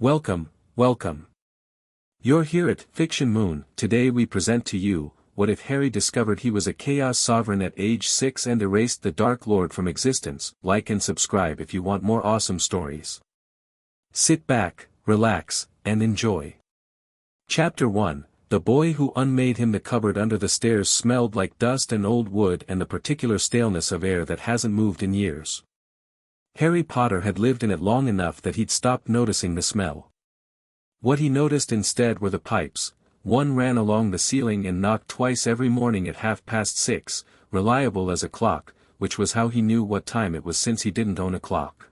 Welcome, welcome. You're here at Fiction Moon. Today we present to you, What If Harry Discovered He Was a Chaos Sovereign at age 6 and Erased the Dark Lord from Existence? Like and subscribe if you want more awesome stories. Sit back, relax, and enjoy. Chapter 1, The Boy Who Unmade Him. The cupboard under the stairs smelled like dust and old wood and the particular staleness of air that hasn't moved in years. Harry Potter had lived in it long enough that he'd stopped noticing the smell. What he noticed instead were the pipes. One ran along the ceiling and knocked twice every morning at 6:30, reliable as a clock, which was how he knew what time it was since he didn't own a clock.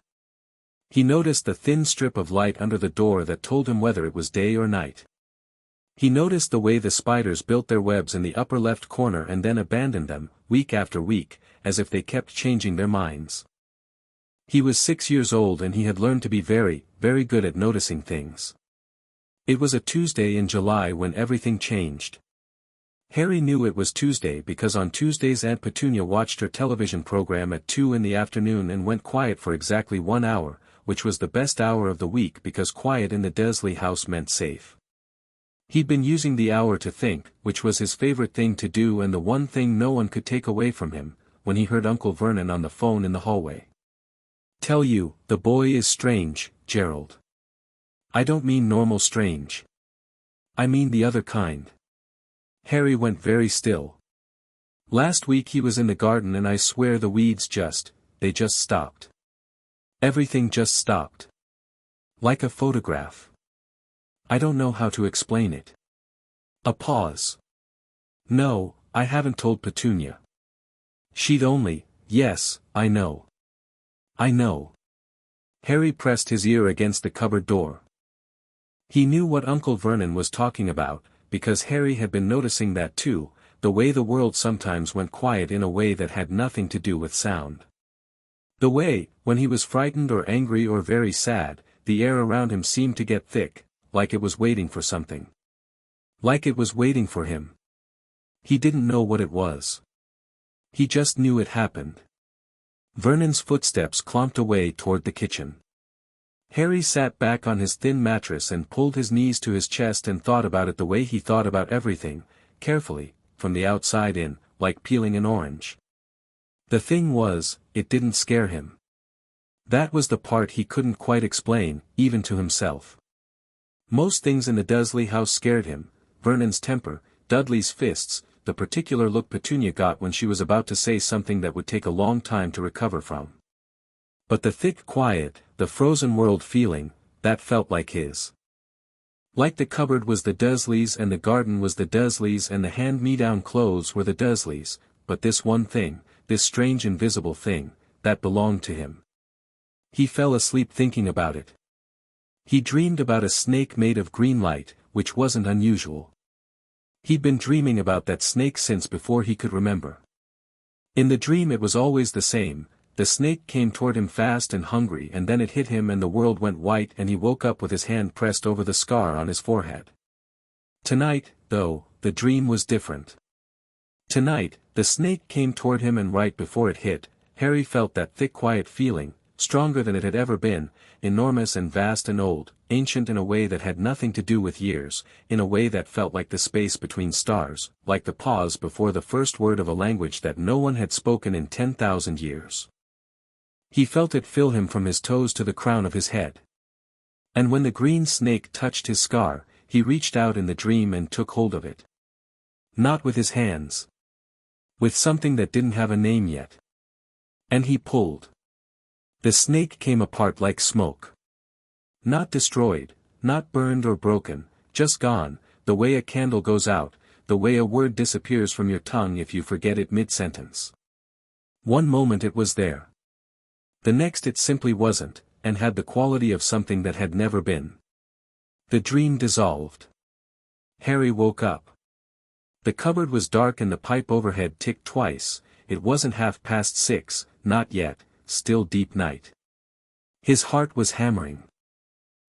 He noticed the thin strip of light under the door that told him whether it was day or night. He noticed the way the spiders built their webs in the upper left corner and then abandoned them, week after week, as if they kept changing their minds. He was 6 years old and he had learned to be very, very good at noticing things. It was a Tuesday in July when everything changed. Harry knew it was Tuesday because on Tuesdays Aunt Petunia watched her television program at 2 in the afternoon and went quiet for exactly 1 hour, which was the best hour of the week because quiet in the Dursley house meant safe. He'd been using the hour to think, which was his favorite thing to do and the one thing no one could take away from him, when he heard Uncle Vernon on the phone in the hallway. "Tell you, the boy is strange, Gerald. I don't mean normal strange. I mean the other kind." Harry went very still. "Last week he was in the garden and I swear the weeds they just stopped. Everything just stopped. Like a photograph. I don't know how to explain it." A pause. "No, I haven't told Petunia. She'd only, yes, I know. I know." Harry pressed his ear against the cupboard door. He knew what Uncle Vernon was talking about, because Harry had been noticing that too, the way the world sometimes went quiet in a way that had nothing to do with sound. The way, when he was frightened or angry or very sad, the air around him seemed to get thick, like it was waiting for something. Like it was waiting for him. He didn't know what it was. He just knew it happened. Vernon's footsteps clomped away toward the kitchen. Harry sat back on his thin mattress and pulled his knees to his chest and thought about it the way he thought about everything, carefully, from the outside in, like peeling an orange. The thing was, it didn't scare him. That was the part he couldn't quite explain, even to himself. Most things in the Dursley house scared him: Vernon's temper, Dudley's fists, the particular look Petunia got when she was about to say something that would take a long time to recover from. But the thick quiet, the frozen world feeling, that felt like his. Like the cupboard was the Dursleys and the garden was the Dursleys and the hand-me-down clothes were the Dursleys, but this one thing, this strange invisible thing, that belonged to him. He fell asleep thinking about it. He dreamed about a snake made of green light, which wasn't unusual. He'd been dreaming about that snake since before he could remember. In the dream it was always the same: the snake came toward him fast and hungry and then it hit him and the world went white and he woke up with his hand pressed over the scar on his forehead. Tonight, though, the dream was different. Tonight, the snake came toward him and right before it hit, Harry felt that thick quiet feeling, stronger than it had ever been, enormous and vast and old, ancient in a way that had nothing to do with years, in a way that felt like the space between stars, like the pause before the first word of a language that no one had spoken in 10,000 years. He felt it fill him from his toes to the crown of his head. And when the green snake touched his scar, he reached out in the dream and took hold of it. Not with his hands. With something that didn't have a name yet. And he pulled. The snake came apart like smoke. Not destroyed, not burned or broken, just gone, the way a candle goes out, the way a word disappears from your tongue if you forget it mid-sentence. One moment it was there. The next it simply wasn't, and had the quality of something that had never been. The dream dissolved. Harry woke up. The cupboard was dark and the pipe overhead ticked twice. It wasn't 6:30, not yet. Still deep night. His heart was hammering.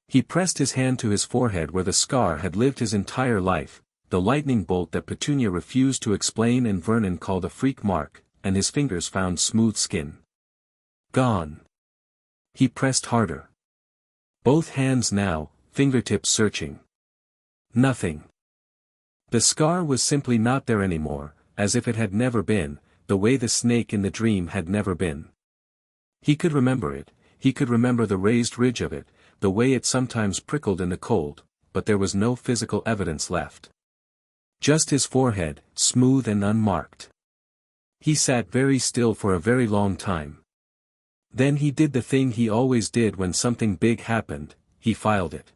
He pressed his hand to his forehead where the scar had lived his entire life, the lightning bolt that Petunia refused to explain and Vernon called a freak mark, and his fingers found smooth skin. Gone. He pressed harder. Both hands now, fingertips searching. Nothing. The scar was simply not there anymore, as if it had never been, the way the snake in the dream had never been. He could remember it, he could remember the raised ridge of it, the way it sometimes prickled in the cold, but there was no physical evidence left. Just his forehead, smooth and unmarked. He sat very still for a very long time. Then he did the thing he always did when something big happened, he filed it.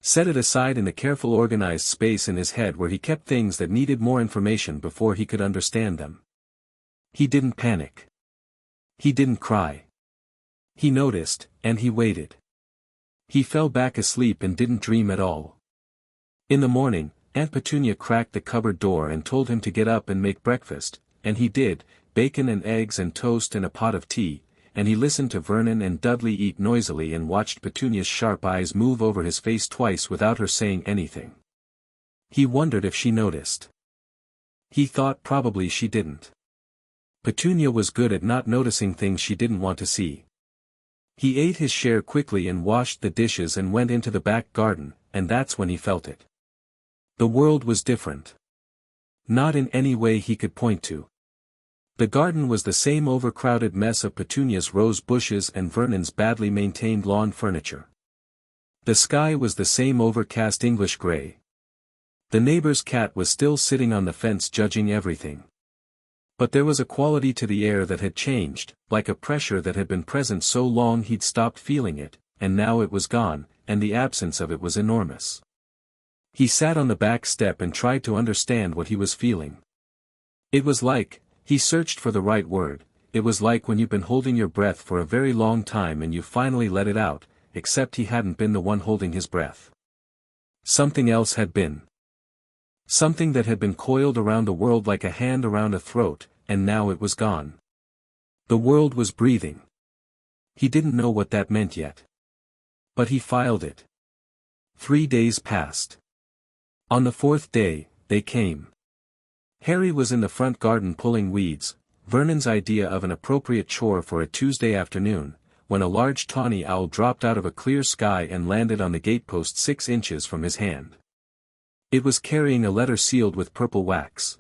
Set it aside in the careful organized space in his head where he kept things that needed more information before he could understand them. He didn't panic. He didn't cry. He noticed, and he waited. He fell back asleep and didn't dream at all. In the morning, Aunt Petunia cracked the cupboard door and told him to get up and make breakfast, and he did, bacon and eggs and toast and a pot of tea, and he listened to Vernon and Dudley eat noisily and watched Petunia's sharp eyes move over his face twice without her saying anything. He wondered if she noticed. He thought probably she didn't. Petunia was good at not noticing things she didn't want to see. He ate his share quickly and washed the dishes and went into the back garden, and that's when he felt it. The world was different. Not in any way he could point to. The garden was the same overcrowded mess of Petunia's rose bushes and Vernon's badly maintained lawn furniture. The sky was the same overcast English gray. The neighbor's cat was still sitting on the fence judging everything. But there was a quality to the air that had changed, like a pressure that had been present so long he'd stopped feeling it, and now it was gone, and the absence of it was enormous. He sat on the back step and tried to understand what he was feeling. It was like, he searched for the right word, it was like when you've been holding your breath for a very long time and you finally let it out, except he hadn't been the one holding his breath. Something else had been. Something that had been coiled around the world like a hand around a throat, and now it was gone. The world was breathing. He didn't know what that meant yet. But he filed it. 3 days passed. On the 4th day, they came. Harry was in the front garden pulling weeds, Vernon's idea of an appropriate chore for a Tuesday afternoon, when a large tawny owl dropped out of a clear sky and landed on the gatepost 6 inches from his hand. It was carrying a letter sealed with purple wax.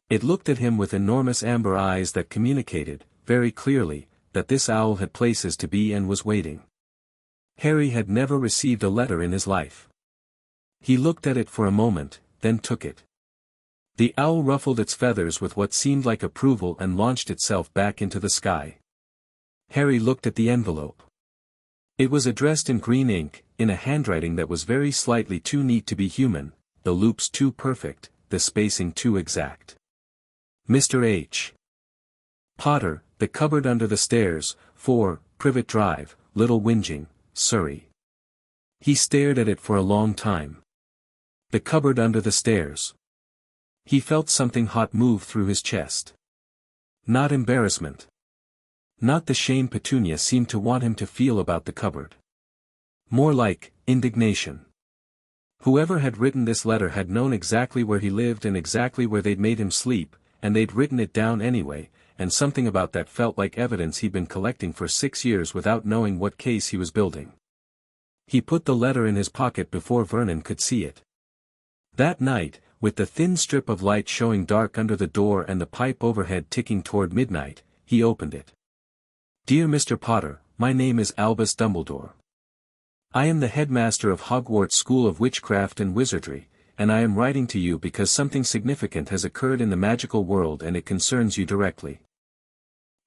It looked at him with enormous amber eyes that communicated, very clearly, that this owl had places to be and was waiting. Harry had never received a letter in his life. He looked at it for a moment, then took it. The owl ruffled its feathers with what seemed like approval and launched itself back into the sky. Harry looked at the envelope. It was addressed in green ink, in a handwriting that was very slightly too neat to be human, the loops too perfect, the spacing too exact. Mr. H. Potter, The Cupboard Under the Stairs, 4, Privet Drive, Little Whinging, Surrey. He stared at it for a long time. The cupboard under the stairs. He felt something hot move through his chest. Not embarrassment. Not the shame Petunia seemed to want him to feel about the cupboard. More like, indignation. Whoever had written this letter had known exactly where he lived and exactly where they'd made him sleep, and they'd written it down anyway, and something about that felt like evidence he'd been collecting for 6 years without knowing what case he was building. He put the letter in his pocket before Vernon could see it. That night, with the thin strip of light showing dark under the door and the pipe overhead ticking toward midnight, he opened it. Dear Mr. Potter, my name is Albus Dumbledore. I am the headmaster of Hogwarts School of Witchcraft and Wizardry, and I am writing to you because something significant has occurred in the magical world and it concerns you directly.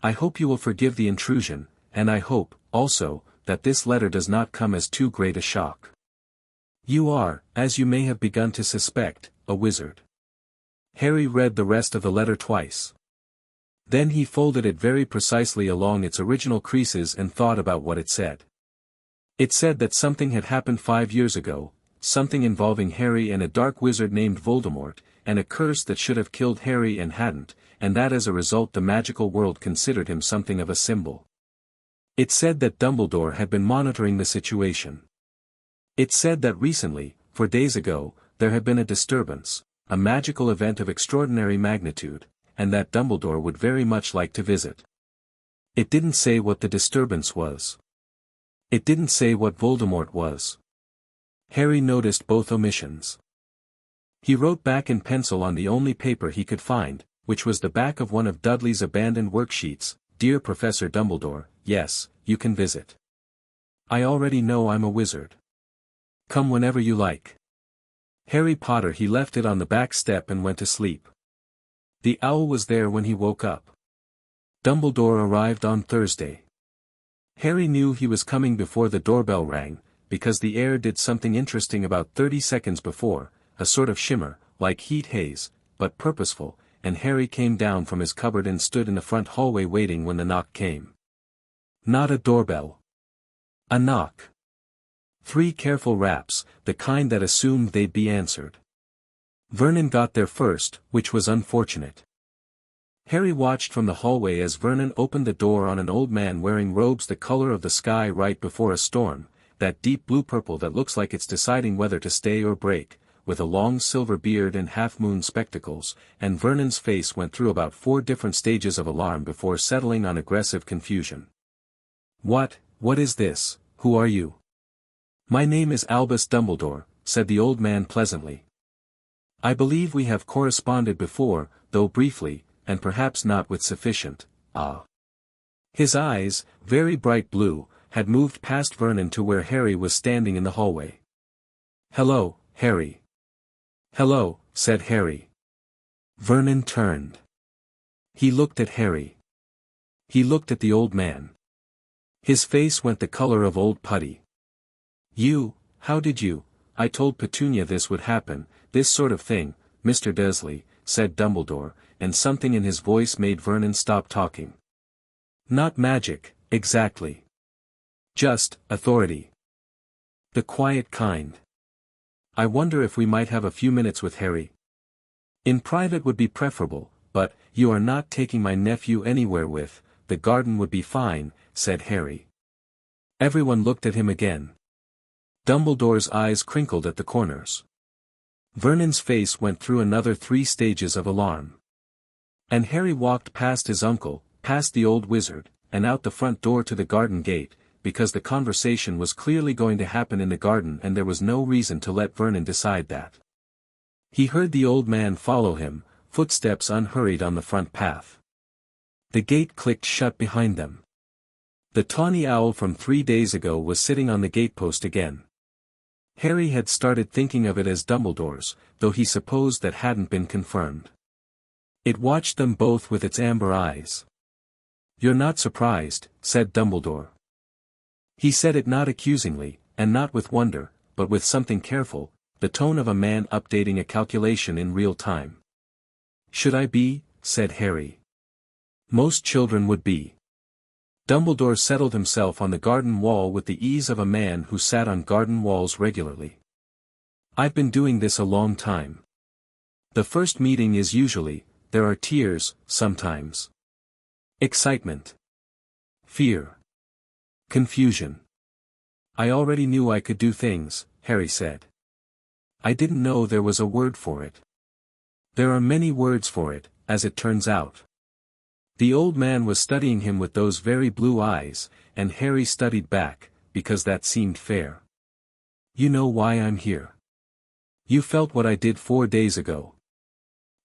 I hope you will forgive the intrusion, and I hope, also, that this letter does not come as too great a shock. You are, as you may have begun to suspect, a wizard. Harry read the rest of the letter twice. Then he folded it very precisely along its original creases and thought about what it said. It said that something had happened 5 years ago, something involving Harry and a dark wizard named Voldemort, and a curse that should have killed Harry and hadn't, and that as a result the magical world considered him something of a symbol. It said that Dumbledore had been monitoring the situation. It said that recently, 4 days ago, there had been a disturbance, a magical event of extraordinary magnitude, and that Dumbledore would very much like to visit. It didn't say what the disturbance was. It didn't say what Voldemort was. Harry noticed both omissions. He wrote back in pencil on the only paper he could find, which was the back of one of Dudley's abandoned worksheets. Dear Professor Dumbledore, yes, you can visit. I already know I'm a wizard. Come whenever you like. Harry Potter. He left it on the back step and went to sleep. The owl was there when he woke up. Dumbledore arrived on Thursday. Harry knew he was coming before the doorbell rang, because the air did something interesting about 30 seconds before, a sort of shimmer, like heat haze, but purposeful, and Harry came down from his cupboard and stood in the front hallway waiting when the knock came. Not a doorbell. A knock. 3 careful raps, the kind that assumed they'd be answered. Vernon got there first, which was unfortunate. Harry watched from the hallway as Vernon opened the door on an old man wearing robes the color of the sky right before a storm, that deep blue-purple that looks like it's deciding whether to stay or break, with a long silver beard and half-moon spectacles, and Vernon's face went through about 4 different stages of alarm before settling on aggressive confusion. What is this? Who are you? My name is Albus Dumbledore, said the old man pleasantly. I believe we have corresponded before, though briefly, and perhaps not with sufficient, His eyes, very bright blue, had moved past Vernon to where Harry was standing in the hallway. Hello, Harry. Hello, said Harry. Vernon turned. He looked at Harry. He looked at the old man. His face went the color of old putty. How did you? I told Petunia this would happen, this sort of thing, Mr. Dursley, said Dumbledore, and something in his voice made Vernon stop talking. Not magic, exactly. Just authority. The quiet kind. I wonder if we might have a few minutes with Harry. In private would be preferable, but, you are not taking my nephew anywhere with, the garden would be fine, said Harry. Everyone looked at him again. Dumbledore's eyes crinkled at the corners. Vernon's face went through another 3 stages of alarm. And Harry walked past his uncle, past the old wizard, and out the front door to the garden gate, because the conversation was clearly going to happen in the garden and there was no reason to let Vernon decide that. He heard the old man follow him, footsteps unhurried on the front path. The gate clicked shut behind them. The tawny owl from 3 days ago was sitting on the gatepost again. Harry had started thinking of it as Dumbledore's, though he supposed that hadn't been confirmed. It watched them both with its amber eyes. You're not surprised, said Dumbledore. He said it not accusingly, and not with wonder, but with something careful, the tone of a man updating a calculation in real time. Should I be? Said Harry. Most children would be. Dumbledore settled himself on the garden wall with the ease of a man who sat on garden walls regularly. I've been doing this a long time. The first meeting is usually, there are tears, sometimes. Excitement. Fear. Confusion. I already knew I could do things, Harry said. I didn't know there was a word for it. There are many words for it, as it turns out. The old man was studying him with those very blue eyes, and Harry studied back, because that seemed fair. You know why I'm here. You felt what I did 4 days ago.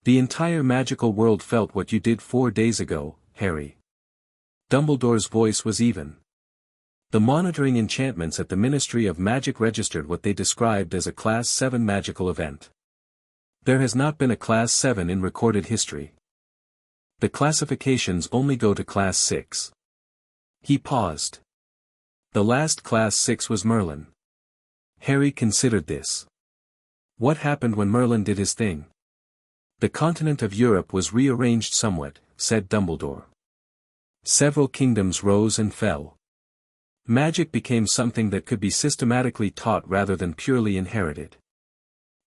The entire magical world felt what you did 4 days ago, Harry. Dumbledore's voice was even. The monitoring enchantments at the Ministry of Magic registered what they described as a Class 7 magical event. There has not been a Class 7 in recorded history. The classifications only go to Class 6. He paused. The last Class 6 was Merlin. Harry considered this. What happened when Merlin did his thing? The continent of Europe was rearranged somewhat, said Dumbledore. Several kingdoms rose and fell. Magic became something that could be systematically taught rather than purely inherited.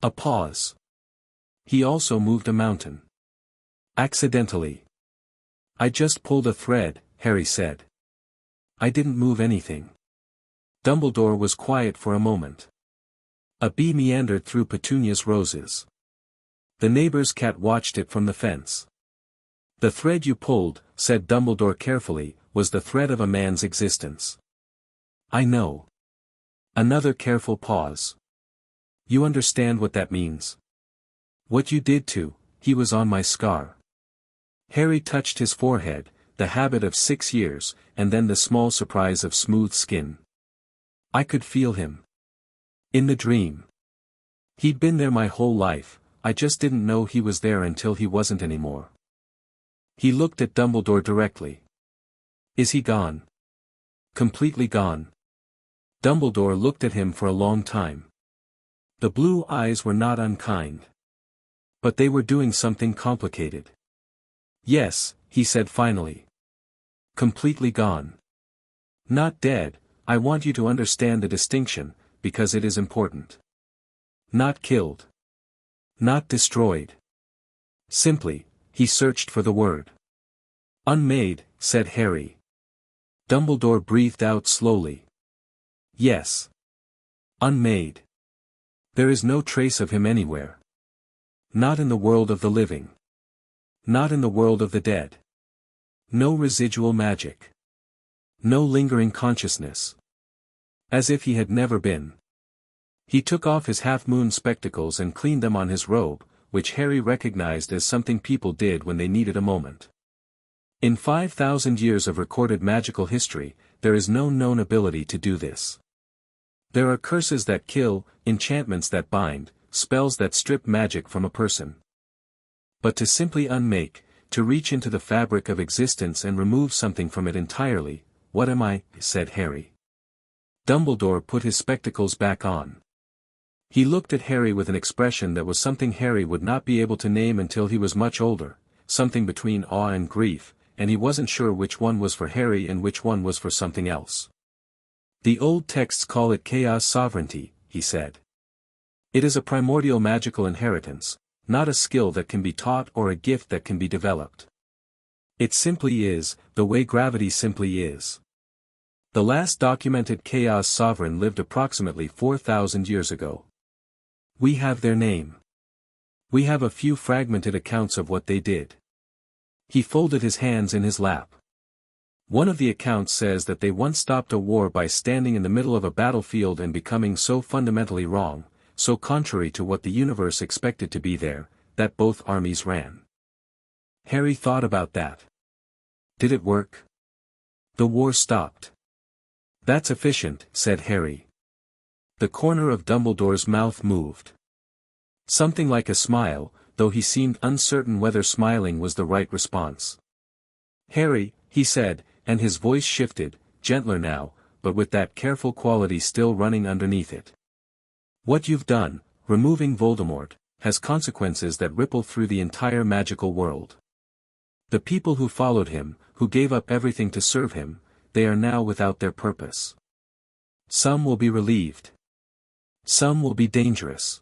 A pause. He also moved a mountain. Accidentally. I just pulled a thread, Harry said. I didn't move anything. Dumbledore was quiet for a moment. A bee meandered through Petunia's roses. The neighbor's cat watched it from the fence. The thread you pulled, said Dumbledore carefully, was the thread of a man's existence. I know. Another careful pause. You understand what that means? What you did to, he was on my scar. Harry touched his forehead, the habit of 6 years, and then the small surprise of smooth skin. I could feel him. In the dream. He'd been there my whole life, I just didn't know he was there until he wasn't anymore. He looked at Dumbledore directly. Is he gone? Completely gone. Dumbledore looked at him for a long time. The blue eyes were not unkind. But they were doing something complicated. Yes, he said finally. Completely gone. Not dead, I want you to understand the distinction, because it is important. Not killed. Not destroyed. Simply, he searched for the word. Unmade, said Harry. Dumbledore breathed out slowly. Yes. Unmade. There is no trace of him anywhere. Not in the world of the living. Not in the world of the dead. No residual magic. No lingering consciousness. As if he had never been. He took off his half-moon spectacles and cleaned them on his robe, which Harry recognized as something people did when they needed a moment. In 5,000 years of recorded magical history, there is no known ability to do this. There are curses that kill, enchantments that bind, spells that strip magic from a person. But to simply unmake, to reach into the fabric of existence and remove something from it entirely, what am I? Said Harry. Dumbledore put his spectacles back on. He looked at Harry with an expression that was something Harry would not be able to name until he was much older, something between awe and grief, and he wasn't sure which one was for Harry and which one was for something else. The old texts call it chaos sovereignty, he said. It is a primordial magical inheritance, not a skill that can be taught or a gift that can be developed. It simply is, the way gravity simply is. The last documented chaos sovereign lived approximately 4,000 years ago. We have their name. We have a few fragmented accounts of what they did. He folded his hands in his lap. One of the accounts says that they once stopped a war by standing in the middle of a battlefield and becoming so fundamentally wrong, so contrary to what the universe expected to be there, that both armies ran. Harry thought about that. Did it work? The war stopped. That's efficient, said Harry. The corner of Dumbledore's mouth moved. Something like a smile, though he seemed uncertain whether smiling was the right response. Harry, he said, and his voice shifted, gentler now, but with that careful quality still running underneath it. What you've done, removing Voldemort, has consequences that ripple through the entire magical world. The people who followed him, who gave up everything to serve him, they are now without their purpose. Some will be relieved. Some will be dangerous.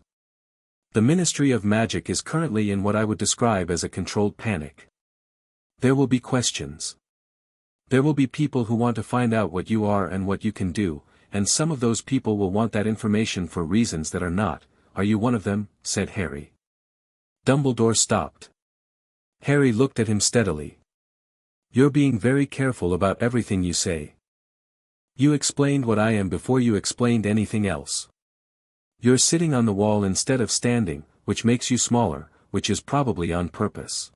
The Ministry of Magic is currently in what I would describe as a controlled panic. There will be questions. There will be people who want to find out what you are and what you can do, and some of those people will want that information for reasons that are not. Are you one of them? Said Harry. Dumbledore stopped. Harry looked at him steadily. You're being very careful about everything you say. You explained what I am before you explained anything else. You're sitting on the wall instead of standing, which makes you smaller, which is probably on purpose.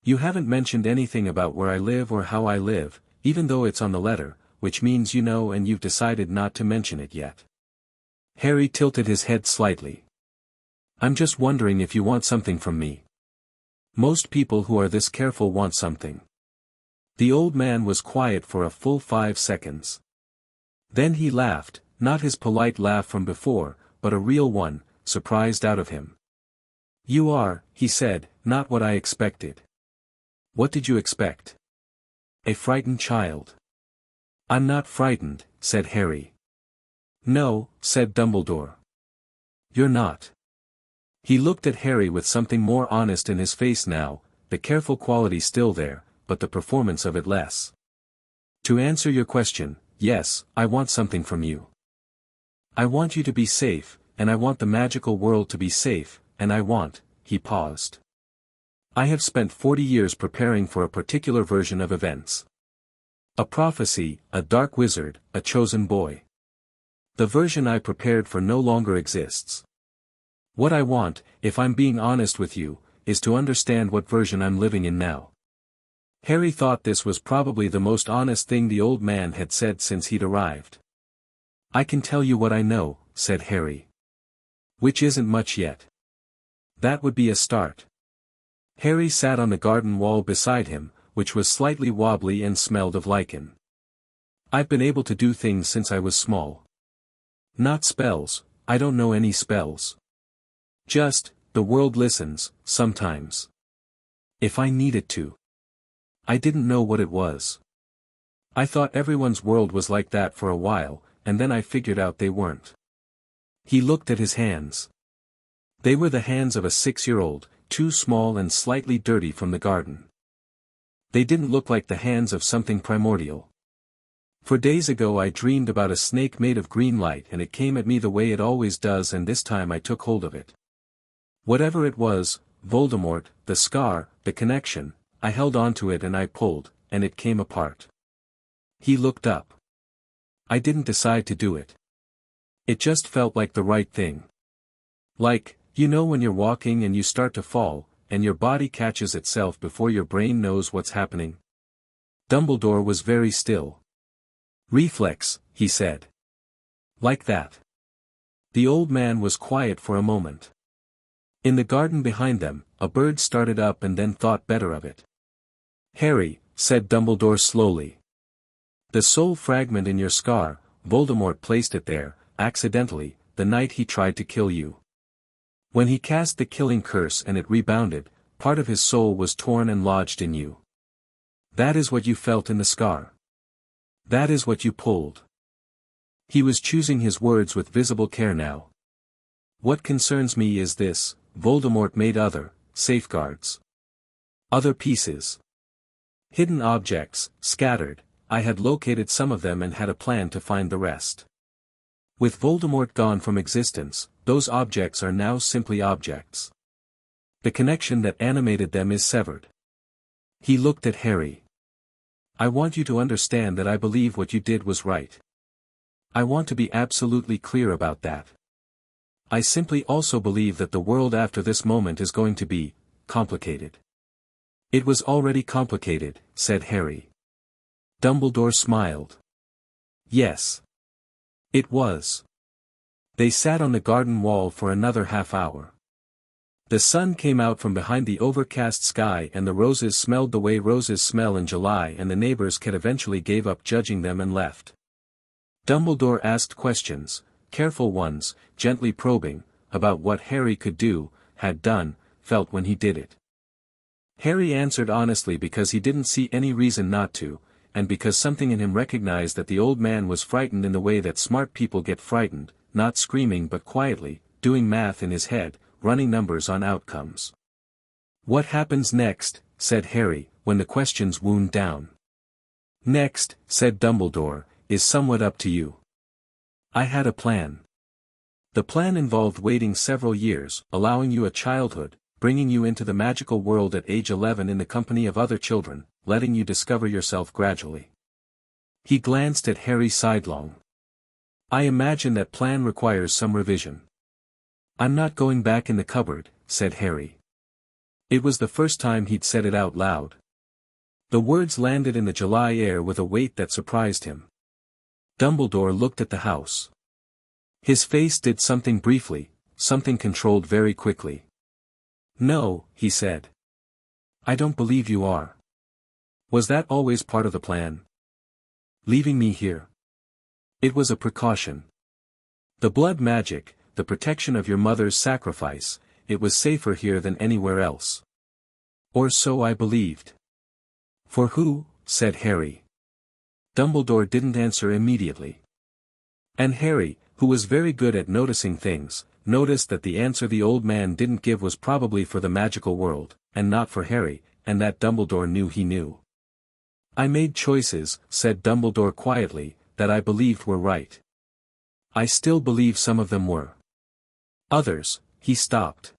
You haven't mentioned anything about where I live or how I live, even though it's on the letter, which means you know and you've decided not to mention it yet. Harry tilted his head slightly. I'm just wondering if you want something from me. Most people who are this careful want something. The old man was quiet for a full 5 seconds. Then he laughed, not his polite laugh from before, but a real one, surprised out of him. You are, he said, not what I expected. What did you expect? A frightened child. I'm not frightened, said Harry. No, said Dumbledore. You're not. He looked at Harry with something more honest in his face now, the careful quality still there, but the performance of it less. To answer your question, yes, I want something from you. I want you to be safe, and I want the magical world to be safe, and I want, he paused. I have spent 40 years preparing for a particular version of events. A prophecy, a dark wizard, a chosen boy. The version I prepared for no longer exists. What I want, if I'm being honest with you, is to understand what version I'm living in now. Harry thought this was probably the most honest thing the old man had said since he'd arrived. I can tell you what I know, said Harry. Which isn't much yet. That would be a start. Harry sat on the garden wall beside him, which was slightly wobbly and smelled of lichen. I've been able to do things since I was small. Not spells, I don't know any spells. Just, the world listens, sometimes. If I needed to. I didn't know what it was. I thought everyone's world was like that for a while, and then I figured out they weren't. He looked at his hands. They were the hands of a 6-year-old, too small and slightly dirty from the garden. They didn't look like the hands of something primordial. For days ago I dreamed about a snake made of green light and it came at me the way it always does, and this time I took hold of it. Whatever it was, Voldemort, the scar, the connection, I held onto it and I pulled, and it came apart. He looked up. I didn't decide to do it. It just felt like the right thing. Like, you know when you're walking and you start to fall, and your body catches itself before your brain knows what's happening? Dumbledore was very still. Reflex, he said. Like that. The old man was quiet for a moment. In the garden behind them, a bird started up and then thought better of it. Harry, said Dumbledore slowly. The soul fragment in your scar, Voldemort placed it there, accidentally, the night he tried to kill you. When he cast the killing curse and it rebounded, part of his soul was torn and lodged in you. That is what you felt in the scar. That is what you pulled. He was choosing his words with visible care now. What concerns me is this: Voldemort made other safeguards. Other pieces. Hidden objects, scattered. I had located some of them and had a plan to find the rest. With Voldemort gone from existence, those objects are now simply objects. The connection that animated them is severed. He looked at Harry. I want you to understand that I believe what you did was right. I want to be absolutely clear about that. I simply also believe that the world after this moment is going to be complicated. It was already complicated, said Harry. Dumbledore smiled. Yes. It was. They sat on the garden wall for another half-hour. The sun came out from behind the overcast sky and the roses smelled the way roses smell in July, and the neighbors eventually gave up judging them and left. Dumbledore asked questions, careful ones, gently probing, about what Harry could do, had done, felt when he did it. Harry answered honestly because he didn't see any reason not to, and because something in him recognized that the old man was frightened in the way that smart people get frightened, not screaming but quietly, doing math in his head, running numbers on outcomes. What happens next, said Harry, when the questions wound down. Next, said Dumbledore, is somewhat up to you. I had a plan. The plan involved waiting several years, allowing you a childhood, bringing you into the magical world at age 11 in the company of other children, letting you discover yourself gradually. He glanced at Harry sidelong. I imagine that plan requires some revision. I'm not going back in the cupboard, said Harry. It was the first time he'd said it out loud. The words landed in the July air with a weight that surprised him. Dumbledore looked at the house. His face did something briefly, something controlled very quickly. No, he said. I don't believe you are. Was that always part of the plan? Leaving me here? It was a precaution. The blood magic, the protection of your mother's sacrifice, it was safer here than anywhere else. Or so I believed. For who? Said Harry. Dumbledore didn't answer immediately. And Harry, who was very good at noticing things, noticed that the answer the old man didn't give was probably for the magical world, and not for Harry, and that Dumbledore knew he knew. I made choices, said Dumbledore quietly, that I believed were right. I still believe some of them were. Others, he stopped.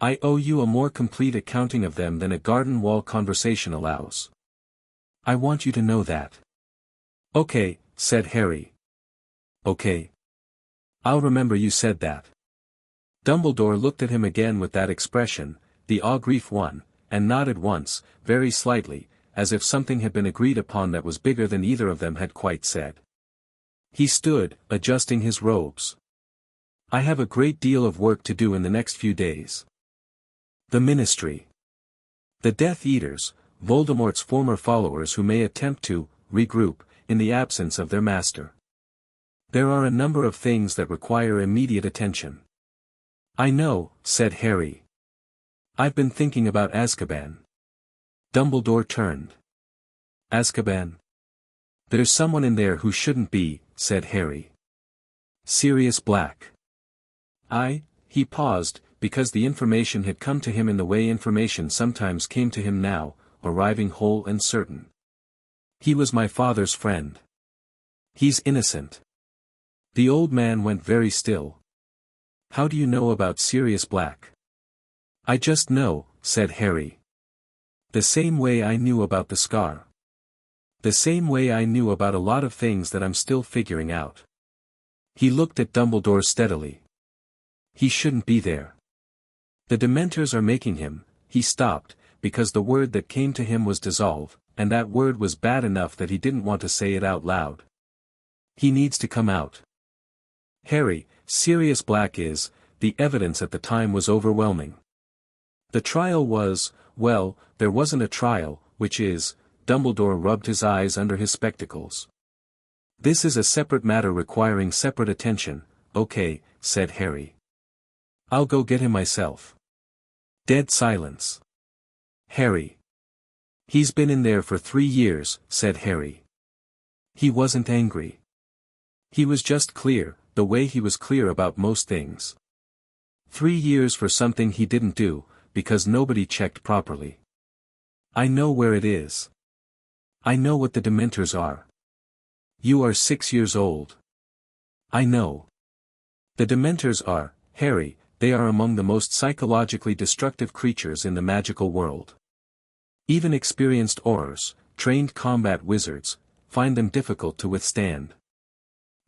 I owe you a more complete accounting of them than a garden wall conversation allows. I want you to know that. Okay, said Harry. Okay. I'll remember you said that. Dumbledore looked at him again with that expression, the au-grief one, and nodded once, very slightly, as if something had been agreed upon that was bigger than either of them had quite said. He stood, adjusting his robes. I have a great deal of work to do in the next few days. The Ministry. The Death Eaters, Voldemort's former followers who may attempt to regroup in the absence of their master. There are a number of things that require immediate attention. I know, said Harry. I've been thinking about Azkaban. Dumbledore turned. Azkaban? There's someone in there who shouldn't be, said Harry. Sirius Black. He paused, because the information had come to him in the way information sometimes came to him now, arriving whole and certain. He was my father's friend. He's innocent. The old man went very still. How do you know about Sirius Black? I just know, said Harry. The same way I knew about the scar. The same way I knew about a lot of things that I'm still figuring out. He looked at Dumbledore steadily. He shouldn't be there. The Dementors are making him. He stopped, because the word that came to him was dissolve, and that word was bad enough that he didn't want to say it out loud. He needs to come out. Harry, Sirius Black is, the evidence at the time was overwhelming. The trial was, well, there wasn't a trial, which is, Dumbledore rubbed his eyes under his spectacles. This is a separate matter requiring separate attention, okay, said Harry. I'll go get him myself. Dead silence. Harry. He's been in there for 3 years, said Harry. He wasn't angry. He was just clear, the way he was clear about most things. 3 years for something he didn't do, because nobody checked properly. I know where it is. I know what the Dementors are. You are 6 years old. I know. The Dementors are, Harry, they are among the most psychologically destructive creatures in the magical world. Even experienced aurors, trained combat wizards, find them difficult to withstand.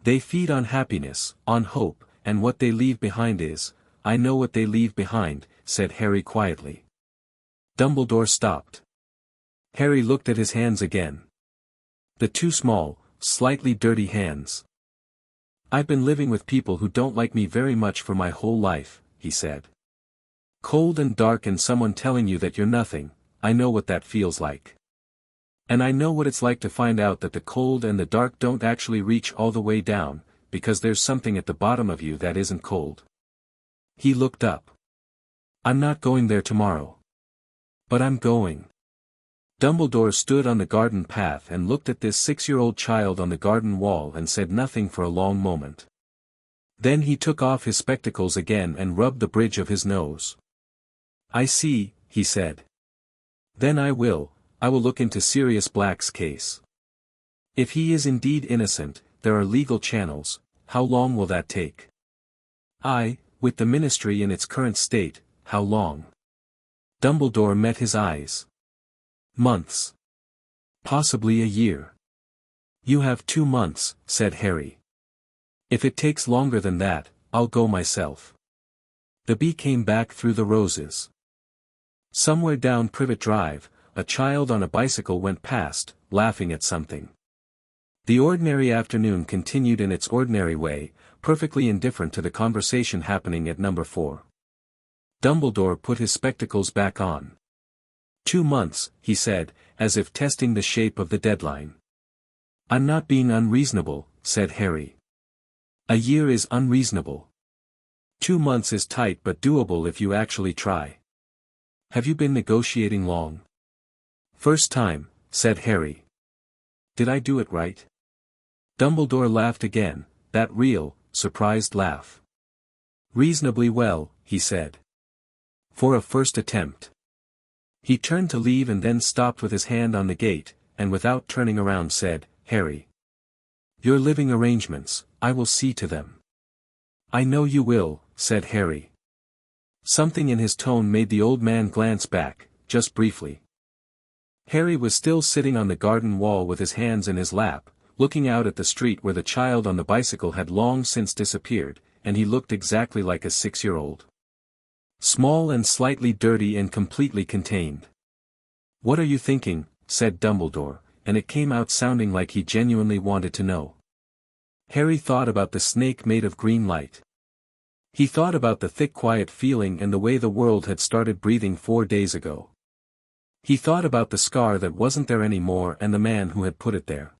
They feed on happiness, on hope, and what they leave behind is, I know what they leave behind, said Harry quietly. Dumbledore stopped. Harry looked at his hands again. The two small, slightly dirty hands. I've been living with people who don't like me very much for my whole life, he said. Cold and dark and someone telling you that you're nothing, I know what that feels like. And I know what it's like to find out that the cold and the dark don't actually reach all the way down, because there's something at the bottom of you that isn't cold. He looked up. I'm not going there tomorrow. But I'm going. Dumbledore stood on the garden path and looked at this 6-year-old child on the garden wall and said nothing for a long moment. Then he took off his spectacles again and rubbed the bridge of his nose. I see, he said. Then I will look into Sirius Black's case. If he is indeed innocent, there are legal channels. How long will that take? With the Ministry in its current state, how long? Dumbledore met his eyes. Months. Possibly a year. You have 2 months, said Harry. If it takes longer than that, I'll go myself. The bee came back through the roses. Somewhere down Privet Drive, a child on a bicycle went past, laughing at something. The ordinary afternoon continued in its ordinary way, perfectly indifferent to the conversation happening at number 4. Dumbledore put his spectacles back on. 2 months, he said, as if testing the shape of the deadline. I'm not being unreasonable, said Harry. A year is unreasonable. 2 months is tight but doable if you actually try. Have you been negotiating long? First time, said Harry. Did I do it right? Dumbledore laughed again, that real, surprised laugh. Reasonably well, he said. For a first attempt. He turned to leave and then stopped with his hand on the gate, and without turning around said, Harry. Your living arrangements, I will see to them. I know you will, said Harry. Something in his tone made the old man glance back, just briefly. Harry was still sitting on the garden wall with his hands in his lap, looking out at the street where the child on the bicycle had long since disappeared, and he looked exactly like a 6-year-old. Small and slightly dirty and completely contained. "What are you thinking?" said Dumbledore, and it came out sounding like he genuinely wanted to know. Harry thought about the snake made of green light. He thought about the thick quiet feeling and the way the world had started breathing 4 days ago. He thought about the scar that wasn't there anymore and the man who had put it there.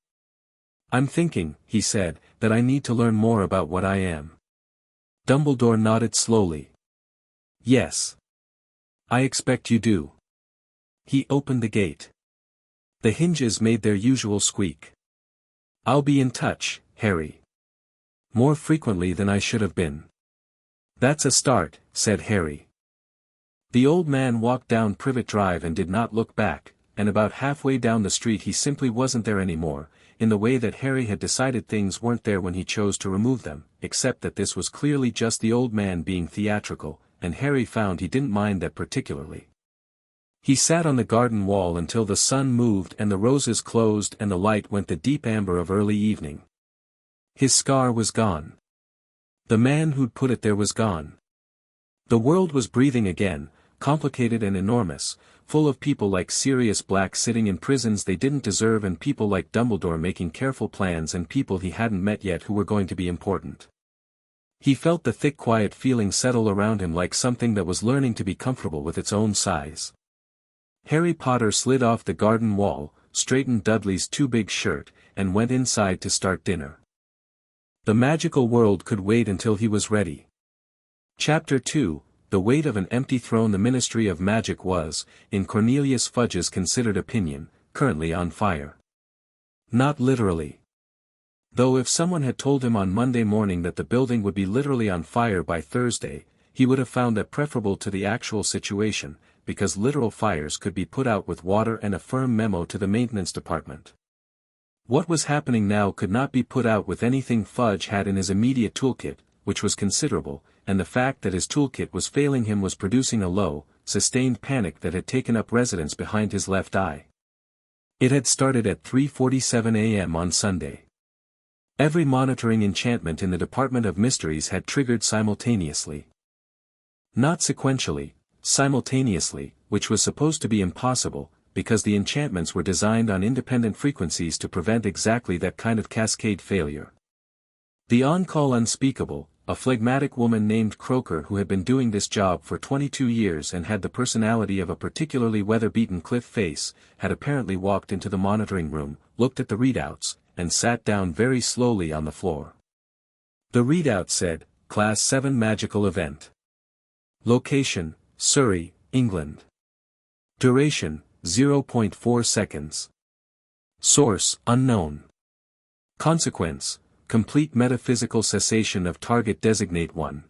"I'm thinking," he said, "that I need to learn more about what I am." Dumbledore nodded slowly. "Yes. I expect you do." He opened the gate. The hinges made their usual squeak. "I'll be in touch, Harry. More frequently than I should have been." "That's a start," said Harry. The old man walked down Privet Drive and did not look back, and about halfway down the street he simply wasn't there anymore, in the way that Harry had decided things weren't there when he chose to remove them, except that this was clearly just the old man being theatrical, and Harry found he didn't mind that particularly. He sat on the garden wall until the sun moved and the roses closed and the light went the deep amber of early evening. His scar was gone. The man who'd put it there was gone. The world was breathing again, complicated and enormous, full of people like Sirius Black sitting in prisons they didn't deserve and people like Dumbledore making careful plans and people he hadn't met yet who were going to be important. He felt the thick quiet feeling settle around him like something that was learning to be comfortable with its own size. Harry Potter slid off the garden wall, straightened Dudley's too big shirt, and went inside to start dinner. The magical world could wait until he was ready. Chapter 2, The Weight of an Empty Throne. The Ministry of Magic was, in Cornelius Fudge's considered opinion, currently on fire. Not literally. Though if someone had told him on Monday morning that the building would be literally on fire by Thursday, he would have found that preferable to the actual situation, because literal fires could be put out with water and a firm memo to the maintenance department. What was happening now could not be put out with anything Fudge had in his immediate toolkit, which was considerable, and the fact that his toolkit was failing him was producing a low, sustained panic that had taken up residence behind his left eye. It had started at 3:47 a.m. on Sunday. Every monitoring enchantment in the Department of Mysteries had triggered simultaneously. Not sequentially, simultaneously, which was supposed to be impossible, because the enchantments were designed on independent frequencies to prevent exactly that kind of cascade failure. The on-call unspeakable, a phlegmatic woman named Croker who had been doing this job for 22 years and had the personality of a particularly weather-beaten cliff face, had apparently walked into the monitoring room, looked at the readouts, and sat down very slowly on the floor. The readout said, Class 7 Magical Event. Location, Surrey, England. Duration, 0.4 seconds. Source, unknown. Consequence, complete metaphysical cessation of Target Designate 1.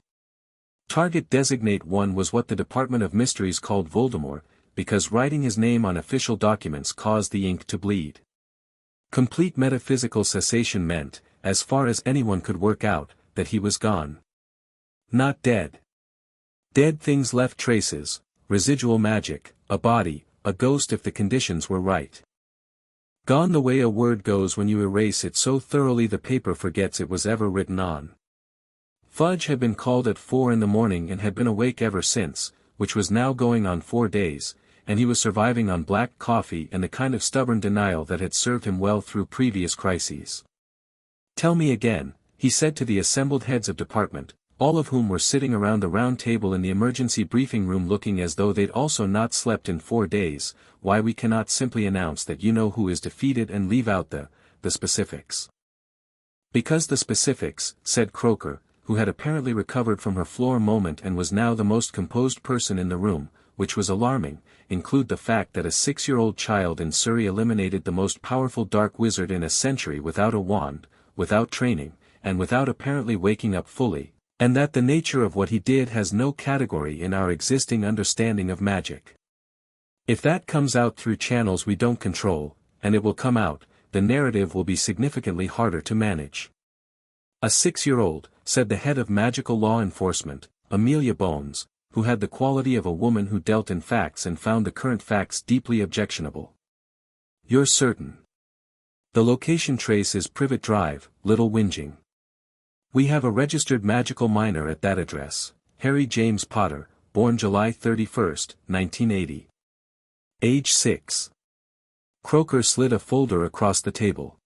Target Designate 1 was what the Department of Mysteries called Voldemort, because writing his name on official documents caused the ink to bleed. Complete metaphysical cessation meant, as far as anyone could work out, that he was gone. Not dead. Dead things left traces, residual magic, a body, a ghost if the conditions were right. Gone the way a word goes when you erase it so thoroughly the paper forgets it was ever written on. Fudge had been called at 4 in the morning and had been awake ever since, which was now going on 4 days, and he was surviving on black coffee and the kind of stubborn denial that had served him well through previous crises. "Tell me again," he said to the assembled heads of department, all of whom were sitting around the round table in the emergency briefing room looking as though they'd also not slept in 4 days, "why we cannot simply announce that you know who is defeated and leave out the specifics." "Because the specifics," said Croker, who had apparently recovered from her floor moment and was now the most composed person in the room, which was alarming, include the fact that a 6-year-old child in Surrey eliminated the most powerful dark wizard in a century without a wand, without training, and without apparently waking up fully, and that the nature of what he did has no category in our existing understanding of magic. If that comes out through channels we don't control, and it will come out, the narrative will be significantly harder to manage. A 6-year-old, said the head of magical law enforcement, Amelia Bones, who had the quality of a woman who dealt in facts and found the current facts deeply objectionable. "You're certain?" "The location trace is Privet Drive, little whinging." We have a registered magical minor at that address, Harry James Potter, born July 31, 1980. Age 6. Croaker slid a folder across the table.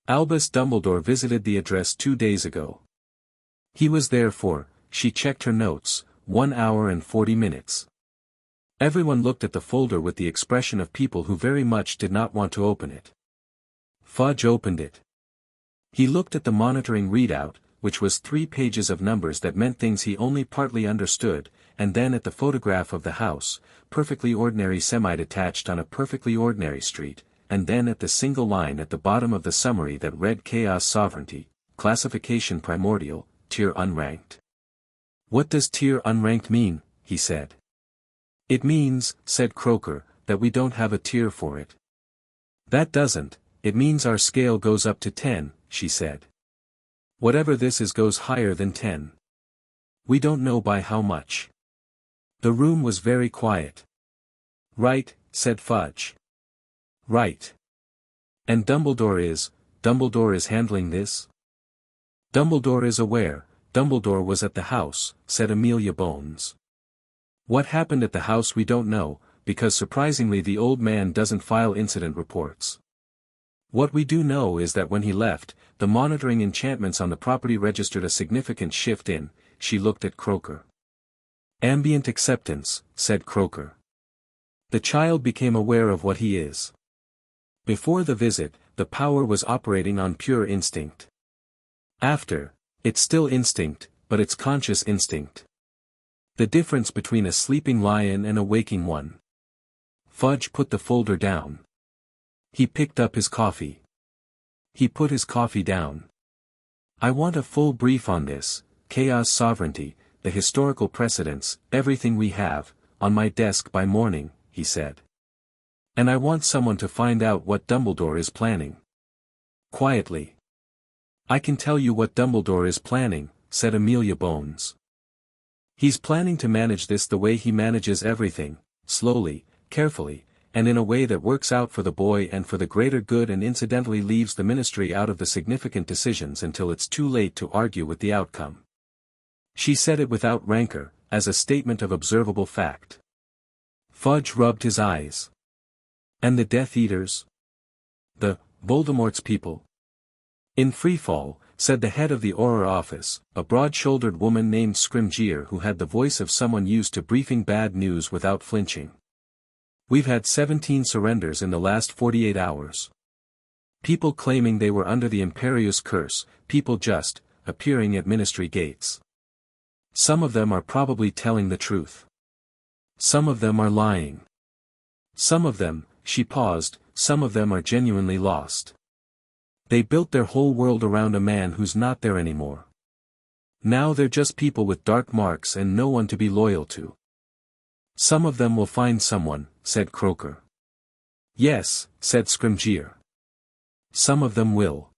Albus Dumbledore visited the address 2 days ago. He was there for, she checked her notes, 1 hour and 40 minutes. Everyone looked at the folder with the expression of people who very much did not want to open it. Fudge opened it. He looked at the monitoring readout, which was 3 pages of numbers that meant things he only partly understood, and then at the photograph of the house, perfectly ordinary semi-detached on a perfectly ordinary street, and then at the single line at the bottom of the summary that read Chaos Sovereignty, Classification Primordial, Tier Unranked. What does Tier Unranked mean? He said. It means, said Croaker, that we don't have a tier for it. That doesn't, it means our scale goes up to 10, she said. Whatever this is goes higher than 10. We don't know by how much. The room was very quiet. Right, said Fudge. Right. And Dumbledore is handling this? Dumbledore is aware, Dumbledore was at the house, said Amelia Bones. What happened at the house we don't know, because surprisingly the old man doesn't file incident reports. What we do know is that when he left, the monitoring enchantments on the property registered a significant shift in, she looked at Croaker. Ambient acceptance, said Croaker. The child became aware of what he is. Before the visit, the power was operating on pure instinct. After, it's still instinct, but it's conscious instinct. The difference between a sleeping lion and a waking one. Fudge put the folder down. He picked up his coffee. He put his coffee down. I want a full brief on this, Chaos Sovereignty, the historical precedents, everything we have, on my desk by morning, he said. And I want someone to find out what Dumbledore is planning. Quietly. I can tell you what Dumbledore is planning, said Amelia Bones. He's planning to manage this the way he manages everything, slowly, carefully, and in a way that works out for the boy and for the greater good and incidentally leaves the ministry out of the significant decisions until it's too late to argue with the outcome. She said it without rancor, as a statement of observable fact. Fudge rubbed his eyes. And the Death Eaters? The Voldemort's people? In freefall, said the head of the Auror office, a broad-shouldered woman named Scrimgeour who had the voice of someone used to briefing bad news without flinching. We've had 17 surrenders in the last 48 hours. People claiming they were under the Imperius curse, people just, appearing at ministry gates. Some of them are probably telling the truth. Some of them are lying. Some of them, she paused, some of them are genuinely lost. They built their whole world around a man who's not there anymore. Now they're just people with dark marks and no one to be loyal to. Some of them will find someone, said Croaker. Yes, said Scrimgeour. Some of them will.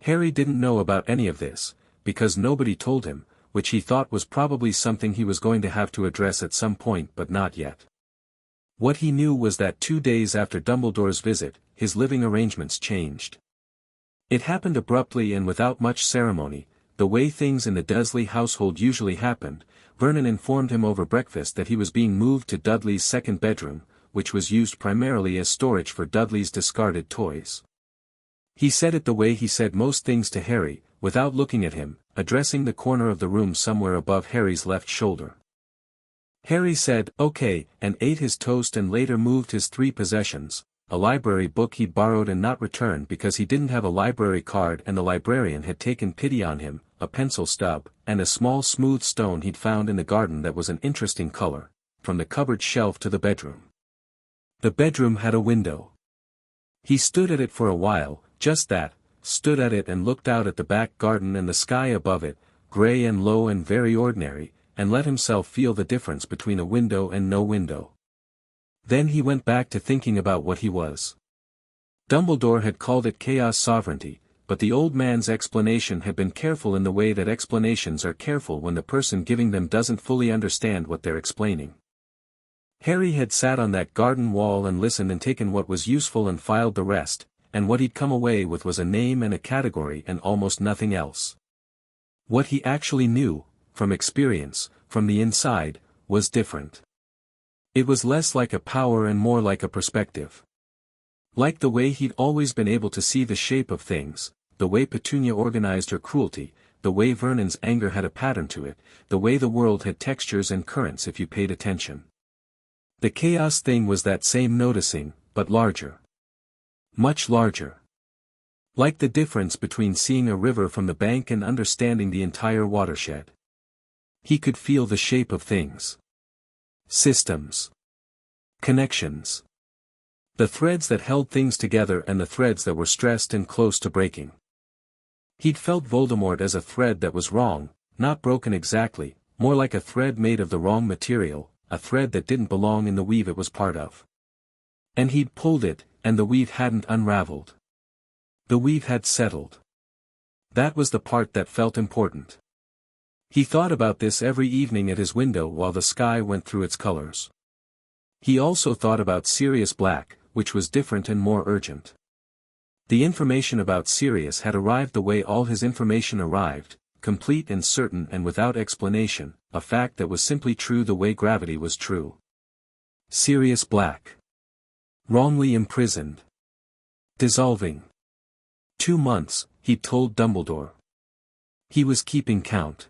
Harry didn't know about any of this, because nobody told him, which he thought was probably something he was going to have to address at some point but not yet. What he knew was that 2 days after Dumbledore's visit, his living arrangements changed. It happened abruptly and without much ceremony, the way things in the Dursley household usually happened. Vernon informed him over breakfast that he was being moved to Dudley's second bedroom, which was used primarily as storage for Dudley's discarded toys. He said it the way he said most things to Harry, without looking at him, addressing the corner of the room somewhere above Harry's left shoulder. Harry said, "Okay," and ate his toast and later moved his 3 possessions, a library book he'd borrowed and not returned because he didn't have a library card and the librarian had taken pity on him, a pencil stub, and a small smooth stone he'd found in the garden that was an interesting color, from the cupboard shelf to the bedroom. The bedroom had a window. He stood at it for a while, just that, stood at it and looked out at the back garden and the sky above it, grey and low and very ordinary, and let himself feel the difference between a window and no window. Then he went back to thinking about what he was. Dumbledore had called it Chaos Sovereignty, but the old man's explanation had been careful in the way that explanations are careful when the person giving them doesn't fully understand what they're explaining. Harry had sat on that garden wall and listened and taken what was useful and filed the rest, and what he'd come away with was a name and a category and almost nothing else. What he actually knew, from experience, from the inside, was different. It was less like a power and more like a perspective. Like the way he'd always been able to see the shape of things, the way Petunia organized her cruelty, the way Vernon's anger had a pattern to it, the way the world had textures and currents if you paid attention. The chaos thing was that same noticing, but larger. Much larger. Like the difference between seeing a river from the bank and understanding the entire watershed. He could feel the shape of things. Systems. Connections. The threads that held things together and the threads that were stressed and close to breaking. He'd felt Voldemort as a thread that was wrong, not broken exactly, more like a thread made of the wrong material, a thread that didn't belong in the weave it was part of. And he'd pulled it, and the weave hadn't unraveled. The weave had settled. That was the part that felt important. He thought about this every evening at his window while the sky went through its colors. He also thought about Sirius Black, which was different and more urgent. The information about Sirius had arrived the way all his information arrived, complete and certain and without explanation, a fact that was simply true the way gravity was true. Sirius Black. Wrongly imprisoned. Dissolving. 2 months, he'd told Dumbledore. He was keeping count.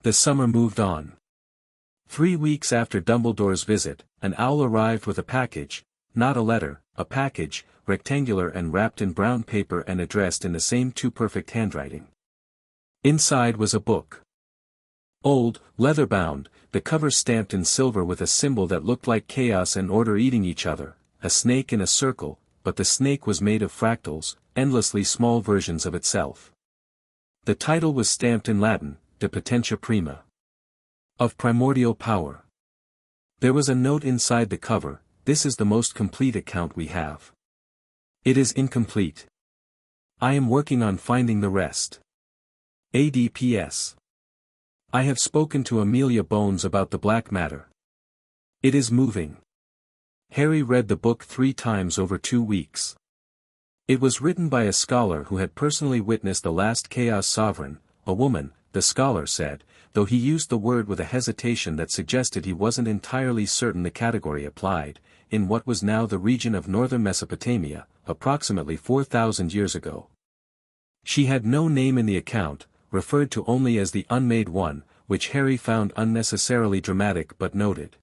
The summer moved on. 3 weeks after Dumbledore's visit, an owl arrived with a package, not a letter, a package, rectangular and wrapped in brown paper and addressed in the same too-perfect handwriting. Inside was a book. Old, leather-bound, the cover stamped in silver with a symbol that looked like chaos and order eating each other, a snake in a circle, but the snake was made of fractals, endlessly small versions of itself. The title was stamped in Latin, De Potentia Prima. Of primordial power. There was a note inside the cover, this is the most complete account we have. It is incomplete. I am working on finding the rest. ADPS. I have spoken to Amelia Bones about the black matter. It is moving. Harry read the book 3 times over 2 weeks. It was written by a scholar who had personally witnessed the last Chaos Sovereign, a woman, the scholar said, though he used the word with a hesitation that suggested he wasn't entirely certain the category applied, in what was now the region of northern Mesopotamia, approximately 4,000 years ago. She had no name in the account, referred to only as the Unmade One, which Harry found unnecessarily dramatic but noted.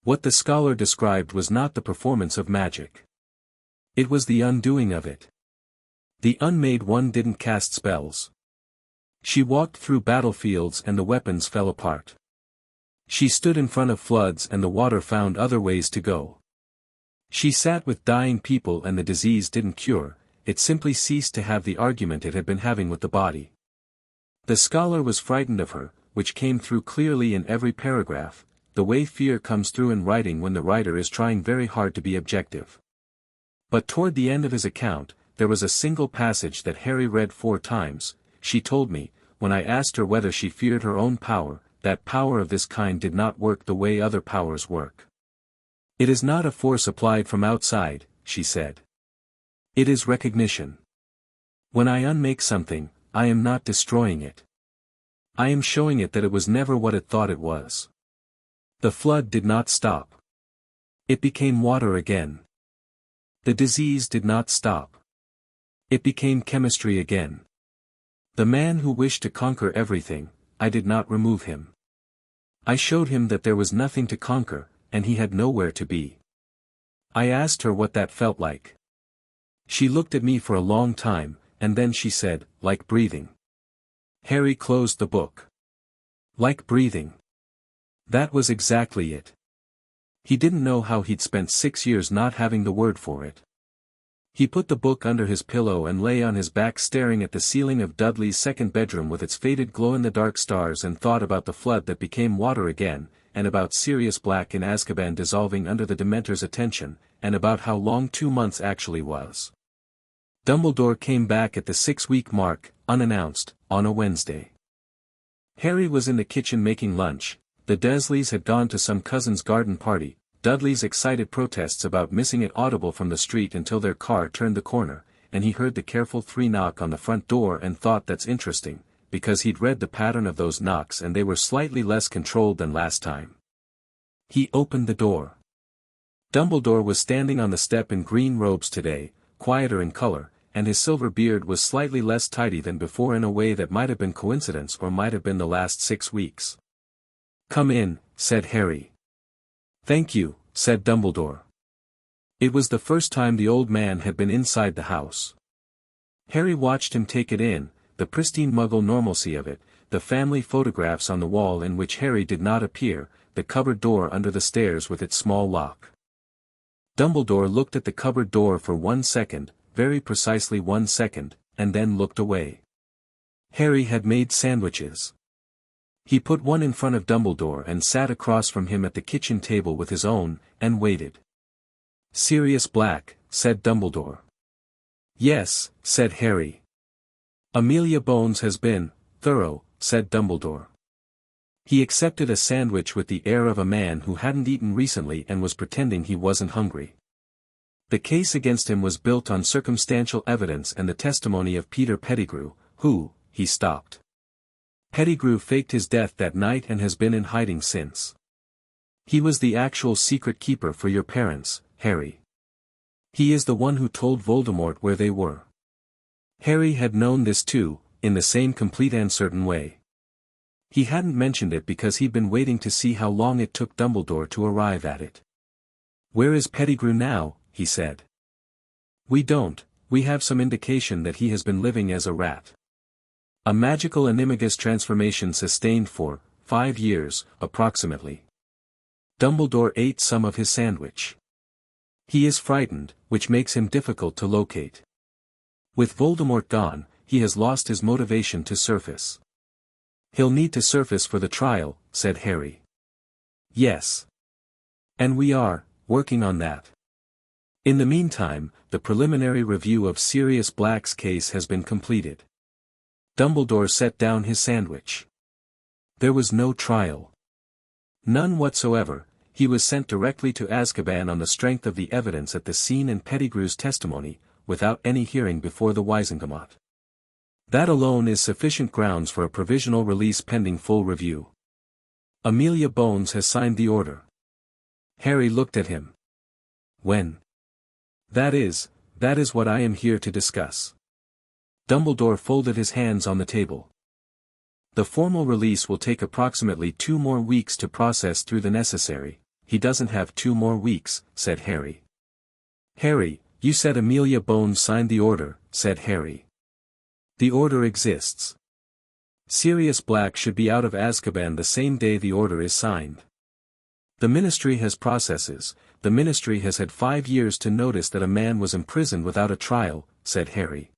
What the scholar described was not the performance of magic. It was the undoing of it. The Unmade One didn't cast spells. She walked through battlefields and the weapons fell apart. She stood in front of floods and the water found other ways to go. She sat with dying people and the disease didn't cure, it simply ceased to have the argument it had been having with the body. The scholar was frightened of her, which came through clearly in every paragraph, the way fear comes through in writing when the writer is trying very hard to be objective. But toward the end of his account, there was a single passage that Harry read 4 times. She told me, when I asked her whether she feared her own power, that power of this kind did not work the way other powers work. It is not a force applied from outside, she said. It is recognition. When I unmake something, I am not destroying it. I am showing it that it was never what it thought it was. The flood did not stop. It became water again. The disease did not stop. It became chemistry again. The man who wished to conquer everything, I did not remove him. I showed him that there was nothing to conquer, and he had nowhere to be. I asked her what that felt like. She looked at me for a long time, and then she said, like breathing. Harry closed the book. Like breathing. That was exactly it. He didn't know how he'd spent 6 years not having the word for it. He put the book under his pillow and lay on his back staring at the ceiling of Dudley's second bedroom with its faded glow-in-the-dark stars and thought about the flood that became water again, and about Sirius Black in Azkaban dissolving under the Dementor's attention, and about how long 2 months actually was. Dumbledore came back at the 6-week mark, unannounced, on a Wednesday. Harry was in the kitchen making lunch. The Dursleys had gone to some cousin's garden party, Dudley's excited protests about missing it audible from the street until their car turned the corner, and he heard the careful 3 knock on the front door and thought that's interesting, because he'd read the pattern of those knocks and they were slightly less controlled than last time. He opened the door. Dumbledore was standing on the step in green robes today, quieter in color, and his silver beard was slightly less tidy than before in a way that might have been coincidence or might have been the last 6 weeks. "Come in," said Harry. "Thank you," said Dumbledore. It was the first time the old man had been inside the house. Harry watched him take it in, the pristine Muggle normalcy of it, the family photographs on the wall in which Harry did not appear, the cupboard door under the stairs with its small lock. Dumbledore looked at the cupboard door for 1 second, very precisely 1 second, and then looked away. Harry had made sandwiches. He put one in front of Dumbledore and sat across from him at the kitchen table with his own, and waited. "Sirius Black," said Dumbledore. "Yes," said Harry. "Amelia Bones has been thorough," said Dumbledore. He accepted a sandwich with the air of a man who hadn't eaten recently and was pretending he wasn't hungry. The case against him was built on circumstantial evidence and the testimony of Peter Pettigrew, who, he stopped. Pettigrew faked his death that night and has been in hiding since. He was the actual secret keeper for your parents, Harry. He is the one who told Voldemort where they were. Harry had known this too, in the same complete and certain way. He hadn't mentioned it because he'd been waiting to see how long it took Dumbledore to arrive at it. "Where is Pettigrew now?" he said. "We don't, we have some indication that he has been living as a rat. A magical animagus transformation sustained for 5 years, approximately." Dumbledore ate some of his sandwich. "He is frightened, which makes him difficult to locate. With Voldemort gone, he has lost his motivation to surface." "He'll need to surface for the trial," said Harry. "Yes. And we are working on that. In the meantime, the preliminary review of Sirius Black's case has been completed." Dumbledore set down his sandwich. "There was no trial. None whatsoever. He was sent directly to Azkaban on the strength of the evidence at the scene and Pettigrew's testimony, without any hearing before the Wizengamot. That alone is sufficient grounds for a provisional release pending full review. Amelia Bones has signed the order." Harry looked at him. "When?" That is what I am here to discuss." Dumbledore folded his hands on the table. "The formal release will take approximately 2 more weeks to process through the necessary." "He doesn't have 2 more weeks," said Harry. "Harry, you said Amelia Bones signed the order," said Harry. "The order exists. Sirius Black should be out of Azkaban the same day the order is signed. The Ministry has processes. The Ministry has had 5 years to notice that a man was imprisoned without a trial," said Harry.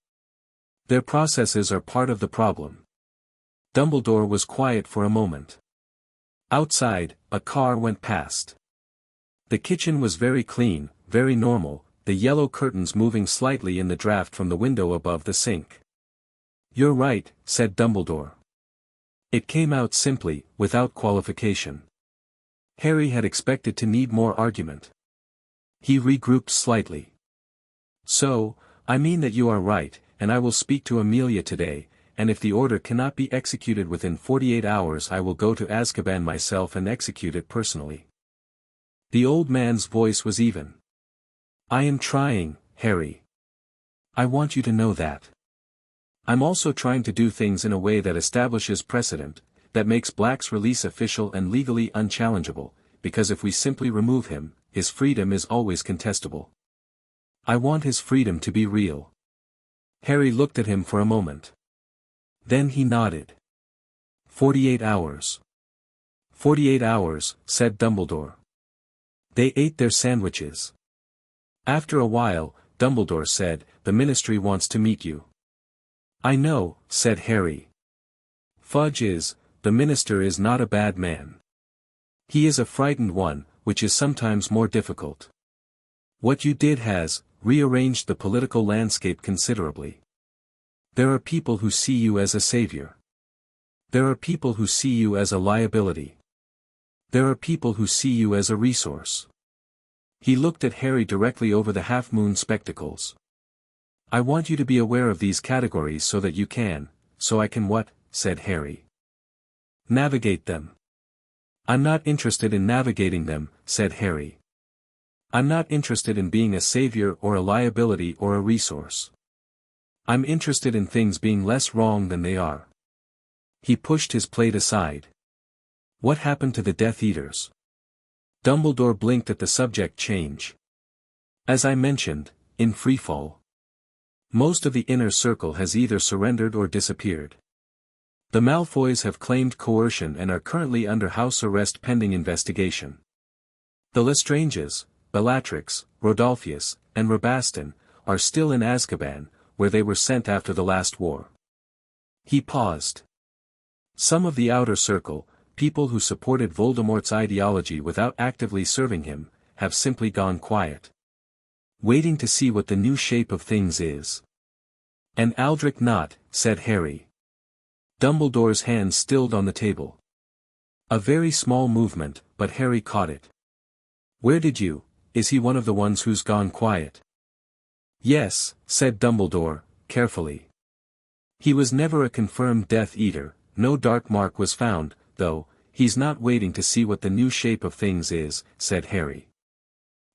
"Their processes are part of the problem." Dumbledore was quiet for a moment. Outside, a car went past. The kitchen was very clean, very normal, the yellow curtains moving slightly in the draft from the window above the sink. "You're right," said Dumbledore. It came out simply, without qualification. Harry had expected to need more argument. He regrouped slightly. "So, I mean that you are right, and I will speak to Amelia today, and if the order cannot be executed within 48 hours I will go to Azkaban myself and execute it personally." The old man's voice was even. "I am trying, Harry. I want you to know that. I'm also trying to do things in a way that establishes precedent, that makes Black's release official and legally unchallengeable, because if we simply remove him, his freedom is always contestable. I want his freedom to be real." Harry looked at him for a moment. Then he nodded. 48 hours. 48 hours, said Dumbledore. They ate their sandwiches. After a while, Dumbledore said, "The Ministry wants to meet you." "I know," said Harry. The Minister is not a bad man. He is a frightened one, which is sometimes more difficult. What you did has rearranged the political landscape considerably. There are people who see you as a savior. There are people who see you as a liability. There are people who see you as a resource." He looked at Harry directly over the half-moon spectacles. "I want you to be aware of these categories so that you can, so I can what?" said Harry. Navigate them. I'm not interested in navigating them, said Harry. I'm not interested in being a savior or a liability or a resource. I'm interested in things being less wrong than they are. He pushed his plate aside. What happened to the Death Eaters? Dumbledore blinked at the subject change. As I mentioned, in freefall. Most of the inner circle has either surrendered or disappeared. The Malfoys have claimed coercion and are currently under house arrest pending investigation. The Lestranges, Bellatrix, Rodolphius, and Rabastin, are still in Azkaban, where they were sent after the last war. He paused. Some of the outer circle, people who supported Voldemort's ideology without actively serving him, have simply gone quiet. Waiting to see what the new shape of things is. And Aldrich not, said Harry. Dumbledore's hand stilled on the table. A very small movement, but Harry caught it. Where did you? Is he one of the ones who's gone quiet? Yes, said Dumbledore, carefully. He was never a confirmed Death Eater, no dark mark was found, though. He's not waiting to see what the new shape of things is, said Harry.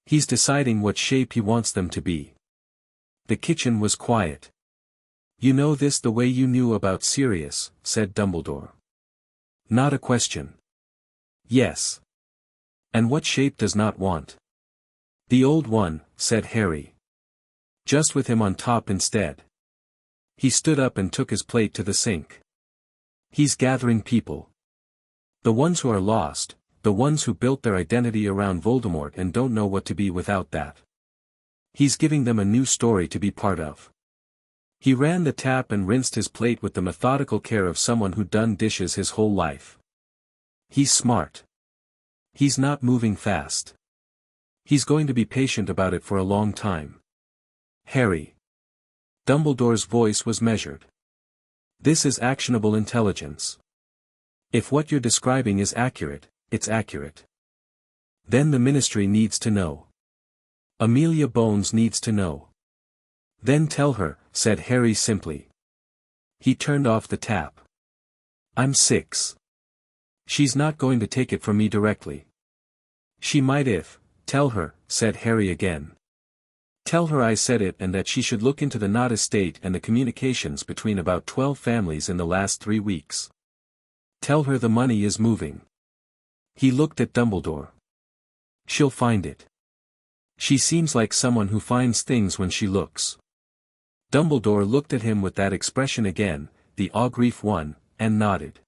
He's deciding what shape he wants them to be. The kitchen was quiet. You know this the way you knew about Sirius, said Dumbledore. Not a question. Yes. And what shape does not want? The old one, said Harry. Just with him on top instead. He stood up and took his plate to the sink. He's gathering people. The ones who are lost, the ones who built their identity around Voldemort and don't know what to be without that. He's giving them a new story to be part of. He ran the tap and rinsed his plate with the methodical care of someone who'd done dishes his whole life. He's smart. He's not moving fast. He's going to be patient about it for a long time. Harry. Dumbledore's voice was measured. This is actionable intelligence. If what you're describing is accurate, it's accurate. Then the Ministry needs to know. Amelia Bones needs to know. Then tell her, said Harry simply. He turned off the tap. I'm 6. She's not going to take it from me directly. She might if, tell her, said Harry again. Tell her I said it and that she should look into the Knot estate and the communications between about 12 families in the last 3 weeks. Tell her the money is moving. He looked at Dumbledore. She'll find it. She seems like someone who finds things when she looks. Dumbledore looked at him with that expression again, the Augrif one, and nodded.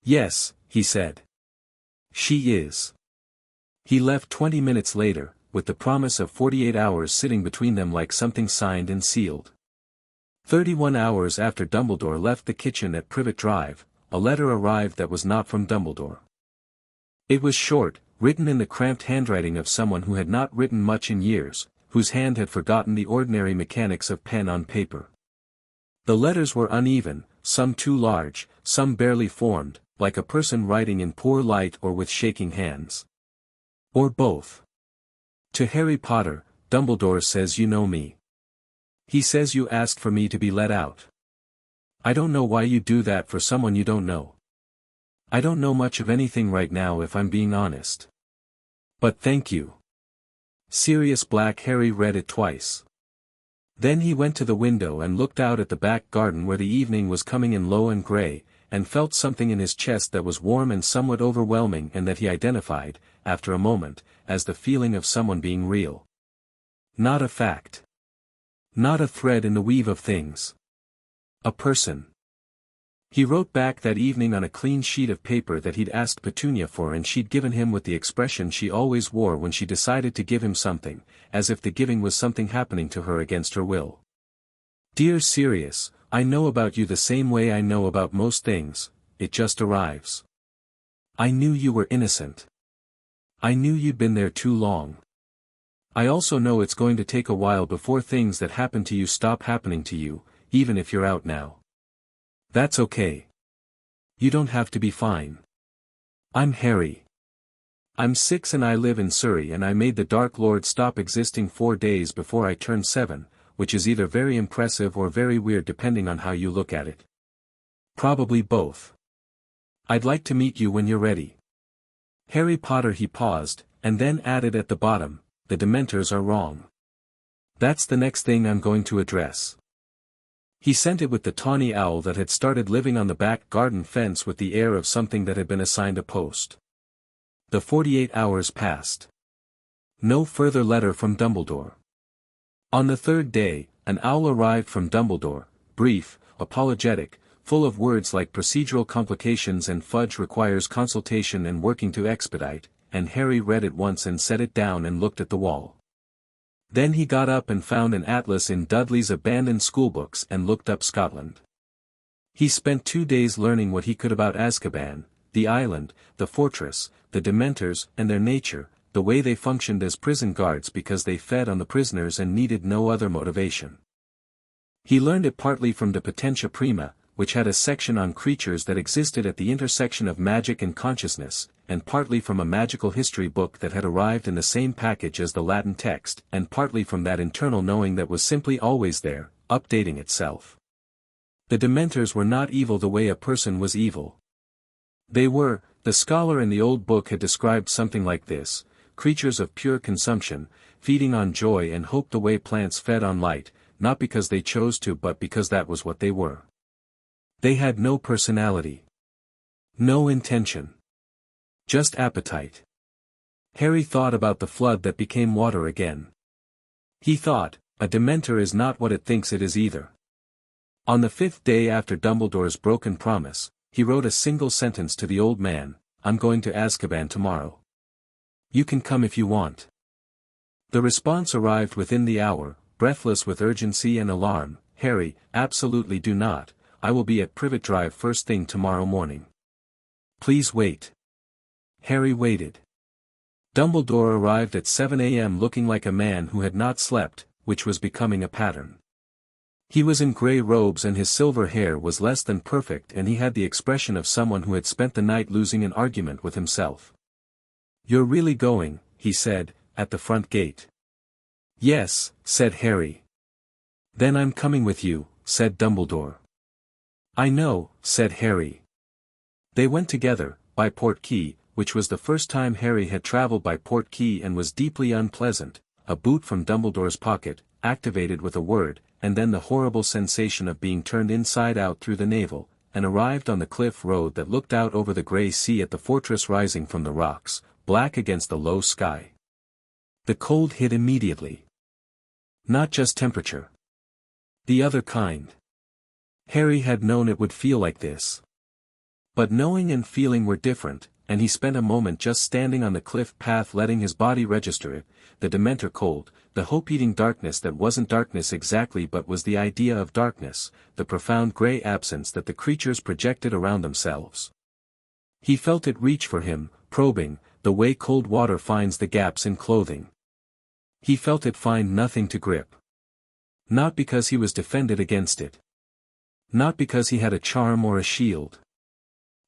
Yes, he said. She is. He left 20 minutes later, with the promise of 48 hours sitting between them like something signed and sealed. 31 hours after Dumbledore left the kitchen at Privet Drive, a letter arrived that was not from Dumbledore. It was short, written in the cramped handwriting of someone who had not written much in years, whose hand had forgotten the ordinary mechanics of pen on paper. The letters were uneven, some too large, some barely formed, like a person writing in poor light or with shaking hands. Or both. To Harry Potter, Dumbledore says you know me. He says you asked for me to be let out. I don't know why you do that for someone you don't know. I don't know much of anything right now if I'm being honest. But thank you. Sirius Black. Harry read it twice. Then he went to the window and looked out at the back garden where the evening was coming in low and grey, and felt something in his chest that was warm and somewhat overwhelming and that he identified, after a moment, as the feeling of someone being real. Not a fact. Not a thread in the weave of things. A person. He wrote back that evening on a clean sheet of paper that he'd asked Petunia for and she'd given him with the expression she always wore when she decided to give him something, as if the giving was something happening to her against her will. Dear Sirius, I know about you the same way I know about most things, it just arrives. I knew you were innocent. I knew you'd been there too long. I also know it's going to take a while before things that happen to you stop happening to you, even if you're out now. That's okay. You don't have to be fine. I'm Harry. I'm 6 and I live in Surrey and I made the Dark Lord stop existing 4 days before I turned 7, which is either very impressive or very weird depending on how you look at it. Probably both. I'd like to meet you when you're ready. Harry Potter. He paused, and then added at the bottom, the Dementors are wrong. That's the next thing I'm going to address. He sent it with the tawny owl that had started living on the back garden fence with the air of something that had been assigned a post. The 48 hours passed. No further letter from Dumbledore. On the third day, an owl arrived from Dumbledore, brief, apologetic, full of words like procedural complications and fudge requires consultation and working to expedite, and Harry read it once and set it down and looked at the wall. Then he got up and found an atlas in Dudley's abandoned schoolbooks and looked up Scotland. He spent 2 days learning what he could about Azkaban, the island, the fortress, the Dementors and their nature, the way they functioned as prison guards because they fed on the prisoners and needed no other motivation. He learned it partly from De Potentia Prima, which had a section on creatures that existed at the intersection of magic and consciousness, and partly from a magical history book that had arrived in the same package as the Latin text, and partly from that internal knowing that was simply always there, updating itself. The Dementors were not evil the way a person was evil. They were, the scholar in the old book had described something like this, creatures of pure consumption, feeding on joy and hope the way plants fed on light, not because they chose to but because that was what they were. They had no personality. No intention. Just appetite. Harry thought about the flood that became water again. He thought, a Dementor is not what it thinks it is either. On the 5th day after Dumbledore's broken promise, he wrote a single sentence to the old man, I'm going to Azkaban tomorrow. You can come if you want. The response arrived within the hour, breathless with urgency and alarm, Harry, absolutely do not. I will be at Privet Drive first thing tomorrow morning. Please wait. Harry waited. Dumbledore arrived at 7 a.m. looking like a man who had not slept, which was becoming a pattern. He was in grey robes and his silver hair was less than perfect and he had the expression of someone who had spent the night losing an argument with himself. You're really going, he said, at the front gate. Yes, said Harry. Then I'm coming with you, said Dumbledore. I know, said Harry. They went together, by Portkey, which was the first time Harry had travelled by Portkey and was deeply unpleasant, a boot from Dumbledore's pocket, activated with a word, and then the horrible sensation of being turned inside out through the navel, and arrived on the cliff road that looked out over the grey sea at the fortress rising from the rocks, black against the low sky. The cold hit immediately. Not just temperature. The other kind. Harry had known it would feel like this. But knowing and feeling were different, and he spent a moment just standing on the cliff path letting his body register it, the Dementor cold, the hope-eating darkness that wasn't darkness exactly but was the idea of darkness, the profound grey absence that the creatures projected around themselves. He felt it reach for him, probing, the way cold water finds the gaps in clothing. He felt it find nothing to grip. Not because he was defended against it. Not because he had a charm or a shield.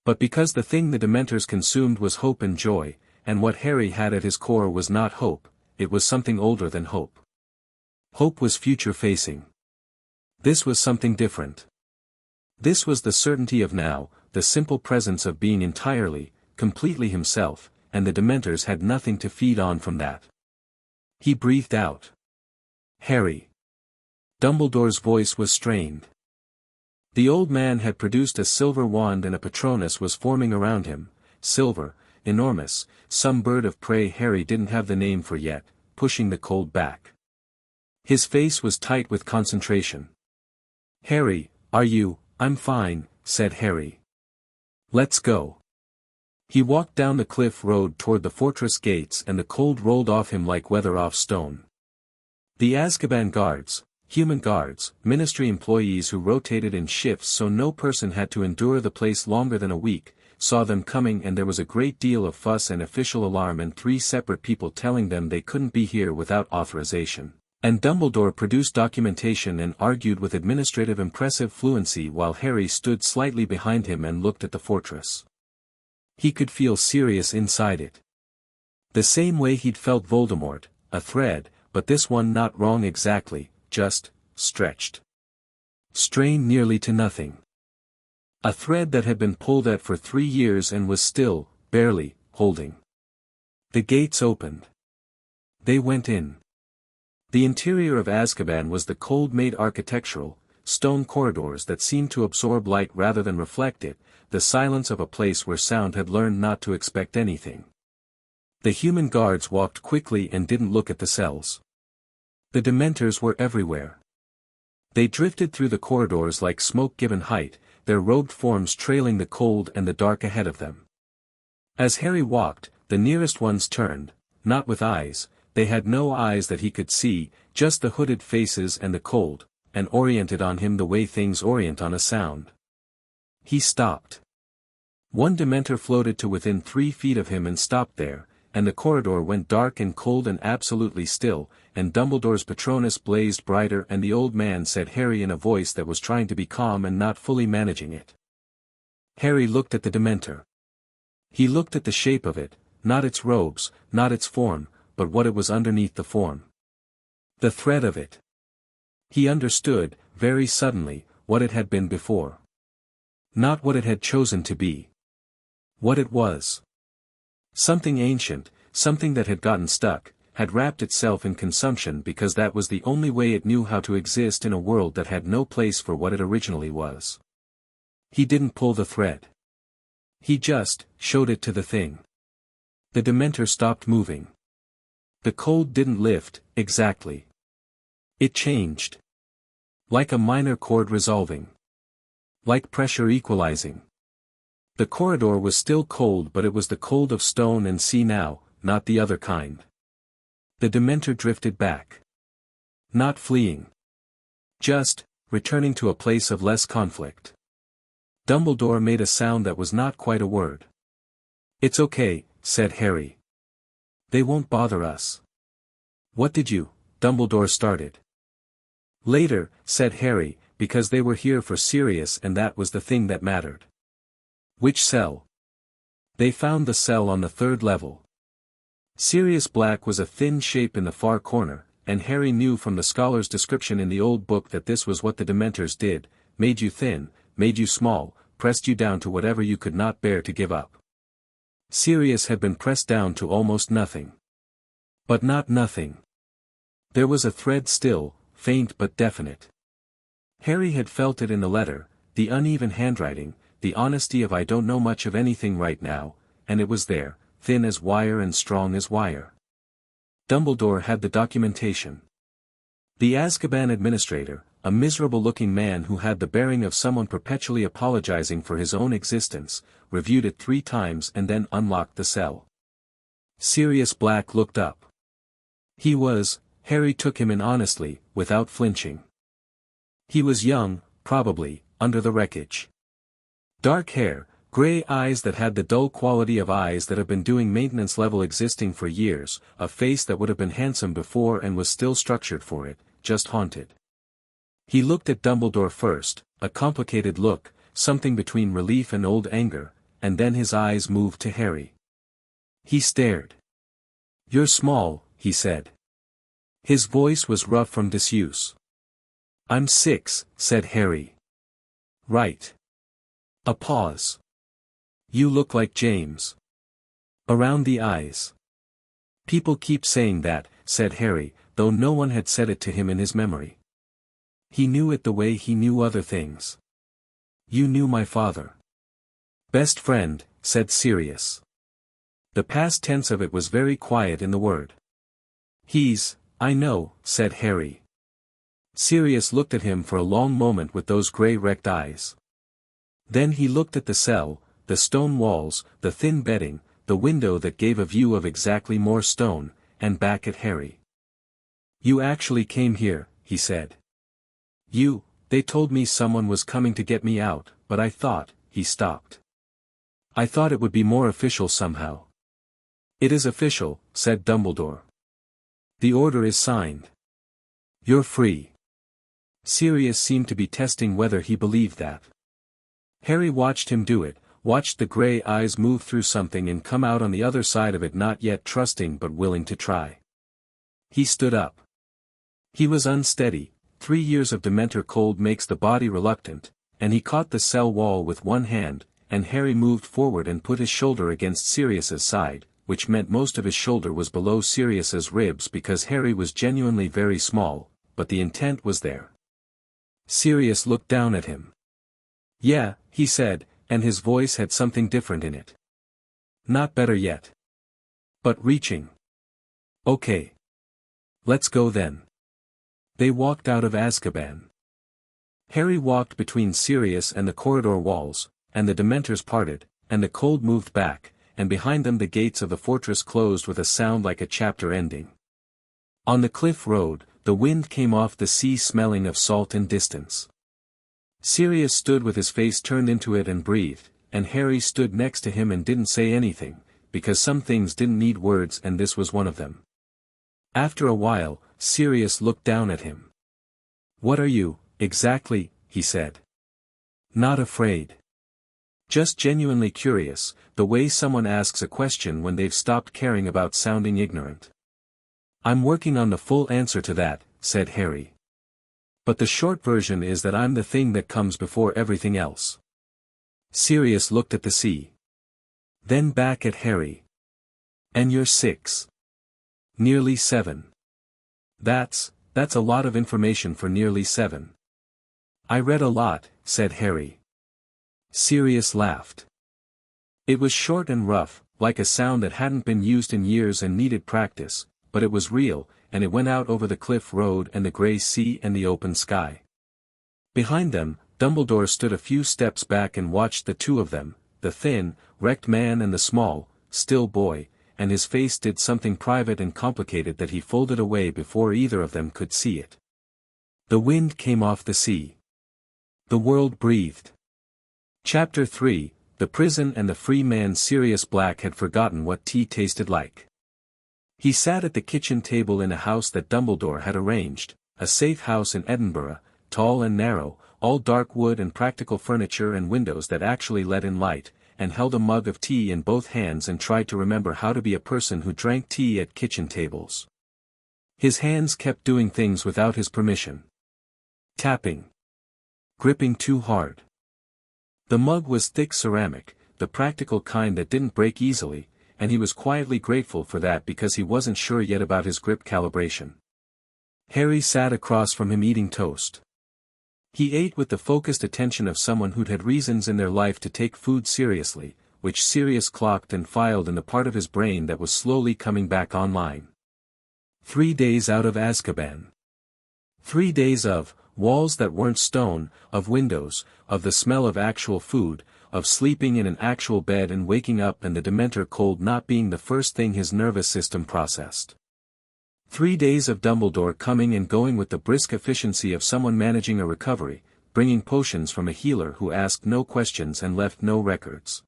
But because the thing the Dementors consumed was hope and joy, and what Harry had at his core was not hope, it was something older than hope. Hope was future-facing. This was something different. This was the certainty of now, the simple presence of being entirely, completely himself, and the Dementors had nothing to feed on from that. He breathed out. Harry. Dumbledore's voice was strained. The old man had produced a silver wand and a Patronus was forming around him, silver, enormous, some bird of prey Harry didn't have the name for yet, pushing the cold back. His face was tight with concentration. Harry, are you? I'm fine, said Harry. Let's go. He walked down the cliff road toward the fortress gates and the cold rolled off him like weather off stone. The Azkaban guards, human guards, ministry employees who rotated in shifts so no person had to endure the place longer than a week, saw them coming and there was a great deal of fuss and official alarm and 3 separate people telling them they couldn't be here without authorization. And Dumbledore produced documentation and argued with administrative impressive fluency while Harry stood slightly behind him and looked at the fortress. He could feel serious inside it. The same way he'd felt Voldemort, a thread, but this one not wrong exactly, just, stretched. Strained nearly to nothing. A thread that had been pulled at for 3 years and was still, barely, holding. The gates opened. They went in. The interior of Azkaban was the cold-made architectural, stone corridors that seemed to absorb light rather than reflect it, the silence of a place where sound had learned not to expect anything. The human guards walked quickly and didn't look at the cells. The Dementors were everywhere. They drifted through the corridors like smoke given height, their robed forms trailing the cold and the dark ahead of them. As Harry walked, the nearest ones turned, not with eyes, they had no eyes that he could see, just the hooded faces and the cold, and oriented on him the way things orient on a sound. He stopped. One Dementor floated to within 3 feet of him and stopped there, and the corridor went dark and cold and absolutely still, and Dumbledore's Patronus blazed brighter and the old man said Harry in a voice that was trying to be calm and not fully managing it. Harry looked at the Dementor. He looked at the shape of it, not its robes, not its form, but what it was underneath the form. The thread of it. He understood, very suddenly, what it had been before. Not what it had chosen to be. What it was. Something ancient, something that had gotten stuck, had wrapped itself in consumption because that was the only way it knew how to exist in a world that had no place for what it originally was. He didn't pull the thread. He just showed it to the thing. The Dementor stopped moving. The cold didn't lift, exactly. It changed. Like a minor chord resolving. Like pressure equalizing. The corridor was still cold, but it was the cold of stone and sea now, not the other kind. The Dementor drifted back. Not fleeing. Just, returning to a place of less conflict. Dumbledore made a sound that was not quite a word. "It's okay," said Harry. "They won't bother us." "What did you?" Dumbledore started. "Later," said Harry, "because they were here for Sirius and that was the thing that mattered." "Which cell?" "They found the cell on the 3rd level." Sirius Black was a thin shape in the far corner, and Harry knew from the scholar's description in the old book that this was what the Dementors did, made you thin, made you small, pressed you down to whatever you could not bear to give up. Sirius had been pressed down to almost nothing. But not nothing. There was a thread still, faint but definite. Harry had felt it in the letter, the uneven handwriting, the honesty of "I don't know much of anything right now," and it was there, thin as wire and strong as wire. Dumbledore had the documentation. The Azkaban administrator, a miserable-looking man who had the bearing of someone perpetually apologizing for his own existence, reviewed it 3 times and then unlocked the cell. Sirius Black looked up. Harry took him in honestly, without flinching. He was young, probably, under the wreckage. Dark hair, gray eyes that had the dull quality of eyes that have been doing maintenance level existing for years, a face that would have been handsome before and was still structured for it, just haunted. He looked at Dumbledore first, a complicated look, something between relief and old anger, and then his eyes moved to Harry. He stared. "You're small," he said. His voice was rough from disuse. "I'm 6, said Harry. "Right." A pause. "You look like James." "Around the eyes." "People keep saying that," said Harry, though no one had said it to him in his memory. He knew it the way he knew other things. "You knew my father." "Best friend," said Sirius. The past tense of it was very quiet in the word. I know," said Harry. Sirius looked at him for a long moment with those grey wrecked eyes. Then he looked at the cell, the stone walls, the thin bedding, the window that gave a view of exactly more stone, and back at Harry. "You actually came here," he said. They told me someone was coming to get me out, but I thought," he stopped. "I thought it would be more official somehow." "It is official," said Dumbledore. "The order is signed. You're free." Sirius seemed to be testing whether he believed that. Harry watched him do it, watched the grey eyes move through something and come out on the other side of it, not yet trusting but willing to try. He stood up. He was unsteady. 3 years of Dementor cold makes the body reluctant, and he caught the cell wall with one hand, and Harry moved forward and put his shoulder against Sirius's side, which meant most of his shoulder was below Sirius's ribs because Harry was genuinely very small, but the intent was there. Sirius looked down at him. "Yeah," he said, and his voice had something different in it. "Not better yet. But reaching. Okay. Let's go then." They walked out of Azkaban. Harry walked between Sirius and the corridor walls, and the Dementors parted, and the cold moved back, and behind them the gates of the fortress closed with a sound like a chapter ending. On the cliff road, the wind came off the sea smelling of salt and distance. Sirius stood with his face turned into it and breathed, and Harry stood next to him and didn't say anything, because some things didn't need words and this was one of them. After a while, Sirius looked down at him. "What are you, exactly?" he said. "Not afraid. Just genuinely curious, the way someone asks a question when they've stopped caring about sounding ignorant." "I'm working on the full answer to that," said Harry. "But the short version is that I'm the thing that comes before everything else." Sirius looked at the sea. Then back at Harry. "And you're 6. Nearly 7. That's a lot of information for nearly 7. "I read a lot," said Harry. Sirius laughed. It was short and rough, like a sound that hadn't been used in years and needed practice, but it was real, and it went out over the cliff road and the grey sea and the open sky. Behind them, Dumbledore stood a few steps back and watched the two of them, the thin, wrecked man and the small, still boy, and his face did something private and complicated that he folded away before either of them could see it. The wind came off the sea. The world breathed. Chapter 3, The Prison and the Free Man. Sirius Black had forgotten what tea tasted like. He sat at the kitchen table in a house that Dumbledore had arranged, a safe house in Edinburgh, tall and narrow, all dark wood and practical furniture and windows that actually let in light, and held a mug of tea in both hands and tried to remember how to be a person who drank tea at kitchen tables. His hands kept doing things without his permission. Tapping. Gripping too hard. The mug was thick ceramic, the practical kind that didn't break easily, and he was quietly grateful for that because he wasn't sure yet about his grip calibration. Harry sat across from him eating toast. He ate with the focused attention of someone who'd had reasons in their life to take food seriously, which Sirius clocked and filed in the part of his brain that was slowly coming back online. 3 days out of Azkaban. 3 days of walls that weren't stone, of windows, of the smell of actual food, of sleeping in an actual bed and waking up and the Dementor cold not being the first thing his nervous system processed. 3 days of Dumbledore coming and going with the brisk efficiency of someone managing a recovery, bringing potions from a healer who asked no questions and left no records.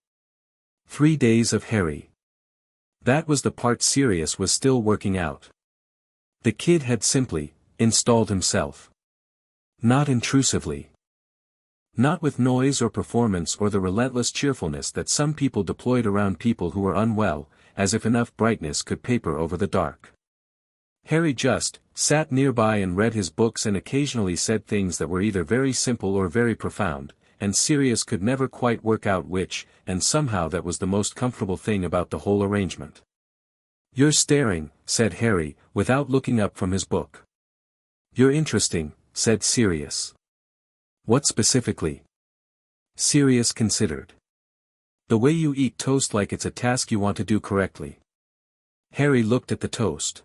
3 days of Harry. That was the part Sirius was still working out. The kid had simply installed himself. Not intrusively. Not with noise or performance or the relentless cheerfulness that some people deployed around people who were unwell, as if enough brightness could paper over the dark. Harry just sat nearby and read his books and occasionally said things that were either very simple or very profound, and Sirius could never quite work out which, and somehow that was the most comfortable thing about the whole arrangement. "You're staring," said Harry, without looking up from his book. "You're interesting," said Sirius. "What specifically?" Sirius considered. "The way you eat toast like it's a task you want to do correctly." Harry looked at the toast.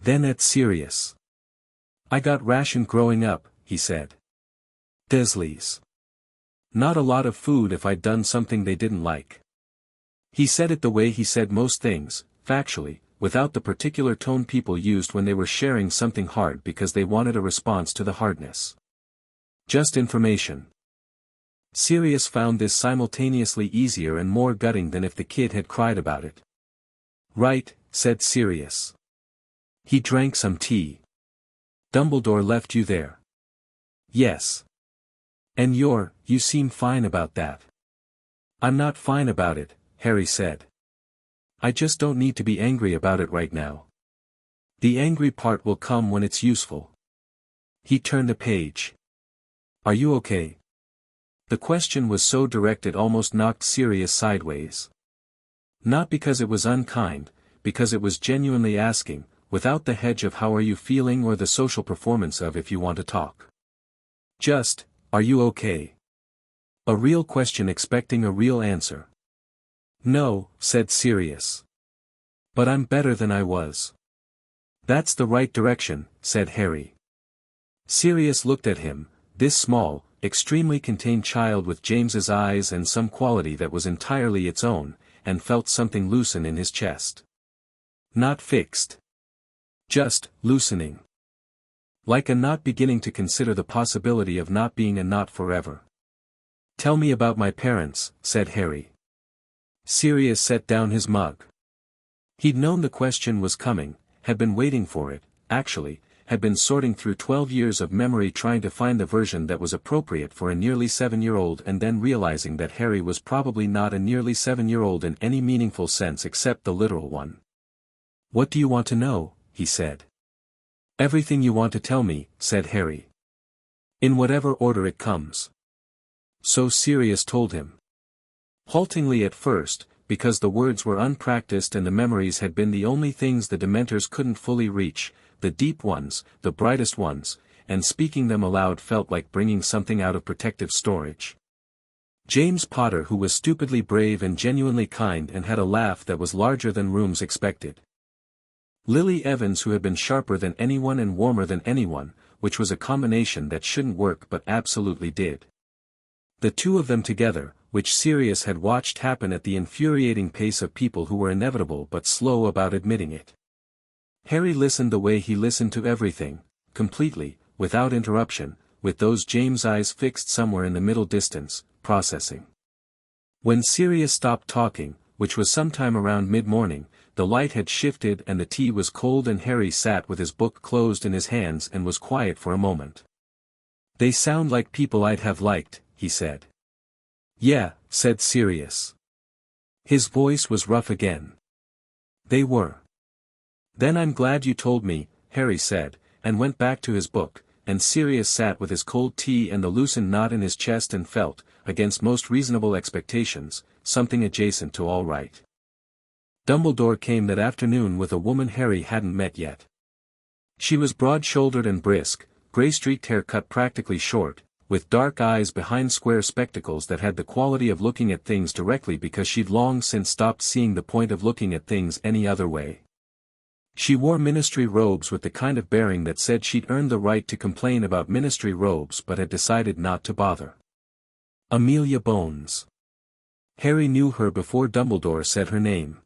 Then at Sirius. "I got rationed growing up," he said. "Desley's. Not a lot of food if I'd done something they didn't like." He said it the way he said most things, factually, without the particular tone people used when they were sharing something hard because they wanted a response to the hardness. Just information. Sirius found this simultaneously easier and more gutting than if the kid had cried about it. "Right," said Sirius. He drank some tea. "Dumbledore left you there." "Yes. And you seem fine about that." "I'm not fine about it," Harry said. "I just don't need to be angry about it right now. The angry part will come when it's useful." He turned a page. "Are you okay?" The question was so direct it almost knocked Sirius sideways. Not because it was unkind, because it was genuinely asking, without the hedge of how are you feeling or the social performance of if you want to talk. Just, are you okay? A real question expecting a real answer. No, said Sirius. But I'm better than I was. That's the right direction, said Harry. Sirius looked at him, this small, extremely contained child with James's eyes and some quality that was entirely its own, and felt something loosen in his chest. Not fixed. Just, loosening. Like a knot beginning to consider the possibility of not being a knot forever. Tell me about my parents, said Harry. Sirius set down his mug. He'd known the question was coming, had been waiting for it, actually, had been sorting through 12 years of memory trying to find the version that was appropriate for a nearly 7-year-old and then realizing that Harry was probably not a nearly 7-year-old in any meaningful sense except the literal one. What do you want to know? He said. Everything you want to tell me, said Harry. In whatever order it comes. So Sirius told him. Haltingly at first, because the words were unpracticed and the memories had been the only things the Dementors couldn't fully reach, the deep ones, the brightest ones, and speaking them aloud felt like bringing something out of protective storage. James Potter, who was stupidly brave and genuinely kind and had a laugh that was larger than rooms expected. Lily Evans, who had been sharper than anyone and warmer than anyone, which was a combination that shouldn't work but absolutely did. The two of them together, which Sirius had watched happen at the infuriating pace of people who were inevitable but slow about admitting it. Harry listened the way he listened to everything, completely, without interruption, with those James eyes fixed somewhere in the middle distance, processing. When Sirius stopped talking, which was sometime around mid-morning, the light had shifted and the tea was cold and Harry sat with his book closed in his hands and was quiet for a moment. They sound like people I'd have liked, he said. Yeah, said Sirius. His voice was rough again. They were. Then I'm glad you told me, Harry said, and went back to his book, and Sirius sat with his cold tea and the loosened knot in his chest and felt, against most reasonable expectations, something adjacent to all right. Dumbledore came that afternoon with a woman Harry hadn't met yet. She was broad-shouldered and brisk, grey-streaked hair cut practically short, with dark eyes behind square spectacles that had the quality of looking at things directly because she'd long since stopped seeing the point of looking at things any other way. She wore ministry robes with the kind of bearing that said she'd earned the right to complain about ministry robes but had decided not to bother. Amelia Bones. Harry knew her before Dumbledore said her name.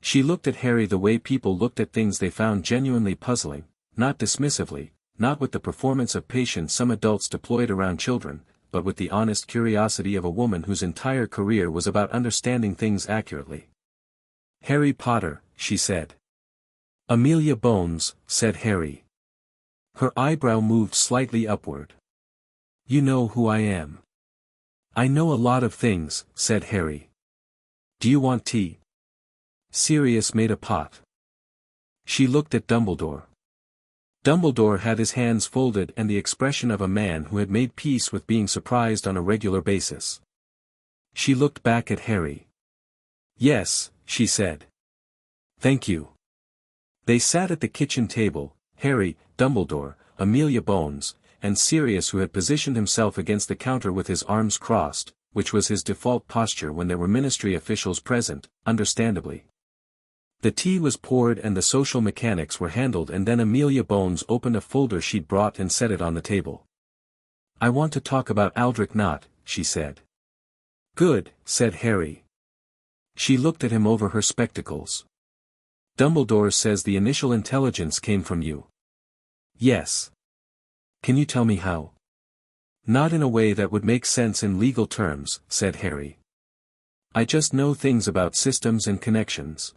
She looked at Harry the way people looked at things they found genuinely puzzling, not dismissively, not with the performance of patience some adults deployed around children, but with the honest curiosity of a woman whose entire career was about understanding things accurately. Harry Potter, she said. Amelia Bones, said Harry. Her eyebrow moved slightly upward. You know who I am. I know a lot of things, said Harry. Do you want tea? Sirius made a pot. She looked at Dumbledore. Dumbledore had his hands folded and the expression of a man who had made peace with being surprised on a regular basis. She looked back at Harry. Yes, she said. Thank you. They sat at the kitchen table, Harry, Dumbledore, Amelia Bones, and Sirius, who had positioned himself against the counter with his arms crossed, which was his default posture when there were ministry officials present, understandably. The tea was poured and the social mechanics were handled, and then Amelia Bones opened a folder she'd brought and set it on the table. I want to talk about Aldrich Knott, she said. Good, said Harry. She looked at him over her spectacles. Dumbledore says the initial intelligence came from you. Yes. Can you tell me how? Not in a way that would make sense in legal terms, said Harry. I just know things about systems and connections.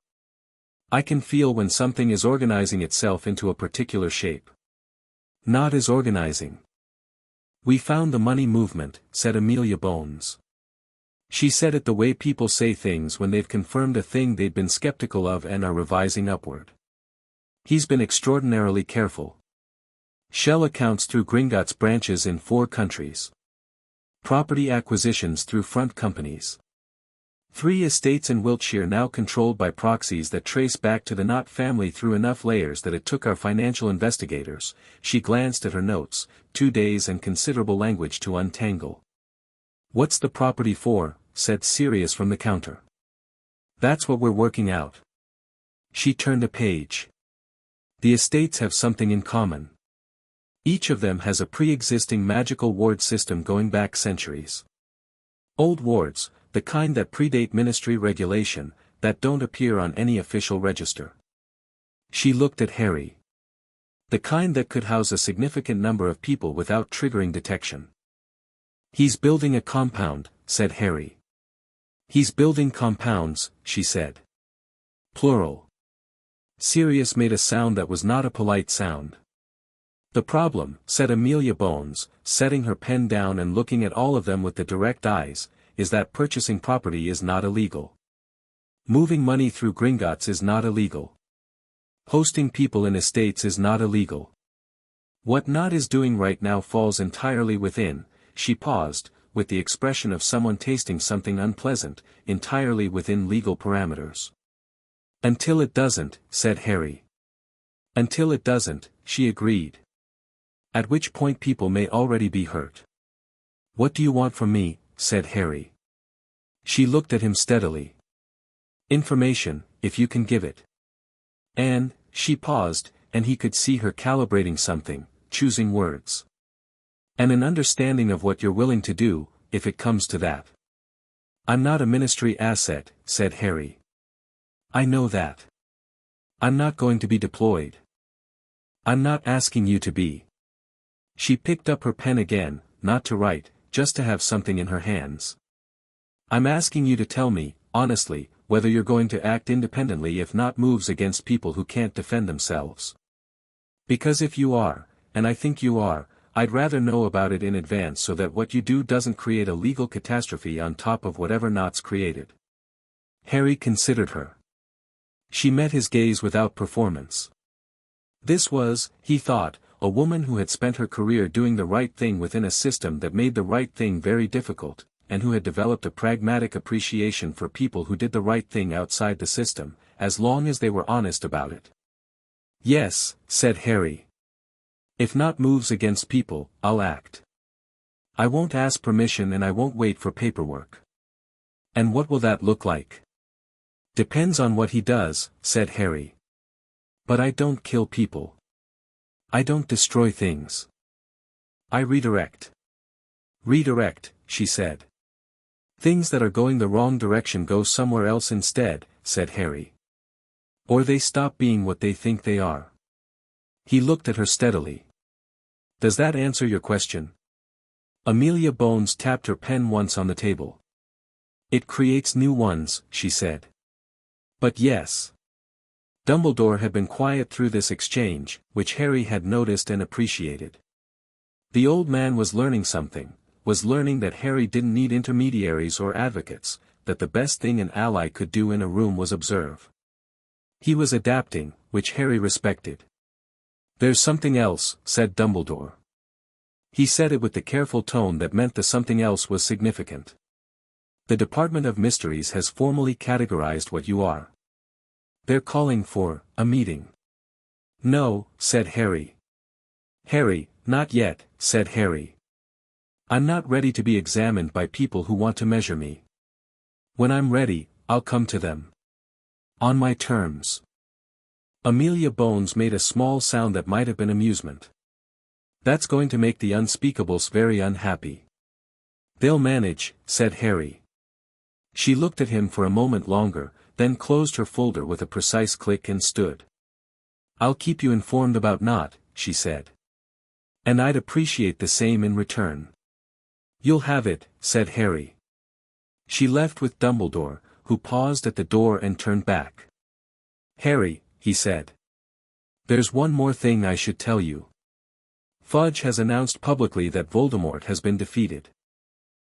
I can feel when something is organizing itself into a particular shape. Knott is organizing. We found the money movement, said Amelia Bones. She said it the way people say things when they've confirmed a thing they'd been skeptical of and are revising upward. He's been extraordinarily careful. Shell accounts through Gringotts branches in 4 countries. Property acquisitions through front companies. 3 estates in Wiltshire now controlled by proxies that trace back to the Knott family through enough layers that it took our financial investigators, she glanced at her notes, 2 days and considerable language to untangle. What's the property for? Said Sirius from the counter. That's what we're working out. She turned a page. The estates have something in common. Each of them has a pre-existing magical ward system going back centuries. Old wards, the kind that predate ministry regulation, that don't appear on any official register. She looked at Harry. The kind that could house a significant number of people without triggering detection. He's building a compound, said Harry. He's building compounds, she said. Plural. Sirius made a sound that was not a polite sound. The problem, said Amelia Bones, setting her pen down and looking at all of them with the direct eyes, is that purchasing property is not illegal. Moving money through Gringotts is not illegal. Hosting people in estates is not illegal. What Knott is doing right now falls entirely within, she paused, with the expression of someone tasting something unpleasant, entirely within legal parameters. Until it doesn't, said Harry. Until it doesn't, she agreed. At which point people may already be hurt. What do you want from me? Said Harry. She looked at him steadily. Information, if you can give it. And, she paused, and he could see her calibrating something, choosing words. And an understanding of what you're willing to do, if it comes to that. I'm not a ministry asset, said Harry. I know that. I'm not going to be deployed. I'm not asking you to be. She picked up her pen again, not to write, just to have something in her hands. I'm asking you to tell me, honestly, whether you're going to act independently if Knott moves against people who can't defend themselves. Because if you are, and I think you are, I'd rather know about it in advance so that what you do doesn't create a legal catastrophe on top of whatever Knott's created. Harry considered her. She met his gaze without performance. This was, he thought, a woman who had spent her career doing the right thing within a system that made the right thing very difficult, and who had developed a pragmatic appreciation for people who did the right thing outside the system, as long as they were honest about it. Yes, said Harry. If Knott moves against people, I'll act. I won't ask permission and I won't wait for paperwork. And what will that look like? Depends on what he does, said Harry. But I don't kill people. I don't destroy things. I redirect. Redirect, she said. Things that are going the wrong direction go somewhere else instead, said Harry. Or they stop being what they think they are. He looked at her steadily. Does that answer your question? Amelia Bones tapped her pen once on the table. It creates new ones, she said. But yes. Dumbledore had been quiet through this exchange, which Harry had noticed and appreciated. The old man was learning something, was learning that Harry didn't need intermediaries or advocates, that the best thing an ally could do in a room was observe. He was adapting, which Harry respected. There's something else, said Dumbledore. He said it with the careful tone that meant the something else was significant. The Department of Mysteries has formally categorized what you are. They're calling for a meeting. No, said Harry. Harry, not yet, said Harry. I'm not ready to be examined by people who want to measure me. When I'm ready, I'll come to them. On my terms. Amelia Bones made a small sound that might have been amusement. That's going to make the unspeakables very unhappy. They'll manage, said Harry. She looked at him for a moment longer, then closed her folder with a precise click and stood. I'll keep you informed about Knott, she said. And I'd appreciate the same in return. You'll have it, said Harry. She left with Dumbledore, who paused at the door and turned back. Harry, he said. There's one more thing I should tell you. Fudge has announced publicly that Voldemort has been defeated.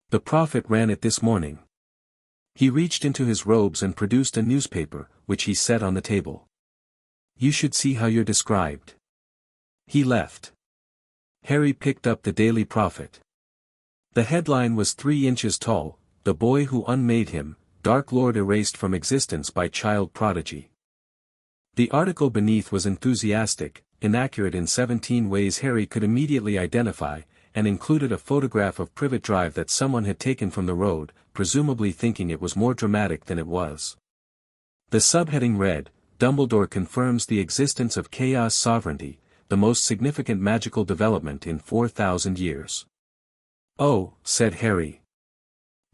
The Prophet ran it this morning. He reached into his robes and produced a newspaper, which he set on the table. You should see how you're described. He left. Harry picked up the Daily Prophet. The headline was 3 inches tall, "The Boy Who Unmade Him, Dark Lord Erased from Existence by Child Prodigy." The article beneath was enthusiastic, inaccurate in 17 ways Harry could immediately identify, and included a photograph of Privet Drive that someone had taken from the road, presumably thinking it was more dramatic than it was. The subheading read, "Dumbledore confirms the existence of chaos sovereignty, the most significant magical development in 4,000 years." "Oh," said Harry.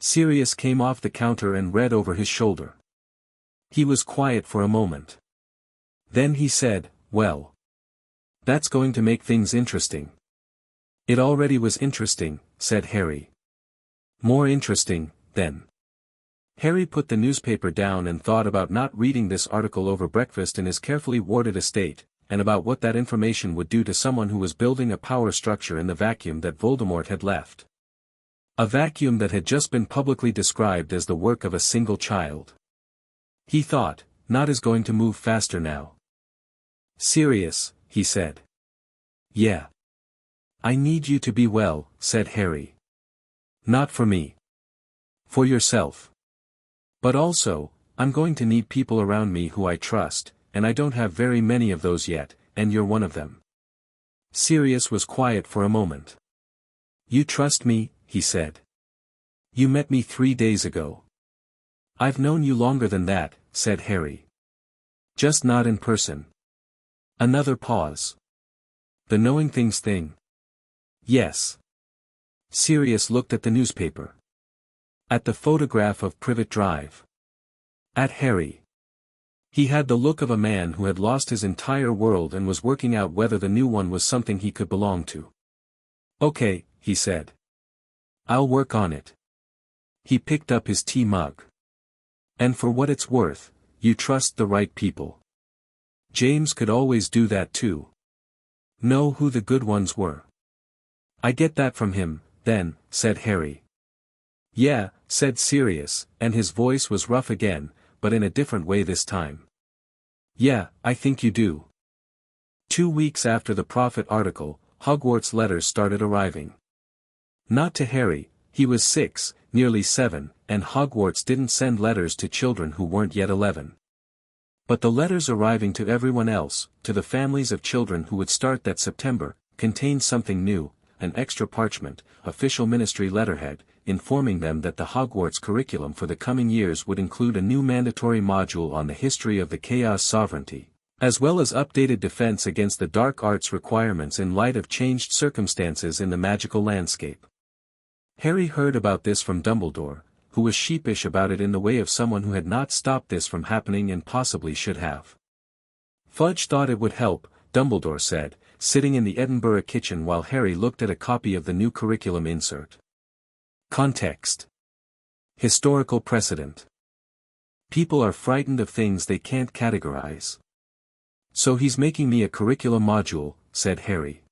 Sirius came off the counter and read over his shoulder. He was quiet for a moment. Then he said, "Well, that's going to make things interesting." "It already was interesting," said Harry. "More interesting, then." Harry put the newspaper down and thought about not reading this article over breakfast in his carefully warded estate, and about what that information would do to someone who was building a power structure in the vacuum that Voldemort had left. A vacuum that had just been publicly described as the work of a single child. He thought, "Not is going to move faster now." "Sirius," he said. "Yeah. I need you to be well," said Harry. "Not for me. For yourself. But also, I'm going to need people around me who I trust, and I don't have very many of those yet, and you're one of them." Sirius was quiet for a moment. "You trust me," he said. "You met me 3 days ago." "I've known you longer than that," said Harry. "Just not in person." Another pause. "The knowing things thing?" "Yes." Sirius looked at the newspaper. At the photograph of Privet Drive. At Harry. He had the look of a man who had lost his entire world and was working out whether the new one was something he could belong to. "Okay," he said. "I'll work on it." He picked up his tea mug. "And for what it's worth, you trust the right people. James could always do that too. Know who the good ones were." "I get that from him, then," said Harry. "Yeah," said Sirius, and his voice was rough again, but in a different way this time. "Yeah, I think you do." 2 weeks after the Prophet article, Hogwarts letters started arriving. Not to Harry, he was 6, nearly 7, and Hogwarts didn't send letters to children who weren't yet 11. But the letters arriving to everyone else, to the families of children who would start that September, contained something new, an extra parchment, official ministry letterhead, informing them that the Hogwarts curriculum for the coming years would include a new mandatory module on the history of the chaos sovereignty, as well as updated defense against the dark arts requirements in light of changed circumstances in the magical landscape. Harry heard about this from Dumbledore, who was sheepish about it in the way of someone who had not stopped this from happening and possibly should have. Fudge thought it would help, Dumbledore said, sitting in the Edinburgh kitchen while Harry looked at a copy of the new curriculum insert. Context. Historical precedent. People are frightened of things they can't categorize. "So he's making me a curriculum module," said Harry.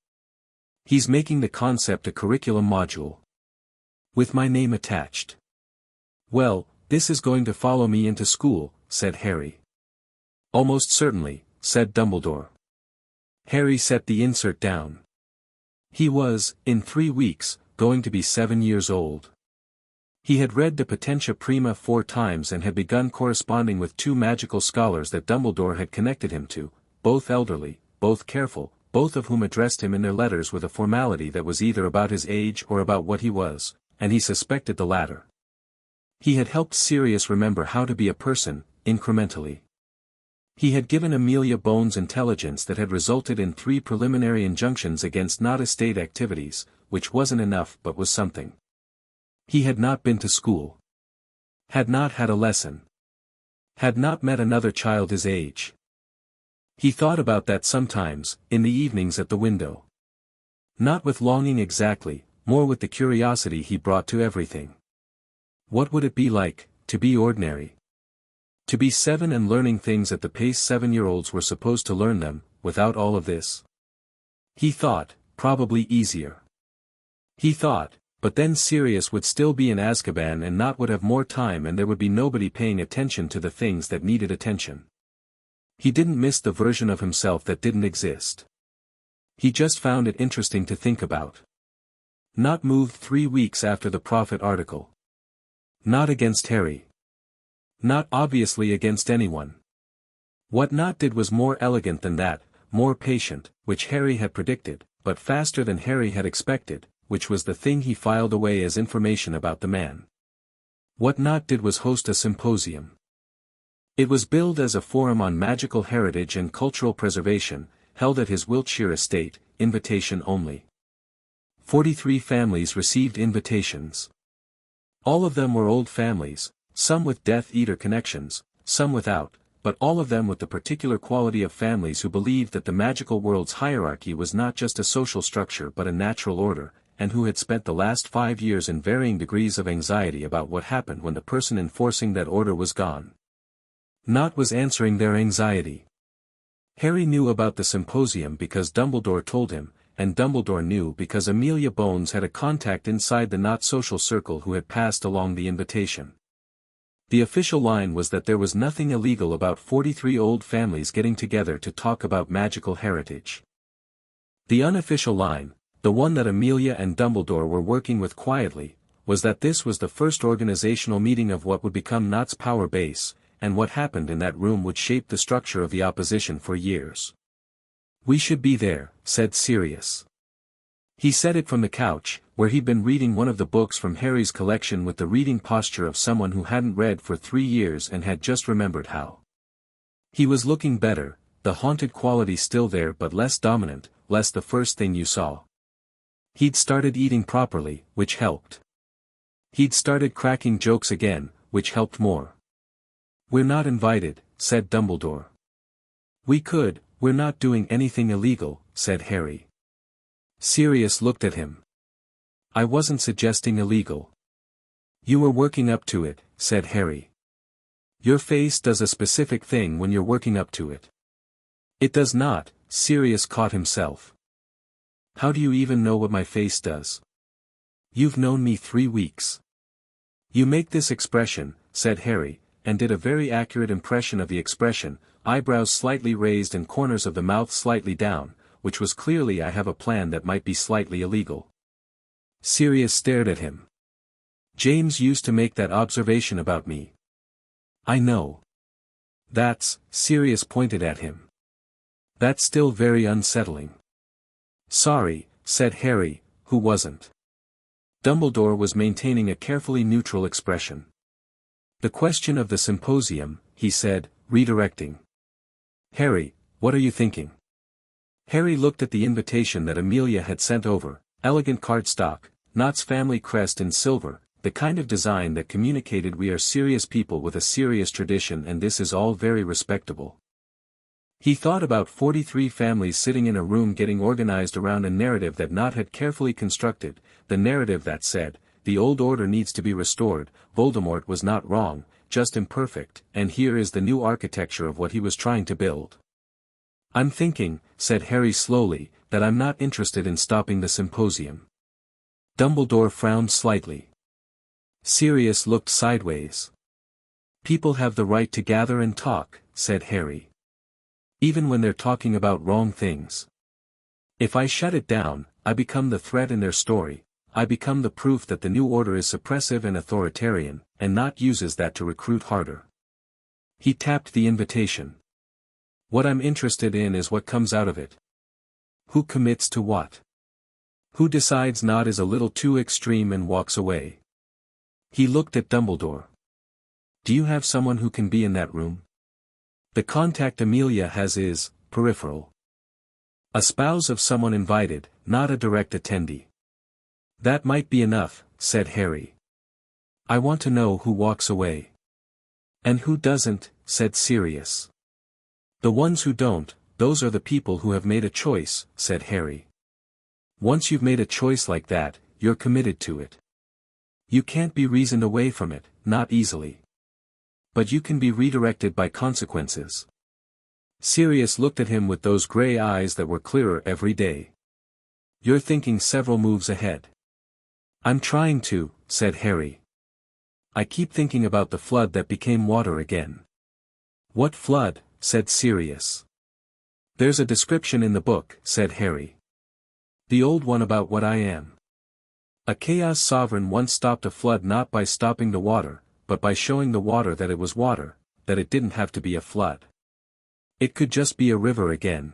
"He's making the concept a curriculum module. With my name attached." "Well, this is going to follow me into school," said Harry. "Almost certainly," said Dumbledore. Harry set the insert down. He was, in 3 weeks, going to be 7 years old. He had read De Potentia Prima 4 times and had begun corresponding with 2 magical scholars that Dumbledore had connected him to, both elderly, both careful, both of whom addressed him in their letters with a formality that was either about his age or about what he was, and he suspected the latter. He had helped Sirius remember how to be a person, incrementally. He had given Amelia Bones intelligence that had resulted in 3 preliminary injunctions against not estate activities, which wasn't enough but was something. He had not been to school. Had not had a lesson. Had not met another child his age. He thought about that sometimes, in the evenings at the window. Not with longing exactly, more with the curiosity he brought to everything. What would it be like, to be ordinary? To be 7 and learning things at the pace 7-year-olds were supposed to learn them, without all of this? He thought, probably easier. He thought, but then Sirius would still be in Azkaban and not would have more time and there would be nobody paying attention to the things that needed attention. He didn't miss the version of himself that didn't exist. He just found it interesting to think about. Not moved 3 weeks after the Prophet article. Not against Harry. Not obviously against anyone. What Not did was more elegant than that, more patient, which Harry had predicted, but faster than Harry had expected, which was the thing he filed away as information about the man. What Not did was host a symposium. It was billed as a forum on magical heritage and cultural preservation, held at his Wiltshire estate, invitation only. 43 families received invitations. All of them were old families, some with Death Eater connections, some without, but all of them with the particular quality of families who believed that the magical world's hierarchy was not just a social structure but a natural order, and who had spent the last 5 years in varying degrees of anxiety about what happened when the person enforcing that order was gone. Not was answering their anxiety. Harry knew about the symposium because Dumbledore told him, and Dumbledore knew because Amelia Bones had a contact inside the not-social circle who had passed along the invitation. The official line was that there was nothing illegal about 43 old families getting together to talk about magical heritage. The unofficial line, the one that Amelia and Dumbledore were working with quietly, was that this was the first organizational meeting of what would become Not's power base, and what happened in that room would shape the structure of the opposition for years. "We should be there," said Sirius. He said it from the couch, where he'd been reading one of the books from Harry's collection with the reading posture of someone who hadn't read for 3 years and had just remembered how. He was looking better, the haunted quality still there but less dominant, less the first thing you saw. He'd started eating properly, which helped. He'd started cracking jokes again, which helped more. "We're not invited," said Dumbledore. We're not doing anything illegal," said Harry. Sirius looked at him. "I wasn't suggesting illegal." "You were working up to it," said Harry. "Your face does a specific thing when you're working up to it." "It does not," Sirius caught himself. "How do you even know what my face does?" "You've known me 3 weeks. You make this expression," said Harry, and did a very accurate impression of the expression, eyebrows slightly raised and corners of the mouth slightly down, which was clearly "I have a plan that might be slightly illegal." Sirius stared at him. "James used to make that observation about me." "I know. Sirius pointed at him. "That's still very unsettling." "Sorry," said Harry, who wasn't. Dumbledore was maintaining a carefully neutral expression. "The question of the symposium," he said, redirecting. "Harry, what are you thinking?" Harry looked at the invitation that Amelia had sent over, elegant cardstock, Not's family crest in silver, the kind of design that communicated we are serious people with a serious tradition and this is all very respectable. He thought about 43 families sitting in a room getting organized around a narrative that Not had carefully constructed, the narrative that said, the old order needs to be restored, Voldemort was not wrong, just imperfect, and here is the new architecture of what he was trying to build. "I'm thinking," said Harry slowly, "that I'm not interested in stopping the symposium." Dumbledore frowned slightly. Sirius looked sideways. "People have the right to gather and talk," said Harry. "Even when they're talking about wrong things. If I shut it down, I become the threat in their story, I become the proof that the new order is suppressive and authoritarian, and Not uses that to recruit harder." He tapped the invitation. "What I'm interested in is what comes out of it. Who commits to what? Who decides Not is a little too extreme and walks away?" He looked at Dumbledore. "Do you have someone who can be in that room?" "The contact Amelia has is peripheral. A spouse of someone invited, not a direct attendee." "That might be enough," said Harry. "I want to know who walks away." "And who doesn't," said Sirius. "The ones who don't, those are the people who have made a choice," said Harry. "Once you've made a choice like that, you're committed to it. You can't be reasoned away from it, not easily. But you can be redirected by consequences." Sirius looked at him with those gray eyes that were clearer every day. "You're thinking several moves ahead." "I'm trying to," said Harry. "I keep thinking about the flood that became water again." "What flood?" said Sirius. "There's a description in the book," said Harry. "The old one about what I am." A Chaos Sovereign once stopped a flood not by stopping the water, but by showing the water that it was water, that it didn't have to be a flood. It could just be a river again.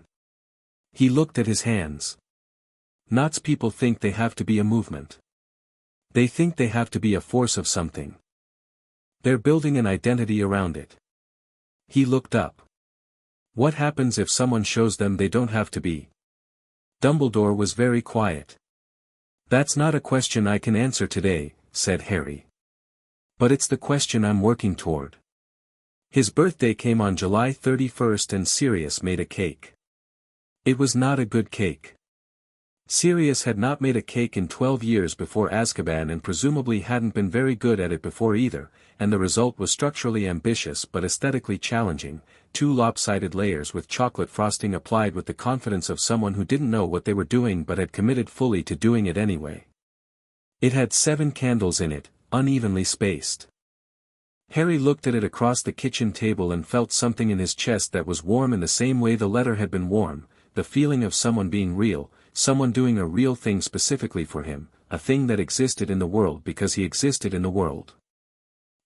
He looked at his hands. Knots people think they have to be a movement. They think they have to be a force of something. They're building an identity around it. He looked up. What happens if someone shows them they don't have to be? Dumbledore was very quiet. That's not a question I can answer today, said Harry. But it's the question I'm working toward. His birthday came on July 31st and Sirius made a cake. It was not a good cake. Sirius had not made a cake in 12 years before Azkaban and presumably hadn't been very good at it before either, and the result was structurally ambitious but aesthetically challenging, 2 lopsided layers with chocolate frosting applied with the confidence of someone who didn't know what they were doing but had committed fully to doing it anyway. It had 7 candles in it, unevenly spaced. Harry looked at it across the kitchen table and felt something in his chest that was warm in the same way the letter had been warm, the feeling of someone being real, someone doing a real thing specifically for him, a thing that existed in the world because he existed in the world.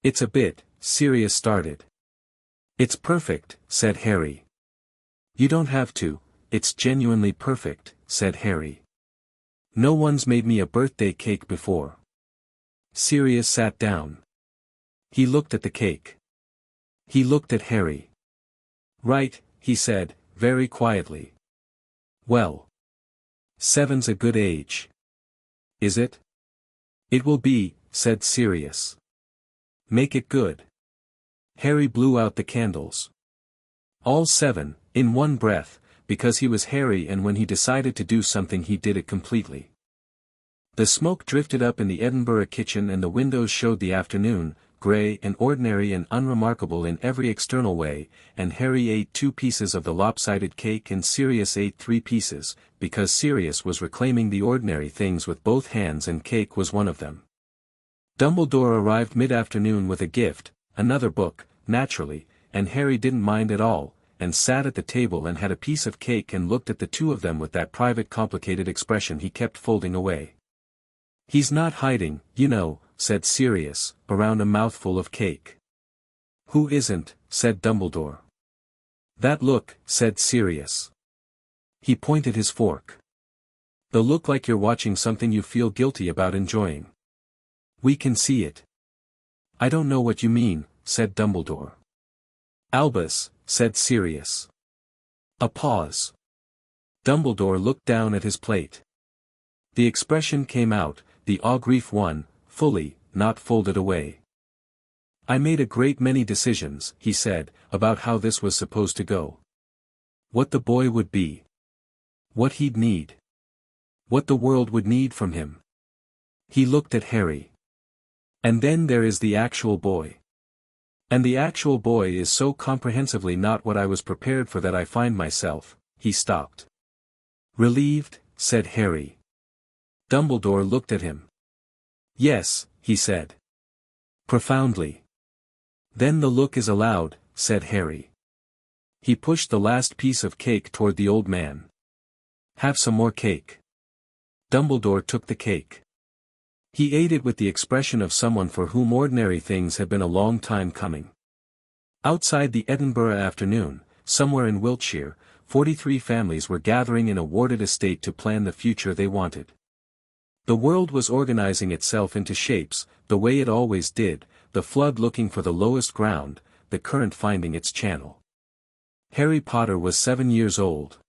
It's a bit, Sirius started. It's perfect, said Harry. You don't have to, it's genuinely perfect, said Harry. No one's made me a birthday cake before. Sirius sat down. He looked at the cake. He looked at Harry. Right, he said, very quietly. Well. 7's a good age. Is it? It will be, said Sirius. Make it good. Harry blew out the candles. All 7, in one breath, because he was Harry and when he decided to do something he did it completely. The smoke drifted up in the Edinburgh kitchen and the windows showed the afternoon, grey and ordinary and unremarkable in every external way, and Harry ate 2 pieces of the lopsided cake and Sirius ate 3 pieces, because Sirius was reclaiming the ordinary things with both hands and cake was one of them. Dumbledore arrived mid-afternoon with a gift, another book, naturally, and Harry didn't mind at all, and sat at the table and had a piece of cake and looked at the 2 of them with that private complicated expression he kept folding away. He's not hiding, you know, said Sirius, around a mouthful of cake. Who isn't, said Dumbledore. That look, said Sirius. He pointed his fork. The look like you're watching something you feel guilty about enjoying. We can see it. I don't know what you mean, said Dumbledore. Albus, said Sirius. A pause. Dumbledore looked down at his plate. The expression came out, the Augrif one, fully, not folded away. I made a great many decisions, he said, about how this was supposed to go. What the boy would be. What he'd need. What the world would need from him. He looked at Harry. And then there is the actual boy. And the actual boy is so comprehensively not what I was prepared for that I find myself, he stopped. Relieved, said Harry. Dumbledore looked at him. Yes, he said. Profoundly. Then the look is allowed, said Harry. He pushed the last piece of cake toward the old man. Have some more cake. Dumbledore took the cake. He ate it with the expression of someone for whom ordinary things have been a long time coming. Outside the Edinburgh afternoon, somewhere in Wiltshire, 43 families were gathering in a warded estate to plan the future they wanted. The world was organizing itself into shapes, the way it always did, the flood looking for the lowest ground, the current finding its channel. Harry Potter was 7 years old.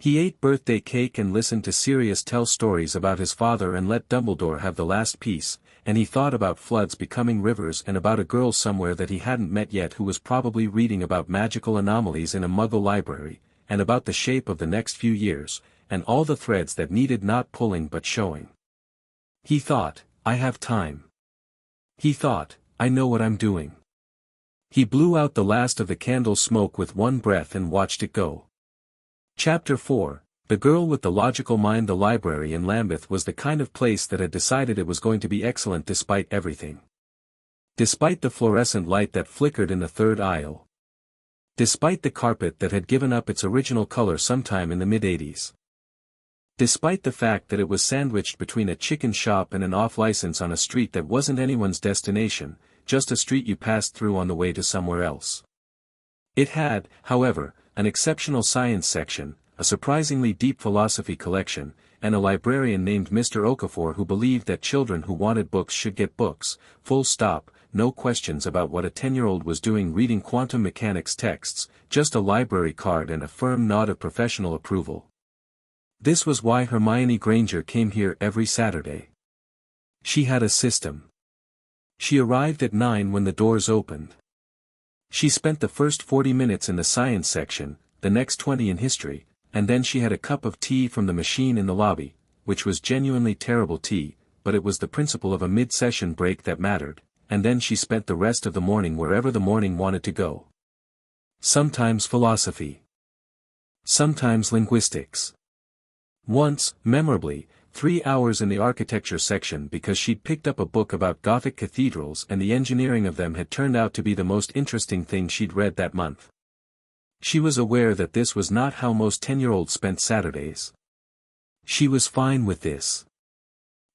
He ate birthday cake and listened to Sirius tell stories about his father and let Dumbledore have the last piece, and he thought about floods becoming rivers and about a girl somewhere that he hadn't met yet who was probably reading about magical anomalies in a Muggle library, and about the shape of the next few years, and all the threads that needed not pulling but showing. He thought, I have time. He thought, I know what I'm doing. He blew out the last of the candle smoke with one breath and watched it go. Chapter 4, The Girl with the Logical Mind. The library in Lambeth was the kind of place that had decided it was going to be excellent despite everything. Despite the fluorescent light that flickered in the third aisle. Despite the carpet that had given up its original color sometime in the mid-80s. Despite the fact that it was sandwiched between a chicken shop and an off-license on a street that wasn't anyone's destination, just a street you passed through on the way to somewhere else. It had, however, an exceptional science section, a surprisingly deep philosophy collection, and a librarian named Mr. Okafor who believed that children who wanted books should get books, full stop, no questions about what a 10-year-old was doing reading quantum mechanics texts, just a library card and a firm nod of professional approval. This was why Hermione Granger came here every Saturday. She had a system. She arrived at 9 when the doors opened. She spent the first 40 minutes in the science section, the next 20 in history, and then she had a cup of tea from the machine in the lobby, which was genuinely terrible tea, but it was the principle of a mid-session break that mattered, and then she spent the rest of the morning wherever the morning wanted to go. Sometimes philosophy. Sometimes linguistics. Once, memorably, 3 hours in the architecture section because she'd picked up a book about Gothic cathedrals and the engineering of them had turned out to be the most interesting thing she'd read that month. She was aware that this was not how most 10-year-olds spent Saturdays. She was fine with this.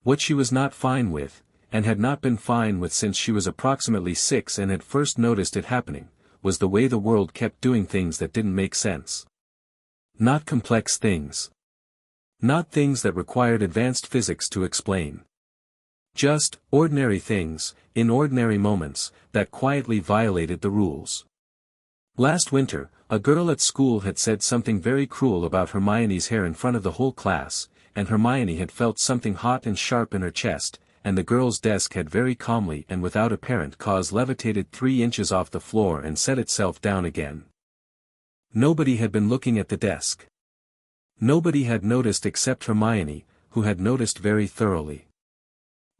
What she was not fine with, and had not been fine with since she was approximately 6 and had first noticed it happening, was the way the world kept doing things that didn't make sense. Not complex things. Not things that required advanced physics to explain. Just, ordinary things, in ordinary moments, that quietly violated the rules. Last winter, a girl at school had said something very cruel about Hermione's hair in front of the whole class, and Hermione had felt something hot and sharp in her chest, and the girl's desk had very calmly and without apparent cause levitated 3 inches off the floor and set itself down again. Nobody had been looking at the desk. Nobody had noticed except Hermione, who had noticed very thoroughly.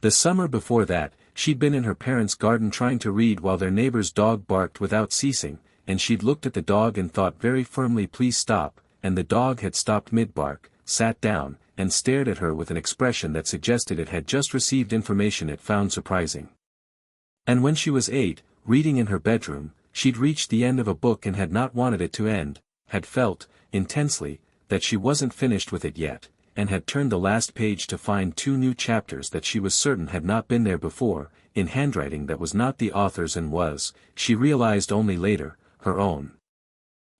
The summer before that, she'd been in her parents' garden trying to read while their neighbor's dog barked without ceasing, and she'd looked at the dog and thought very firmly please stop, and the dog had stopped mid-bark, sat down, and stared at her with an expression that suggested it had just received information it found surprising. And when she was 8, reading in her bedroom, she'd reached the end of a book and had not wanted it to end, had felt, intensely, that she wasn't finished with it yet, and had turned the last page to find 2 new chapters that she was certain had not been there before, in handwriting that was not the author's and was, she realized only later, her own.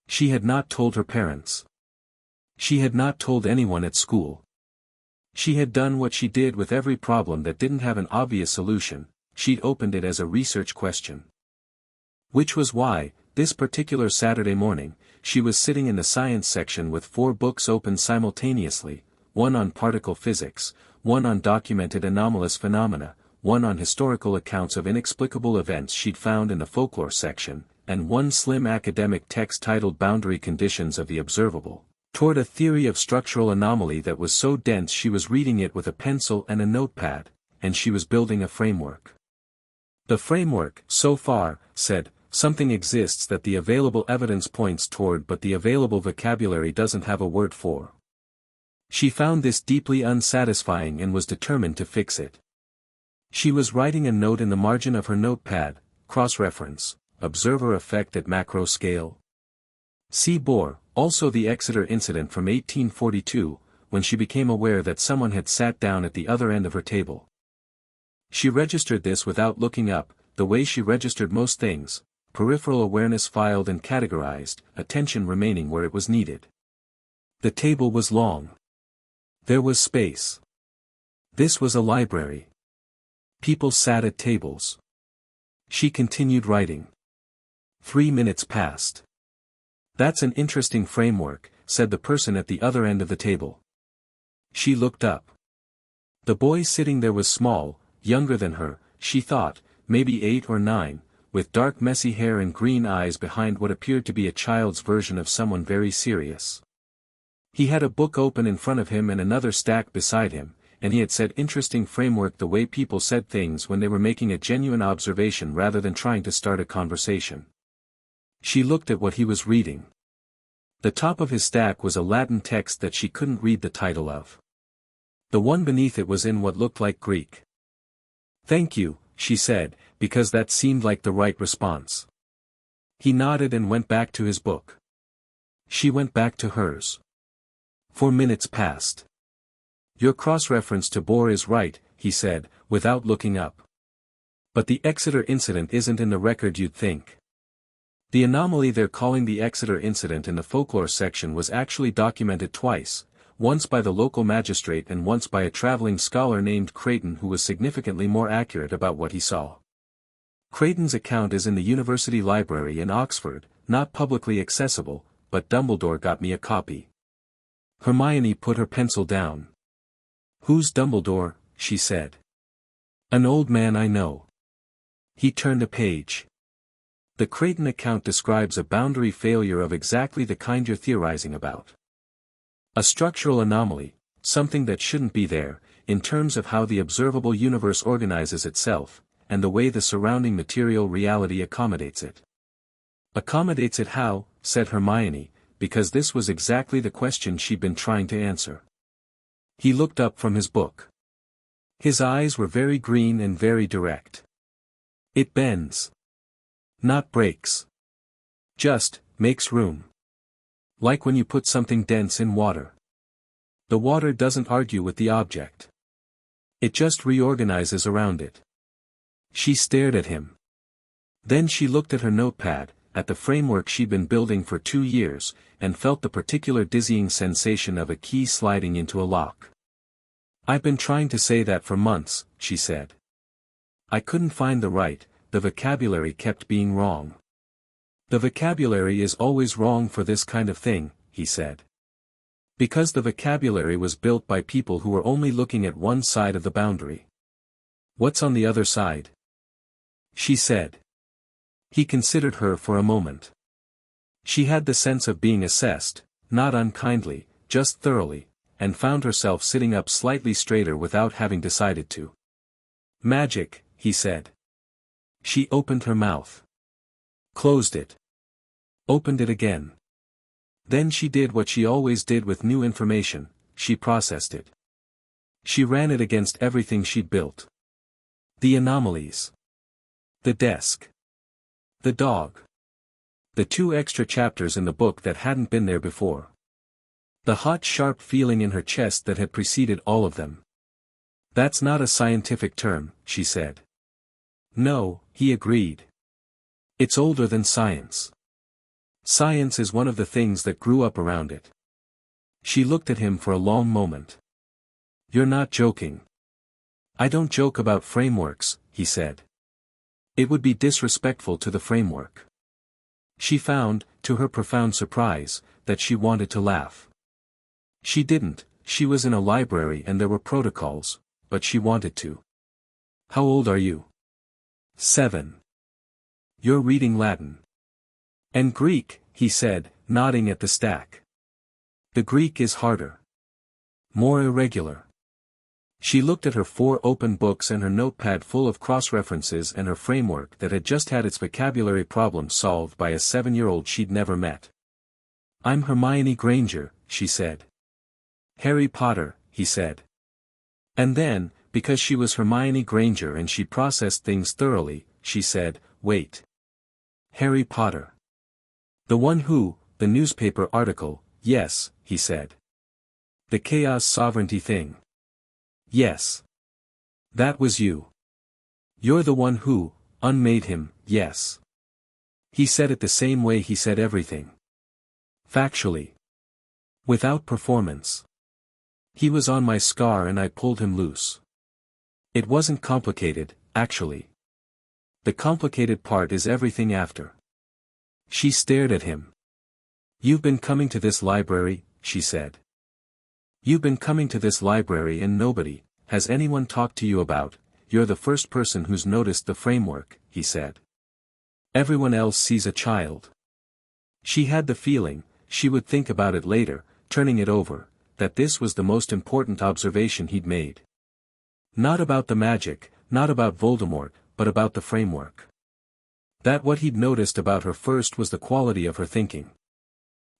She had not told her parents. She had not told anyone at school. She had done what she did with every problem that didn't have an obvious solution, she'd opened it as a research question. Which was why, this particular Saturday morning, she was sitting in the science section with 4 books open simultaneously, one on particle physics, one on documented anomalous phenomena, one on historical accounts of inexplicable events she'd found in the folklore section, and one slim academic text titled Boundary Conditions of the Observable, toward a theory of structural anomaly that was so dense she was reading it with a pencil and a notepad, and she was building a framework. The framework, so far, said, something exists that the available evidence points toward but the available vocabulary doesn't have a word for. She found this deeply unsatisfying and was determined to fix it. She was writing a note in the margin of her notepad, cross-reference, observer effect at macro scale. See Bohr, also the Exeter incident from 1842, when she became aware that someone had sat down at the other end of her table. She registered this without looking up, the way she registered most things, peripheral awareness filed and categorized, attention remaining where it was needed. The table was long. There was space. This was a library. People sat at tables. She continued writing. 3 minutes passed. That's an interesting framework, said the person at the other end of the table. She looked up. The boy sitting there was small, younger than her, she thought, maybe 8 or 9, with dark messy hair and green eyes behind what appeared to be a child's version of someone very serious. He had a book open in front of him and another stacked beside him, and he had said interesting framework the way people said things when they were making a genuine observation rather than trying to start a conversation. She looked at what he was reading. The top of his stack was a Latin text that she couldn't read the title of. The one beneath it was in what looked like Greek. "Thank you," she said, because that seemed like the right response. He nodded and went back to his book. She went back to hers. 4 minutes passed. Your cross-reference to Bohr is right, he said, without looking up. But the Exeter incident isn't in the record you'd think. The anomaly they're calling the Exeter incident in the folklore section was actually documented twice, once by the local magistrate and once by a traveling scholar named Creighton who was significantly more accurate about what he saw. Creighton's account is in the University Library in Oxford, not publicly accessible, but Dumbledore got me a copy. Hermione put her pencil down. Who's Dumbledore? She said. An old man I know. He turned a page. The Creighton account describes a boundary failure of exactly the kind you're theorizing about. A structural anomaly, something that shouldn't be there, in terms of how the observable universe organizes itself, and the way the surrounding material reality accommodates it. Accommodates it how? Said Hermione, because this was exactly the question she'd been trying to answer. He looked up from his book. His eyes were very green and very direct. It bends. Not breaks. Just, makes room. Like when you put something dense in water. The water doesn't argue with the object. It just reorganizes around it. She stared at him. Then she looked at her notepad, at the framework she'd been building for 2 years, and felt the particular dizzying sensation of a key sliding into a lock. I've been trying to say that for months, she said. I couldn't find the vocabulary kept being wrong. The vocabulary is always wrong for this kind of thing, he said. Because the vocabulary was built by people who were only looking at one side of the boundary. What's on the other side? She said. He considered her for a moment. She had the sense of being assessed, not unkindly, just thoroughly, and found herself sitting up slightly straighter without having decided to. Magic, he said. She opened her mouth. Closed it. Opened it again. Then she did what she always did with new information, she processed it. She ran it against everything she'd built. The anomalies. The desk. The dog. The 2 extra chapters in the book that hadn't been there before. The hot sharp feeling in her chest that had preceded all of them. That's not a scientific term, she said. No, he agreed. It's older than science. Science is one of the things that grew up around it. She looked at him for a long moment. You're not joking. I don't joke about frameworks, he said. It would be disrespectful to the framework. She found, to her profound surprise, that she wanted to laugh. She didn't, she was in a library and there were protocols, but she wanted to. How old are you? 7. You're reading Latin. And Greek, he said, nodding at the stack. The Greek is harder. More irregular. She looked at her 4 open books and her notepad full of cross-references and her framework that had just had its vocabulary problem solved by a 7-year-old she'd never met. I'm Hermione Granger, she said. Harry Potter, he said. And then, because she was Hermione Granger and she processed things thoroughly, she said, wait. Harry Potter. The one who, the newspaper article, yes, he said. The chaos sovereignty thing. Yes. That was you. You're the one who, unmade him, yes. He said it the same way he said everything. Factually. Without performance. He was on my scar and I pulled him loose. It wasn't complicated, actually. The complicated part is everything after. She stared at him. You've been coming to this library, she said. You've been coming to this library and nobody, has anyone talked to you about, you're the first person who's noticed the framework, he said. Everyone else sees a child. She had the feeling, she would think about it later, turning it over, that this was the most important observation he'd made. Not about the magic, not about Voldemort, but about the framework. That what he'd noticed about her first was the quality of her thinking.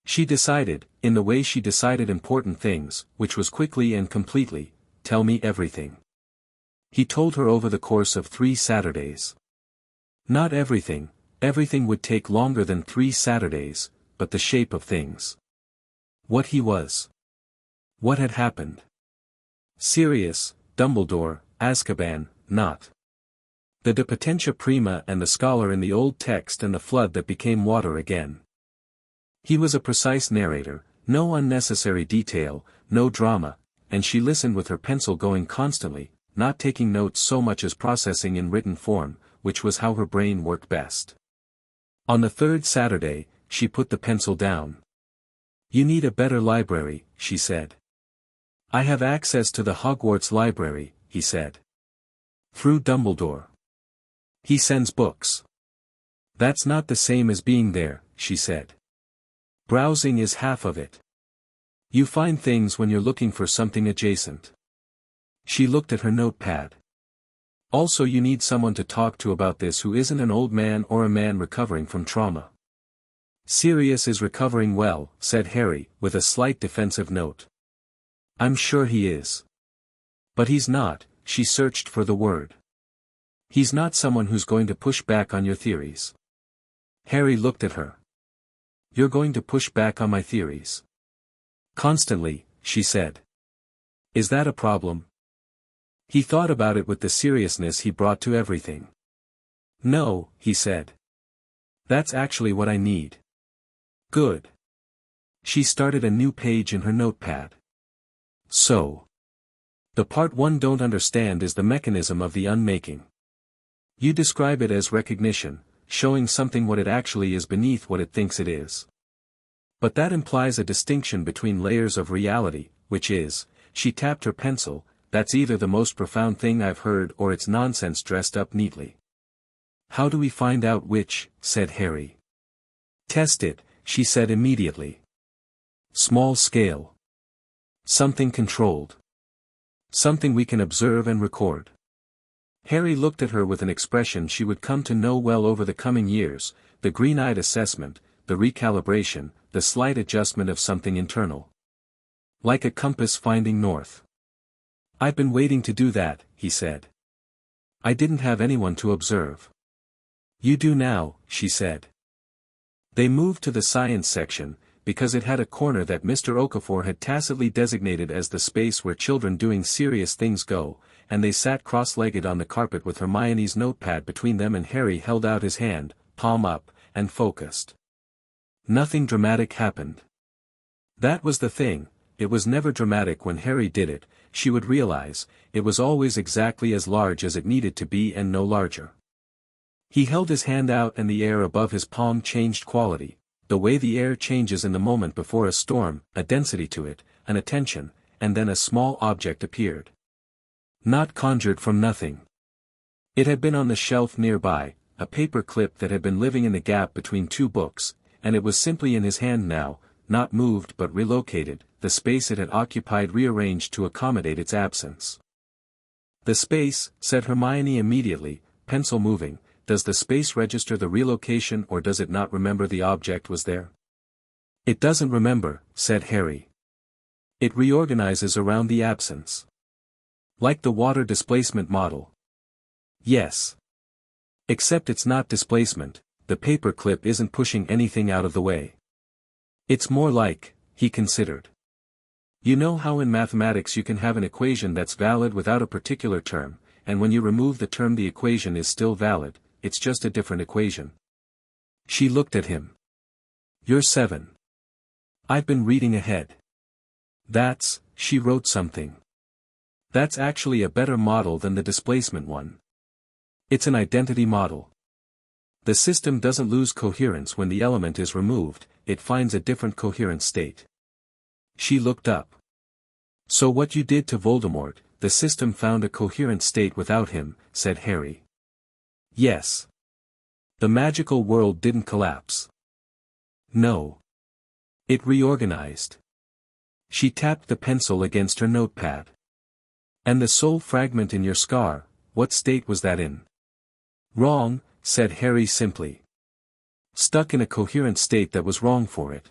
She decided, in the way she decided important things, which was quickly and completely, tell me everything. He told her over the course of 3 Saturdays. Not everything, everything would take longer than 3 Saturdays, but the shape of things. What he was. What had happened. Sirius, Dumbledore, Azkaban, not. The De Potentia Prima and the scholar in the old text and the flood that became water again. He was a precise narrator, no unnecessary detail, no drama, and she listened with her pencil going constantly, not taking notes so much as processing in written form, which was how her brain worked best. On the third Saturday, she put the pencil down. "You need a better library," she said. "I have access to the Hogwarts library," he said. "Through Dumbledore. He sends books." "That's not the same as being there," she said. "Browsing is half of it. You find things when you're looking for something adjacent." She looked at her notepad. "Also, you need someone to talk to about this who isn't an old man or a man recovering from trauma." "Sirius is recovering well," said Harry, with a slight defensive note. "I'm sure he is. But he's not," she searched for the word. "He's not someone who's going to push back on your theories." Harry looked at her. "You're going to push back on my theories?" "Constantly," she said. "Is that a problem?" He thought about it with the seriousness he brought to everything. "No," he said. "That's actually what I need." "Good." She started a new page in her notepad. "So. The part one don't understand is the mechanism of the unmaking. You describe it as recognition, showing something what it actually is beneath what it thinks it is. But that implies a distinction between layers of reality, which is," she tapped her pencil, "that's either the most profound thing I've heard or it's nonsense dressed up neatly." "How do we find out which?" said Harry. "Test it," she said immediately. "Small scale. Something controlled. Something we can observe and record." Harry looked at her with an expression she would come to know well over the coming years, the green-eyed assessment, the recalibration, the slight adjustment of something internal. "Like a compass finding north." "I've been waiting to do that," he said. "I didn't have anyone to observe." "You do now," she said. They moved to the science section, because it had a corner that Mr. Okafor had tacitly designated as the space where children doing serious things go, and they sat cross-legged on the carpet with Hermione's notepad between them, and Harry held out his hand, palm up, and focused. Nothing dramatic happened. That was the thing, it was never dramatic when Harry did it, she would realize, it was always exactly as large as it needed to be and no larger. He held his hand out and the air above his palm changed quality, the way the air changes in the moment before a storm, a density to it, an attention, and then a small object appeared. Not conjured from nothing. It had been on the shelf nearby, a paper clip that had been living in the gap between two books, and it was simply in his hand now, not moved but relocated, the space it had occupied rearranged to accommodate its absence. "The space," said Hermione immediately, pencil moving, "does the space register the relocation or does it not remember the object was there?" "It doesn't remember," said Harry. "It reorganizes around the absence. Like the water displacement model." "Yes. Except it's not displacement, the paper clip isn't pushing anything out of the way. It's more like," he considered. "You know how in mathematics you can have an equation that's valid without a particular term, and when you remove the term the equation is still valid, it's just a different equation." She looked at him. "You're 7. I've been reading ahead. She wrote something. That's actually a better model than the displacement one. It's an identity model. The system doesn't lose coherence when the element is removed, it finds a different coherent state." She looked up. "So what you did to Voldemort, the system found a coherent state without him," said Harry. "Yes. The magical world didn't collapse." "No. It reorganized." She tapped the pencil against her notepad. "And the soul fragment in your scar, what state was that in?" "Wrong," said Harry simply. "Stuck in a coherent state that was wrong for it.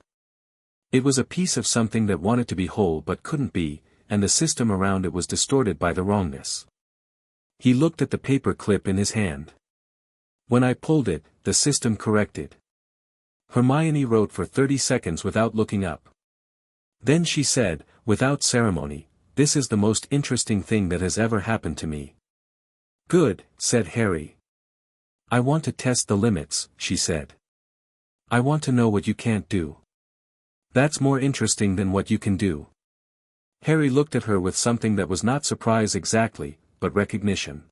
It was a piece of something that wanted to be whole but couldn't be, and the system around it was distorted by the wrongness." He looked at the paper clip in his hand. "When I pulled it, the system corrected." Hermione wrote for 30 seconds without looking up. Then she said, without ceremony, This is the most interesting thing that has ever happened to me. Good, said Harry. I want to test the limits, she said. I want to know what you can't do. That's more interesting than what you can do. Harry looked at her with something that was not surprise exactly, but recognition.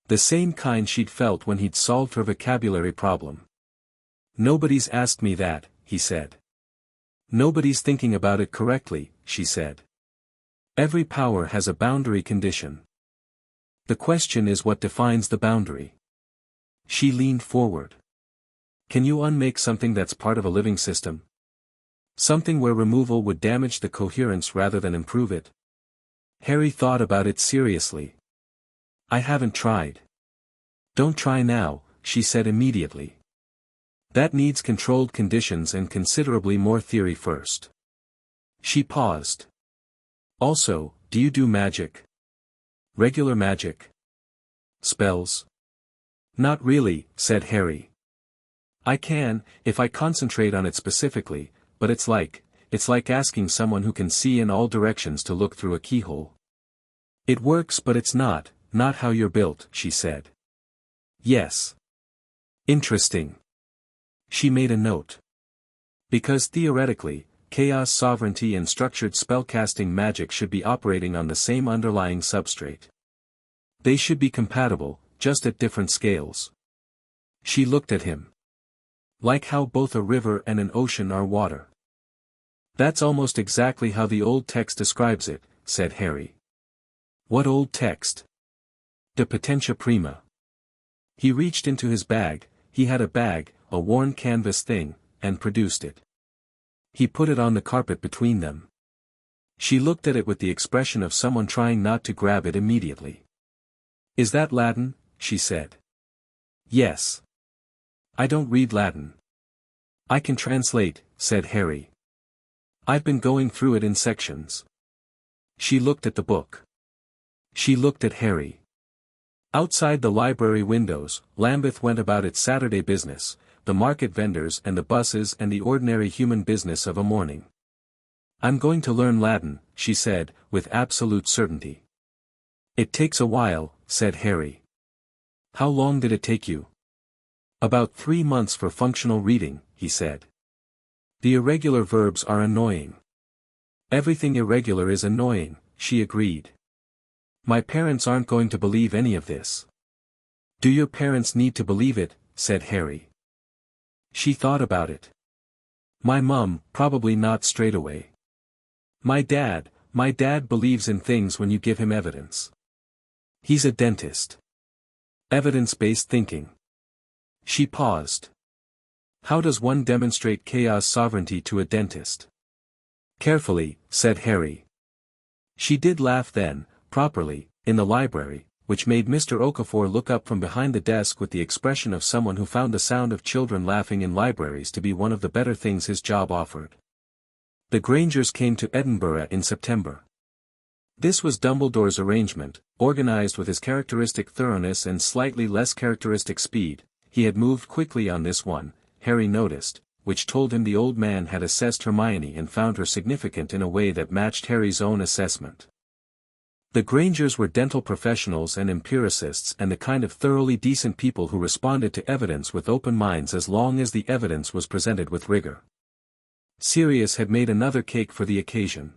The same kind she'd felt when he'd solved her vocabulary problem. Nobody's asked me that, he said. Nobody's thinking about it correctly, she said. Every power has a boundary condition. The question is what defines the boundary. She leaned forward. Can you unmake something that's part of a living system? Something where removal would damage the coherence rather than improve it? Harry thought about it seriously. I haven't tried. Don't try now, she said immediately. That needs controlled conditions and considerably more theory first. She paused. Also, do you do magic? Regular magic? Spells? Not really, said Harry. I can, if I concentrate on it specifically, but it's like asking someone who can see in all directions to look through a keyhole. It works but it's not how you're built, she said. Yes. Interesting. She made a note. Because theoretically, chaos sovereignty and structured spellcasting magic should be operating on the same underlying substrate. They should be compatible, just at different scales. She looked at him. Like how both a river and an ocean are water. That's almost exactly how the old text describes it, said Harry. What old text? De Potentia Prima. He reached into his bag, he had a bag, a worn canvas thing, and produced it. He put it on the carpet between them. She looked at it with the expression of someone trying not to grab it immediately. Is that Latin? She said. Yes. I don't read Latin. I can translate, said Harry. I've been going through it in sections. She looked at the book. She looked at Harry. Outside the library windows, Lambeth went about its Saturday business, the market vendors and the buses and the ordinary human business of a morning. I'm going to learn Latin, she said, with absolute certainty. It takes a while, said Harry. How long did it take you? About 3 months for functional reading, he said. The irregular verbs are annoying. Everything irregular is annoying, she agreed. My parents aren't going to believe any of this. Do your parents need to believe it? Said Harry. She thought about it. My mum, probably not straight away. My dad believes in things when you give him evidence. He's a dentist. Evidence-based thinking. She paused. How does one demonstrate chaos sovereignty to a dentist? Carefully, said Harry. She did laugh then, properly, in the library, which made Mr. Okafor look up from behind the desk with the expression of someone who found the sound of children laughing in libraries to be one of the better things his job offered. The Grangers came to Edinburgh in September. This was Dumbledore's arrangement, organized with his characteristic thoroughness and slightly less characteristic speed. He had moved quickly on this one, Harry noticed, which told him the old man had assessed Hermione and found her significant in a way that matched Harry's own assessment. The Grangers were dental professionals and empiricists and the kind of thoroughly decent people who responded to evidence with open minds as long as the evidence was presented with rigor. Sirius had made another cake for the occasion.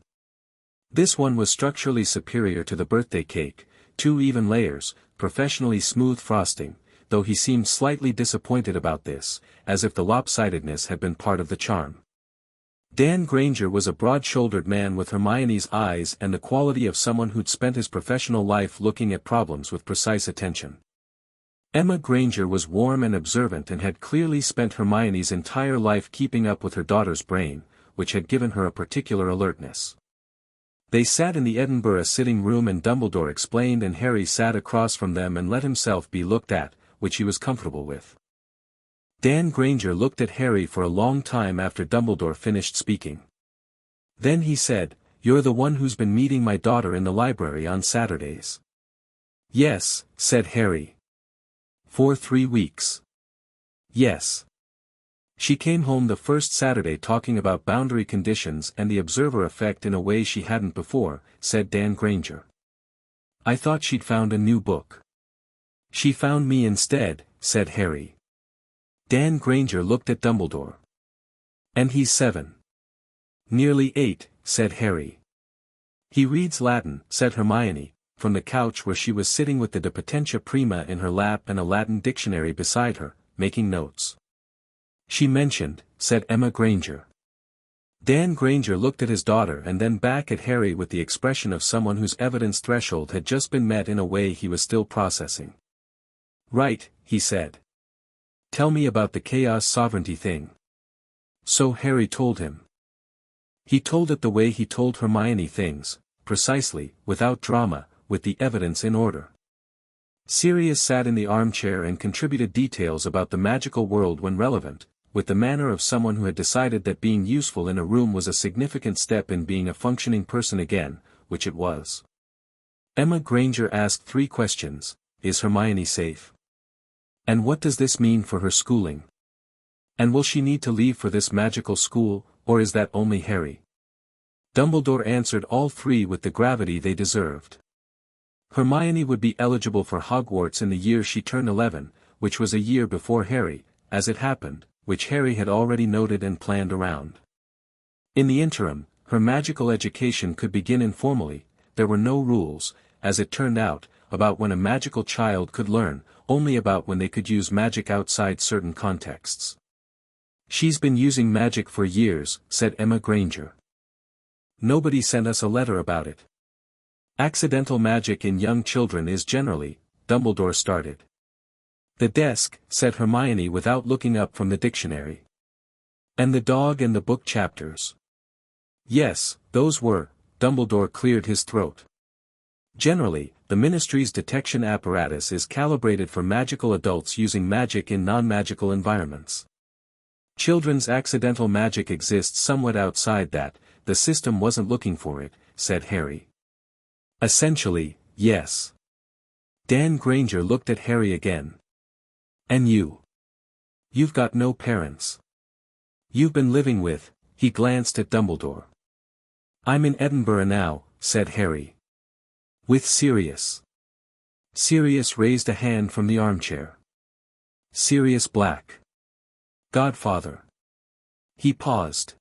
This one was structurally superior to the birthday cake, 2 even layers, professionally smooth frosting, though he seemed slightly disappointed about this, as if the lopsidedness had been part of the charm. Dan Granger was a broad-shouldered man with Hermione's eyes and the quality of someone who'd spent his professional life looking at problems with precise attention. Emma Granger was warm and observant and had clearly spent Hermione's entire life keeping up with her daughter's brain, which had given her a particular alertness. They sat in the Edinburgh sitting room and Dumbledore explained and Harry sat across from them and let himself be looked at, which he was comfortable with. Dan Granger looked at Harry for a long time after Dumbledore finished speaking. Then he said, "You're the one who's been meeting my daughter in the library on Saturdays." "Yes," said Harry. "For 3 weeks." "Yes." She came home the first Saturday talking about boundary conditions and the observer effect in a way she hadn't before, said Dan Granger. I thought she'd found a new book. She found me instead, said Harry. Dan Granger looked at Dumbledore. And he's 7. Nearly 8, said Harry. He reads Latin, said Hermione, from the couch where she was sitting with the De Potentia Prima in her lap and a Latin dictionary beside her, making notes. She mentioned, said Emma Granger. Dan Granger looked at his daughter and then back at Harry with the expression of someone whose evidence threshold had just been met in a way he was still processing. Right, he said. Tell me about the chaos sovereignty thing. So Harry told him. He told it the way he told Hermione things, precisely, without drama, with the evidence in order. Sirius sat in the armchair and contributed details about the magical world when relevant, with the manner of someone who had decided that being useful in a room was a significant step in being a functioning person again, which it was. Emma Granger asked 3 questions. Is Hermione safe? And what does this mean for her schooling? And will she need to leave for this magical school, or is that only Harry? Dumbledore answered all 3 with the gravity they deserved. Hermione would be eligible for Hogwarts in the year she turned 11, which was a year before Harry, as it happened, which Harry had already noted and planned around. In the interim, her magical education could begin informally. There were no rules, as it turned out, about when a magical child could learn, only about when they could use magic outside certain contexts. She's been using magic for years, said Emma Granger. Nobody sent us a letter about it. Accidental magic in young children is generally, Dumbledore started. The desk, said Hermione without looking up from the dictionary. And the dog and the book chapters. Yes, those were, Dumbledore cleared his throat. Generally, the Ministry's detection apparatus is calibrated for magical adults using magic in non-magical environments. Children's accidental magic exists somewhat outside that, the system wasn't looking for it, said Harry. Essentially, yes. Dan Granger looked at Harry again. And you? You've got no parents. You've been living with, he glanced at Dumbledore. I'm in Edinburgh now, said Harry. With Sirius. Sirius raised a hand from the armchair. Sirius Black. Godfather. He paused.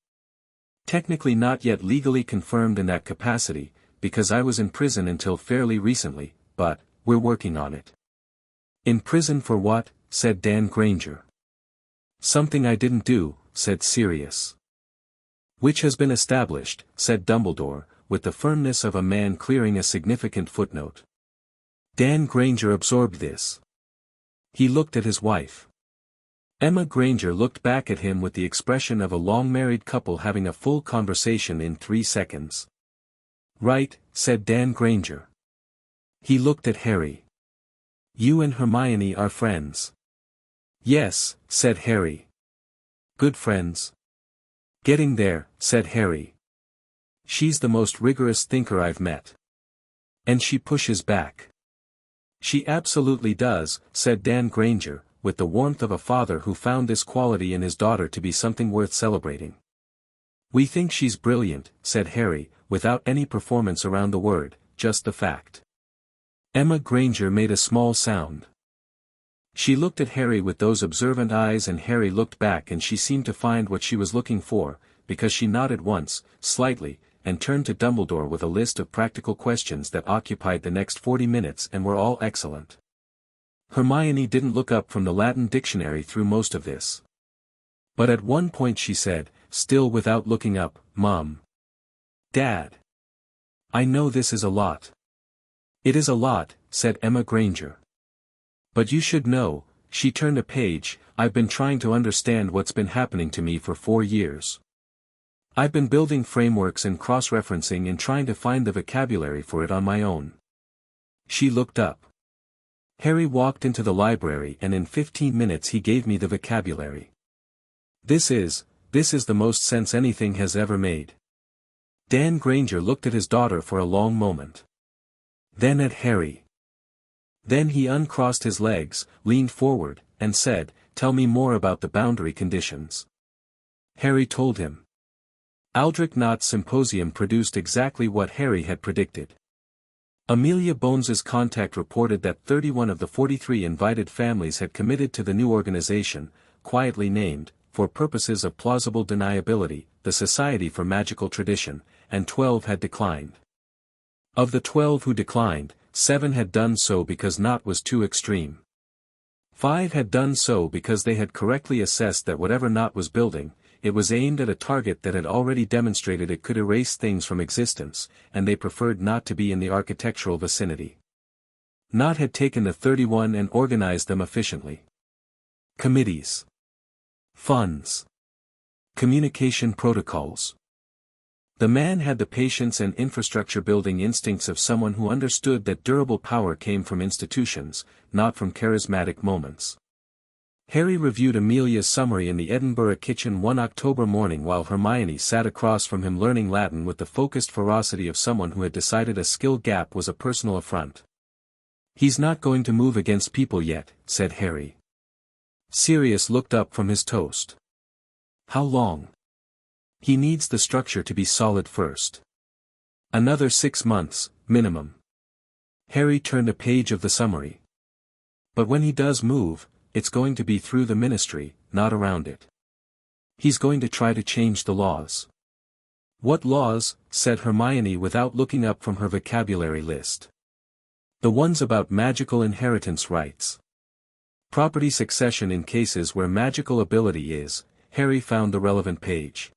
Technically not yet legally confirmed in that capacity, because I was in prison until fairly recently, but, we're working on it. In prison for what? Said Dan Granger. Something I didn't do, said Sirius. Which has been established, said Dumbledore, with the firmness of a man clearing a significant footnote. Dan Granger absorbed this. He looked at his wife. Emma Granger looked back at him with the expression of a long-married couple having a full conversation in 3 seconds. Right, said Dan Granger. He looked at Harry. You and Hermione are friends. Yes, said Harry. Good friends. Getting there, said Harry. She's the most rigorous thinker I've met. And she pushes back. She absolutely does, said Dan Granger, with the warmth of a father who found this quality in his daughter to be something worth celebrating. We think she's brilliant, said Harry, without any performance around the word, just the fact. Emma Granger made a small sound. She looked at Harry with those observant eyes and Harry looked back and she seemed to find what she was looking for, because she nodded once, slightly, and turned to Dumbledore with a list of practical questions that occupied the next 40 minutes and were all excellent. Hermione didn't look up from the Latin dictionary through most of this. But at one point she said, still without looking up, Mom. Dad. I know this is a lot. It is a lot, said Emma Granger. But you should know, she turned a page, I've been trying to understand what's been happening to me for 4 years. I've been building frameworks and cross-referencing and trying to find the vocabulary for it on my own. She looked up. Harry walked into the library and in 15 minutes he gave me the vocabulary. This is the most sense anything has ever made. Dan Granger looked at his daughter for a long moment. Then at Harry. Then he uncrossed his legs, leaned forward, and said, tell me more about the boundary conditions. Harry told him. Aldrich Knott's symposium produced exactly what Harry had predicted. Amelia Bones's contact reported that 31 of the 43 invited families had committed to the new organization, quietly named, for purposes of plausible deniability, the Society for Magical Tradition, and 12 had declined. Of the 12 who declined, 7 had done so because Knott was too extreme. 5 had done so because they had correctly assessed that whatever Knott was building, it was aimed at a target that had already demonstrated it could erase things from existence, and they preferred not to be in the architectural vicinity. Knott had taken the 31 and organized them efficiently. Committees. Funds. Communication protocols. The man had the patience and infrastructure building instincts of someone who understood that durable power came from institutions, not from charismatic moments. Harry reviewed Amelia's summary in the Edinburgh kitchen one October morning while Hermione sat across from him learning Latin with the focused ferocity of someone who had decided a skill gap was a personal affront. "He's not going to move against people yet," said Harry. Sirius looked up from his toast. "How long?" "He needs the structure to be solid first. Another 6 months, minimum." Harry turned a page of the summary. "But when he does move, it's going to be through the ministry, not around it. He's going to try to change the laws." "What laws?" said Hermione without looking up from her vocabulary list. "The ones about magical inheritance rights. Property succession in cases where magical ability is." Harry found the relevant page.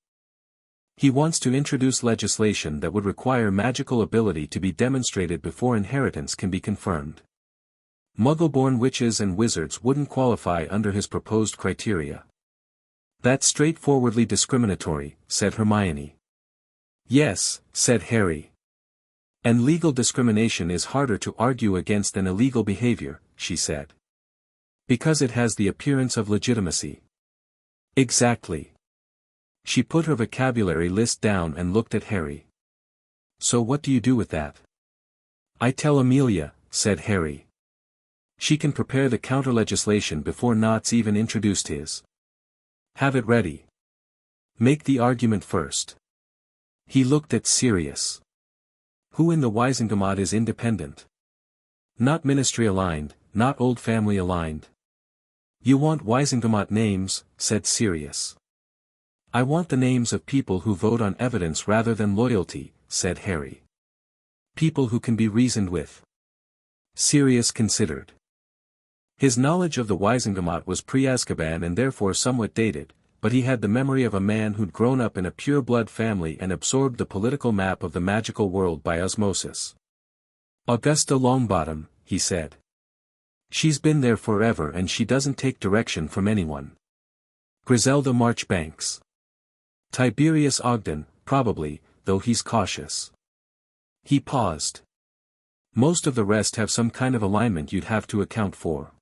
"He wants to introduce legislation that would require magical ability to be demonstrated before inheritance can be confirmed. Muggle-born witches and wizards wouldn't qualify under his proposed criteria." "That's straightforwardly discriminatory," said Hermione. "Yes," said Harry. "And legal discrimination is harder to argue against than illegal behavior," she said. "Because it has the appearance of legitimacy." "Exactly." She put her vocabulary list down and looked at Harry. "So what do you do with that?" "I tell Amelia," said Harry. "She can prepare the counter-legislation before Knott's even introduced his. Have it ready. Make the argument first." He looked at Sirius. "Who in the Wisengamot is independent? Not ministry-aligned, not old family-aligned." "You want Wisengamot names," said Sirius. "I want the names of people who vote on evidence rather than loyalty," said Harry. "People who can be reasoned with." Sirius considered. His knowledge of the Wisengamot was pre-Azkaban and therefore somewhat dated, but he had the memory of a man who'd grown up in a pure-blood family and absorbed the political map of the magical world by osmosis. "Augusta Longbottom," he said. "She's been there forever and she doesn't take direction from anyone." "Griselda Marchbanks." "Tiberius Ogden, probably, though he's cautious." He paused. "Most of the rest have some kind of alignment you'd have to account for."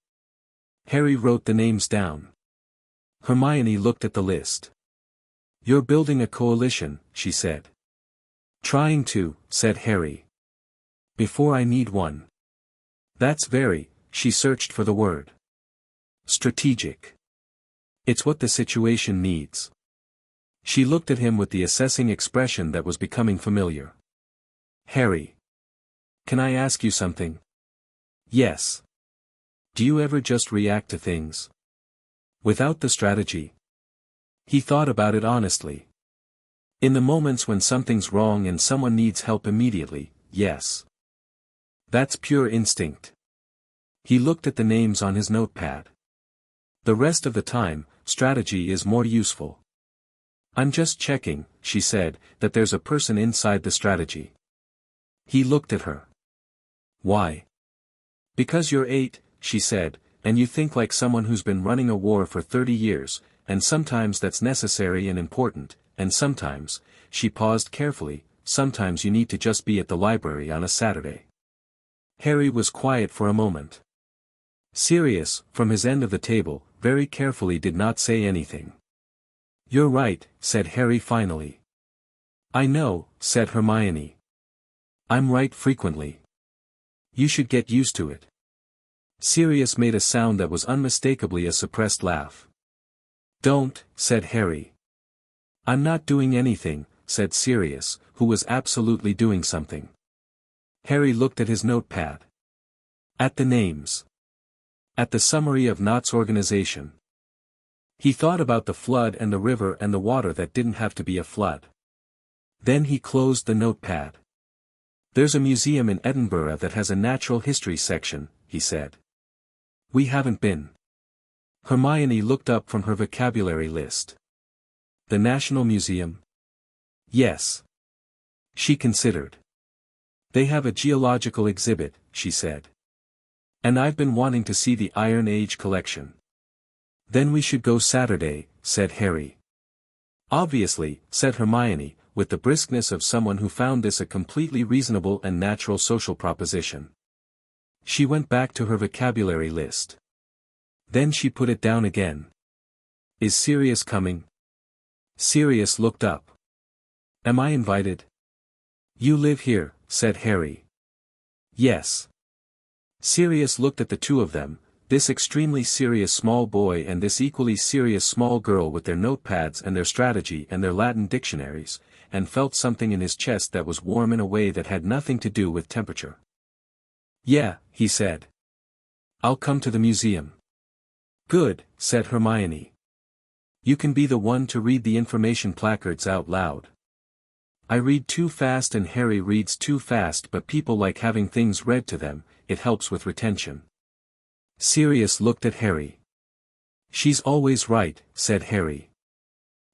Harry wrote the names down. Hermione looked at the list. "You're building a coalition," she said. "Trying to," said Harry. "Before I need one." "That's very," she searched for the word. "Strategic. It's what the situation needs." She looked at him with the assessing expression that was becoming familiar. "Harry. Can I ask you something?" "Yes." "Do you ever just react to things? Without the strategy?" He thought about it honestly. "In the moments when something's wrong and someone needs help immediately, yes. That's pure instinct." He looked at the names on his notepad. "The rest of the time, strategy is more useful." "I'm just checking," she said, "that there's a person inside the strategy." He looked at her. "Why?" "Because you're 8, she said, "and you think like someone who's been running a war for 30 years, and sometimes that's necessary and important, and sometimes," she paused carefully, "sometimes you need to just be at the library on a Saturday." Harry was quiet for a moment. Sirius, from his end of the table, very carefully did not say anything. "You're right," said Harry finally. "I know," said Hermione. "I'm right frequently. You should get used to it." Sirius made a sound that was unmistakably a suppressed laugh. "Don't," said Harry. "I'm not doing anything," said Sirius, who was absolutely doing something. Harry looked at his notepad. At the names. At the summary of Knott's organization. He thought about the flood and the river and the water that didn't have to be a flood. Then he closed the notepad. "There's a museum in Edinburgh that has a natural history section," he said. "We haven't been." Hermione looked up from her vocabulary list. "The National Museum?" "Yes." She considered. "They have a geological exhibit," she said. "And I've been wanting to see the Iron Age collection." "Then we should go Saturday," said Harry. "Obviously," said Hermione, with the briskness of someone who found this a completely reasonable and natural social proposition. She went back to her vocabulary list. Then she put it down again. "Is Sirius coming?" Sirius looked up. "Am I invited?" "You live here," said Harry. "Yes." Sirius looked at the two of them, this extremely serious small boy and this equally serious small girl with their notepads and their strategy and their Latin dictionaries, and felt something in his chest that was warm in a way that had nothing to do with temperature. "Yeah," he said. "I'll come to the museum." "Good," said Hermione. "You can be the one to read the information placards out loud. I read too fast and Harry reads too fast, but people like having things read to them, it helps with retention." Sirius looked at Harry. "She's always right," said Harry.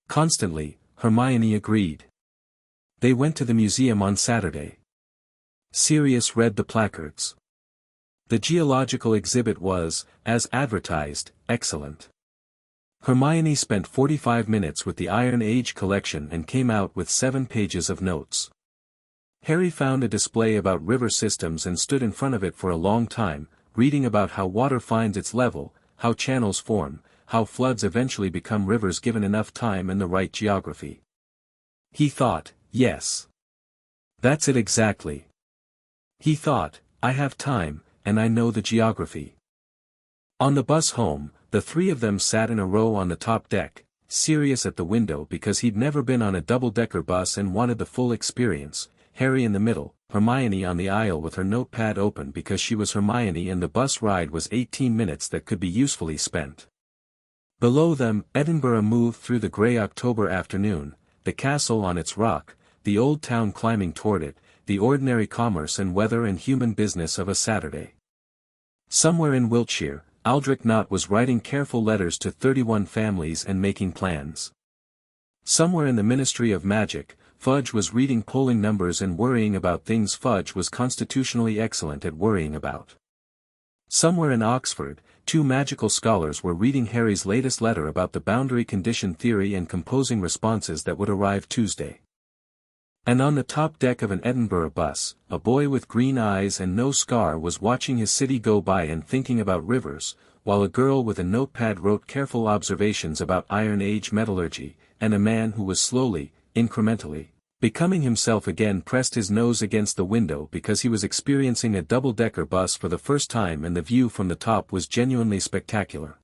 "Constantly," Hermione agreed. They went to the museum on Saturday. Sirius read the placards. The geological exhibit was, as advertised, excellent. Hermione spent 45 minutes with the Iron Age collection and came out with 7 pages of notes. Harry found a display about river systems and stood in front of it for a long time, reading about how water finds its level, how channels form, how floods eventually become rivers given enough time and the right geography. He thought, yes. That's it exactly. He thought, I have time, and I know the geography. On the bus home, the three of them sat in a row on the top deck, Sirius at the window because he'd never been on a double-decker bus and wanted the full experience, Harry in the middle, Hermione on the aisle with her notepad open because she was Hermione and the bus ride was 18 minutes that could be usefully spent. Below them, Edinburgh moved through the grey October afternoon, the castle on its rock, the old town climbing toward it, the ordinary commerce and weather and human business of a Saturday. Somewhere in Wiltshire, Aldrich Knott was writing careful letters to 31 families and making plans. Somewhere in the Ministry of Magic, Fudge was reading polling numbers and worrying about things Fudge was constitutionally excellent at worrying about. Somewhere in Oxford, 2 magical scholars were reading Harry's latest letter about the boundary condition theory and composing responses that would arrive Tuesday. And on the top deck of an Edinburgh bus, a boy with green eyes and no scar was watching his city go by and thinking about rivers, while a girl with a notepad wrote careful observations about Iron Age metallurgy, and a man who was slowly, incrementally, becoming himself again pressed his nose against the window because he was experiencing a double-decker bus for the first time and the view from the top was genuinely spectacular.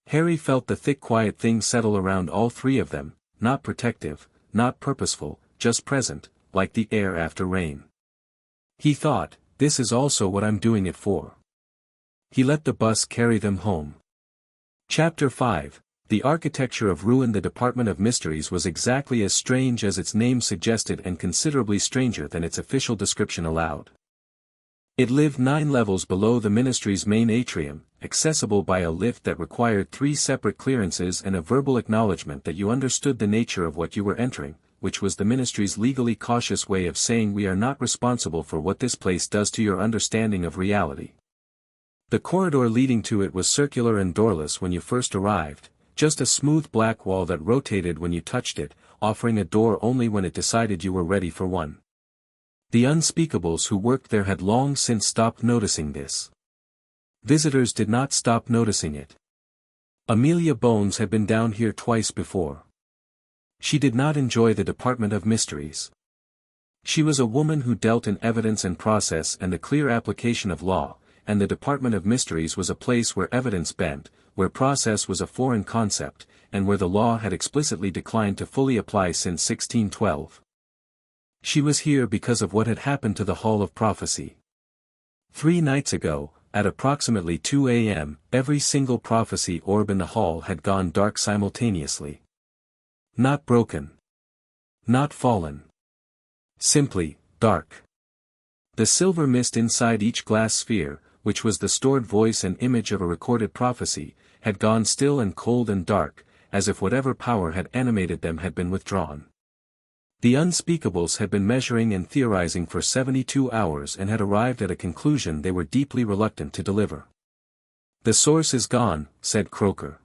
Harry felt the thick quiet thing settle around all three of them, not protective, not purposeful, just present, like the air after rain. He thought, this is also what I'm doing it for. He let the bus carry them home. Chapter 5, The Architecture of Ruin. The Department of Mysteries was exactly as strange as its name suggested and considerably stranger than its official description allowed. It lived 9 levels below the Ministry's main atrium, accessible by a lift that required 3 separate clearances and a verbal acknowledgement that you understood the nature of what you were entering, which was the Ministry's legally cautious way of saying we are not responsible for what this place does to your understanding of reality. The corridor leading to it was circular and doorless when you first arrived, just a smooth black wall that rotated when you touched it, offering a door only when it decided you were ready for one. The unspeakables who worked there had long since stopped noticing this. Visitors did not stop noticing it. Amelia Bones had been down here twice before. She did not enjoy the Department of Mysteries. She was a woman who dealt in evidence and process and the clear application of law, and the Department of Mysteries was a place where evidence bent, where process was a foreign concept, and where the law had explicitly declined to fully apply since 1612. She was here because of what had happened to the Hall of Prophecy. 3 nights ago, at approximately 2 a.m., every single prophecy orb in the hall had gone dark simultaneously. Not broken. Not fallen. Simply, dark. The silver mist inside each glass sphere, which was the stored voice and image of a recorded prophecy, had gone still and cold and dark, as if whatever power had animated them had been withdrawn. The unspeakables had been measuring and theorizing for 72 hours and had arrived at a conclusion they were deeply reluctant to deliver. "The source is gone," said Croker.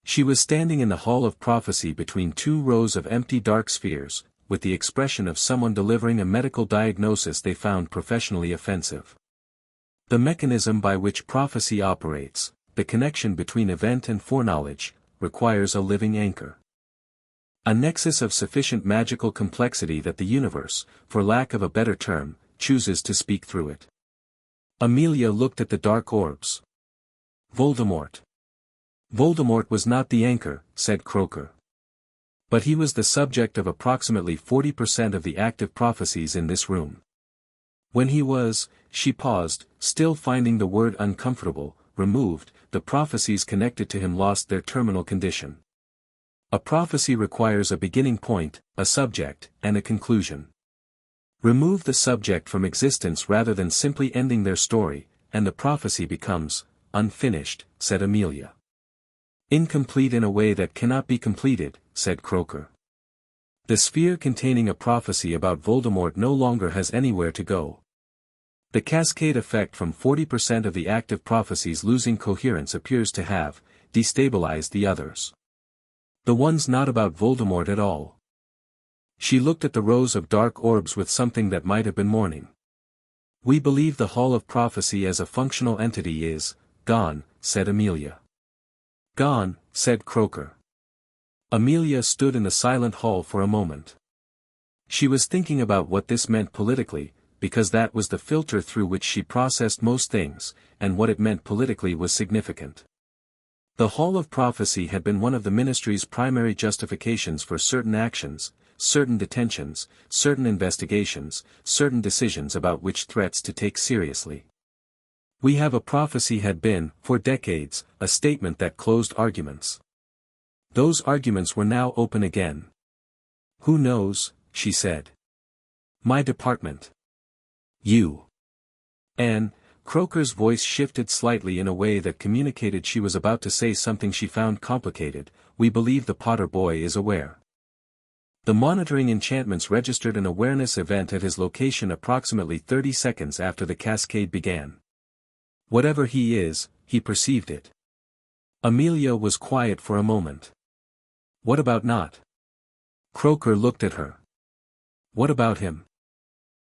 She was standing in the Hall of Prophecy between 2 rows of empty dark spheres, with the expression of someone delivering a medical diagnosis they found professionally offensive. The mechanism by which prophecy operates, the connection between event and foreknowledge, requires a living anchor. A nexus of sufficient magical complexity that the universe, for lack of a better term, chooses to speak through it. Amelia looked at the dark orbs. Voldemort. Voldemort was not the anchor, said Croker. But he was the subject of approximately 40% of the active prophecies in this room. When he was, she paused, still finding the word uncomfortable, removed, the prophecies connected to him lost their terminal condition. A prophecy requires a beginning point, a subject, and a conclusion. Remove the subject from existence rather than simply ending their story, and the prophecy becomes unfinished, said Amelia. Incomplete in a way that cannot be completed, said Croker. The sphere containing a prophecy about Voldemort no longer has anywhere to go. The cascade effect from 40% of the active prophecies losing coherence appears to have destabilized the others. The ones not about Voldemort at all. She looked at the rows of dark orbs with something that might have been mourning. We believe the Hall of Prophecy as a functional entity is gone, said Amelia. Gone, said Croker. Amelia stood in the silent hall for a moment. She was thinking about what this meant politically, because that was the filter through which she processed most things, and what it meant politically was significant. The Hall of Prophecy had been one of the ministry's primary justifications for certain actions, certain detentions, certain investigations, certain decisions about which threats to take seriously. We have a prophecy had been, for decades, a statement that closed arguments. Those arguments were now open again. Who knows, she said. My department. You. Anne. Croker's voice shifted slightly in a way that communicated she was about to say something she found complicated. We believe the Potter boy is aware. The monitoring enchantments registered an awareness event at his location approximately 30 seconds after the cascade began. Whatever he is, he perceived it. Amelia was quiet for a moment. What about not? Croker looked at her. What about him?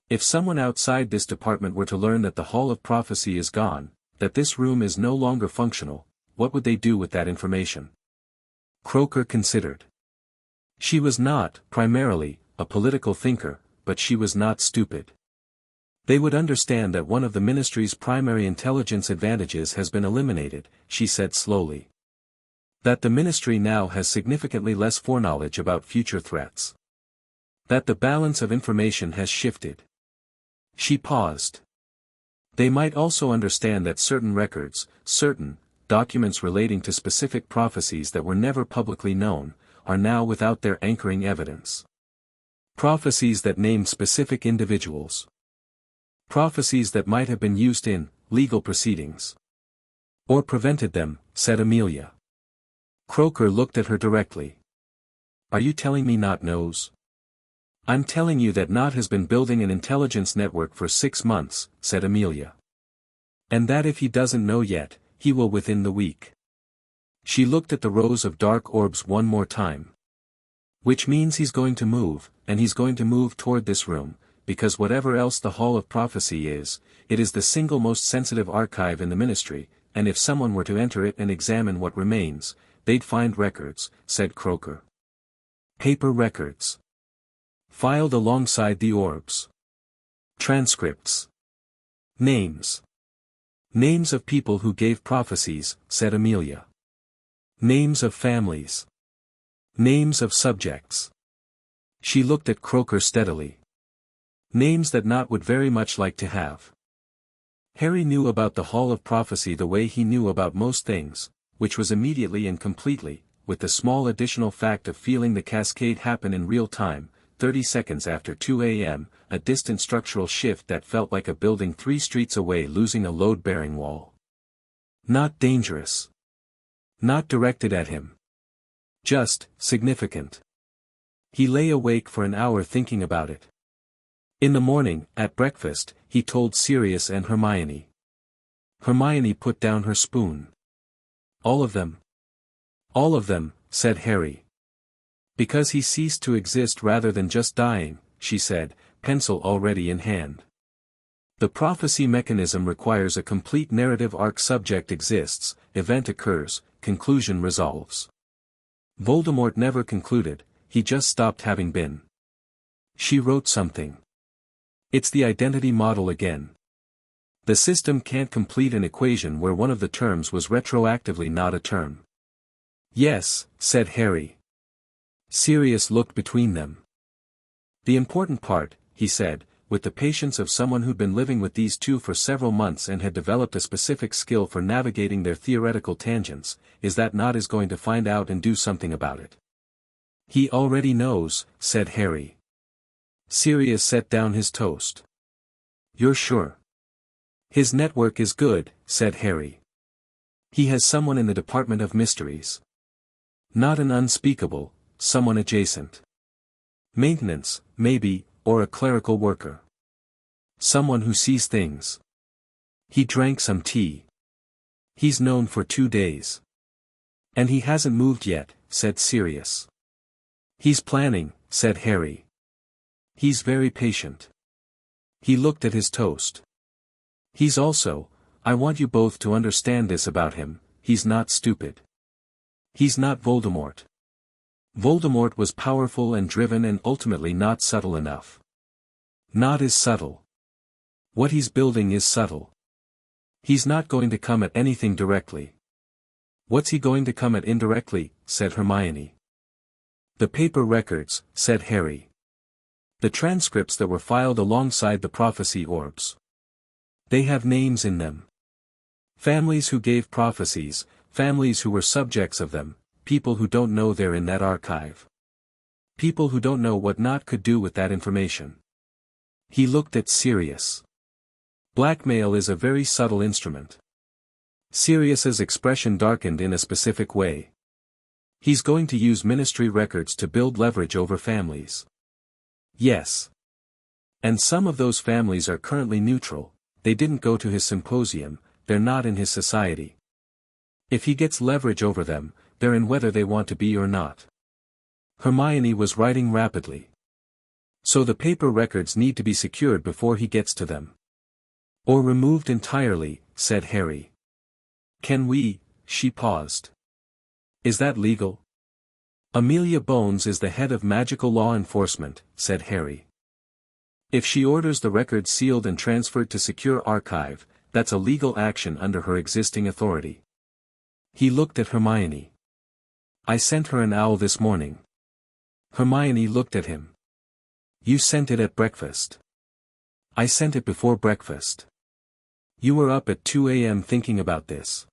If someone outside this department were to learn that the Hall of Prophecy is gone, that this room is no longer functional, what would they do with that information? Croker considered. She was not, primarily, a political thinker, but she was not stupid. They would understand that one of the ministry's primary intelligence advantages has been eliminated, she said slowly. That the ministry now has significantly less foreknowledge about future threats. That the balance of information has shifted. She paused. They might also understand that certain records, certain documents relating to specific prophecies that were never publicly known, are now without their anchoring evidence. Prophecies that named specific individuals. Prophecies that might have been used in legal proceedings. Or prevented them, said Amelia. Croker looked at her directly. Are you telling me Not knows? I'm telling you that Not has been building an intelligence network for 6 months, said Amelia. And that if he doesn't know yet, he will within the week. She looked at the rows of dark orbs one more time. Which means he's going to move, and he's going to move toward this room, because whatever else the Hall of Prophecy is, it is the single most sensitive archive in the ministry, and if someone were to enter it and examine what remains, they'd find records, said Croker. Paper records. Filed alongside the orbs. Transcripts. Names. Names of people who gave prophecies, said Amelia. Names of families. Names of subjects. She looked at Croaker steadily. Names that Not would very much like to have. Harry knew about the Hall of Prophecy the way he knew about most things, which was immediately and completely, with the small additional fact of feeling the cascade happen in real time, 30 seconds after 2 a.m., a distant structural shift that felt like a building 3 streets away losing a load-bearing wall. Not dangerous. Not directed at him. Just, significant. He lay awake for an hour thinking about it. In the morning, at breakfast, he told Sirius and Hermione. Hermione put down her spoon. All of them? All of them, said Harry. Because he ceased to exist rather than just dying, she said, pencil already in hand. The prophecy mechanism requires a complete narrative arc. Subject exists, event occurs, conclusion resolves. Voldemort never concluded, he just stopped having been. She wrote something. It's the identity model again. The system can't complete an equation where one of the terms was retroactively not a term. Yes, said Harry. Sirius looked between them. The important part, he said, with the patience of someone who'd been living with these two for several months and had developed a specific skill for navigating their theoretical tangents, is that Not is going to find out and do something about it. He already knows, said Harry. Sirius set down his toast. You're sure? His network is good, said Harry. He has someone in the Department of Mysteries. Not an unspeakable, someone adjacent. Maintenance, maybe, or a clerical worker. Someone who sees things. He drank some tea. He's known for 2 days. And he hasn't moved yet, said Sirius. He's planning, said Harry. He's very patient. He looked at his toast. He's also, I want you both to understand this about him, he's not stupid. He's not Voldemort. Voldemort was powerful and driven and ultimately not subtle enough. Not is subtle. What he's building is subtle. He's not going to come at anything directly. What's he going to come at indirectly, said Hermione. The paper records, said Harry. The transcripts that were filed alongside the prophecy orbs. They have names in them. Families who gave prophecies, families who were subjects of them, people who don't know they're in that archive. People who don't know what Not could do with that information. He looked at Sirius. Blackmail is a very subtle instrument. Sirius's expression darkened in a specific way. He's going to use ministry records to build leverage over families. Yes. And some of those families are currently neutral, they didn't go to his symposium, they're not in his society. If he gets leverage over them, they're in whether they want to be or not. Hermione was writing rapidly. So the paper records need to be secured before he gets to them. Or removed entirely, said Harry. Can we? She paused. Is that legal? Amelia Bones is the head of magical law enforcement, said Harry. If she orders the records sealed and transferred to secure archive, that's a legal action under her existing authority. He looked at Hermione. I sent her an owl this morning. Hermione looked at him. You sent it at breakfast. I sent it before breakfast. You were up at 2 a.m. thinking about this.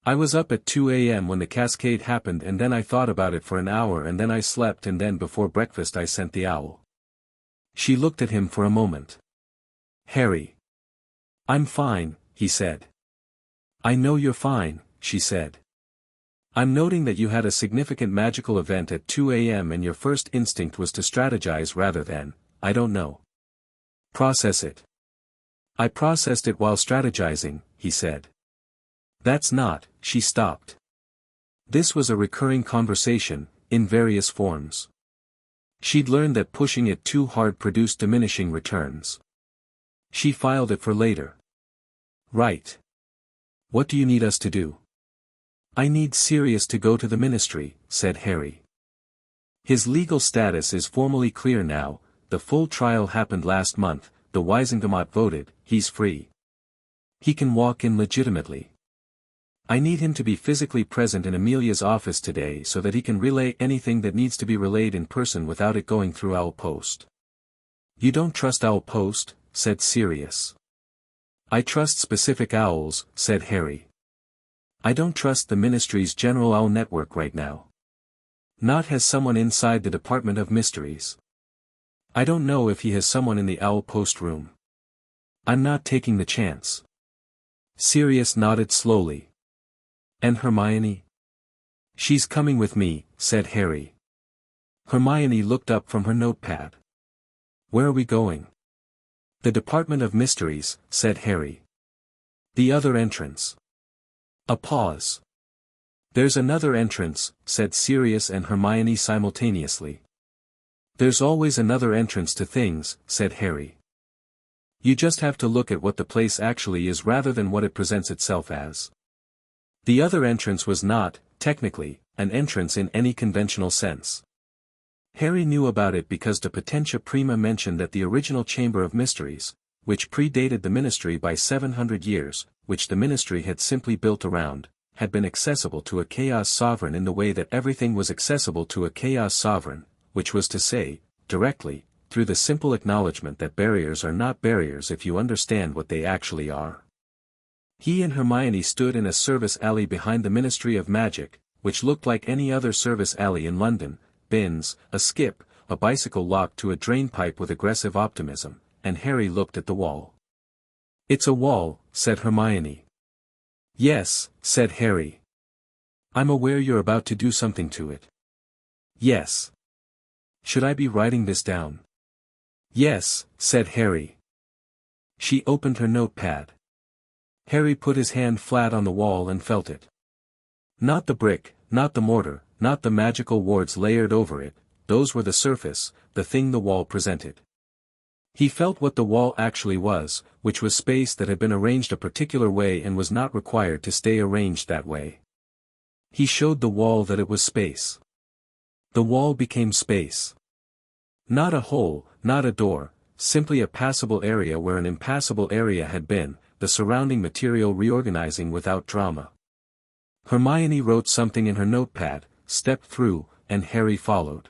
I was up at 2 a.m. when the cascade happened and then I thought about it for an hour and then I slept and then before breakfast I sent the owl. She looked at him for a moment. Harry. I'm fine, he said. I know you're fine, she said. I'm noting that you had a significant magical event at 2 a.m. and your first instinct was to strategize rather than, I don't know. Process it. I processed it while strategizing, he said. That's not, she stopped. This was a recurring conversation, in various forms. She'd learned that pushing it too hard produced diminishing returns. She filed it for later. Right. What do you need us to do? I need Sirius to go to the ministry, said Harry. His legal status is formally clear now, the full trial happened last month, the Wisengamot voted, he's free. He can walk in legitimately. I need him to be physically present in Amelia's office today so that he can relay anything that needs to be relayed in person without it going through Owl Post. You don't trust Owl Post, said Sirius. I trust specific owls, said Harry. I don't trust the Ministry's general owl network right now. Not has someone inside the Department of Mysteries. I don't know if he has someone in the Owl Post room. I'm not taking the chance. Sirius nodded slowly. And Hermione? She's coming with me, said Harry. Hermione looked up from her notepad. Where are we going? The Department of Mysteries, said Harry. The other entrance. A pause. There's another entrance, said Sirius and Hermione simultaneously. There's always another entrance to things, said Harry. You just have to look at what the place actually is rather than what it presents itself as. The other entrance was not, technically, an entrance in any conventional sense. Harry knew about it because de Potentia Prima mentioned that the original Chamber of Mysteries, which predated the Ministry by 700 years, which the Ministry had simply built around, had been accessible to a Chaos Sovereign in the way that everything was accessible to a Chaos Sovereign, which was to say, directly, through the simple acknowledgement that barriers are not barriers if you understand what they actually are. He and Hermione stood in a service alley behind the Ministry of Magic, which looked like any other service alley in London, bins, a skip, a bicycle locked to a drainpipe with aggressive optimism, and Harry looked at the wall. It's a wall, said Hermione. Yes, said Harry. I'm aware you're about to do something to it. Yes. Should I be writing this down? Yes, said Harry. She opened her notepad. Harry put his hand flat on the wall and felt it. Not the brick, not the mortar, not the magical wards layered over it, those were the surface, the thing the wall presented. He felt what the wall actually was, which was space that had been arranged a particular way and was not required to stay arranged that way. He showed the wall that it was space. The wall became space. Not a hole, not a door, simply a passable area where an impassable area had been, the surrounding material reorganizing without drama. Hermione wrote something in her notepad, stepped through, and Harry followed.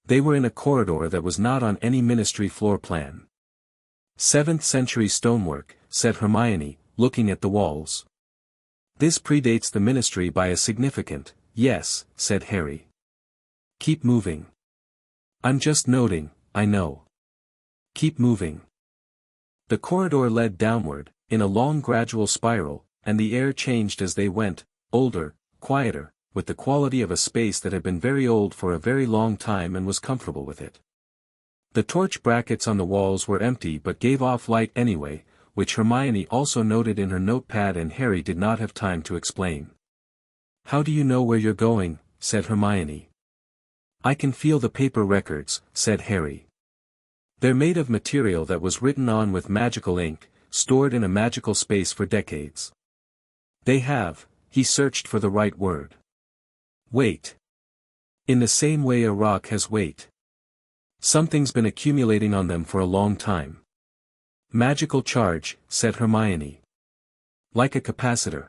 They were in a corridor that was not on any Ministry floor plan. 7th century stonework, said Hermione, looking at the walls. This predates the Ministry by a significant, yes, said Harry. Keep moving. I'm just noting, I know. Keep moving. The corridor led downward, in a long gradual spiral, and the air changed as they went, older, quieter, with the quality of a space that had been very old for a very long time and was comfortable with it. The torch brackets on the walls were empty but gave off light anyway, which Hermione also noted in her notepad and Harry did not have time to explain. How do you know where you're going, said Hermione. I can feel the paper records, said Harry. They're made of material that was written on with magical ink, stored in a magical space for decades. They have, he searched for the right word. Weight. In the same way a rock has weight. Something's been accumulating on them for a long time. Magical charge, said Hermione. Like a capacitor.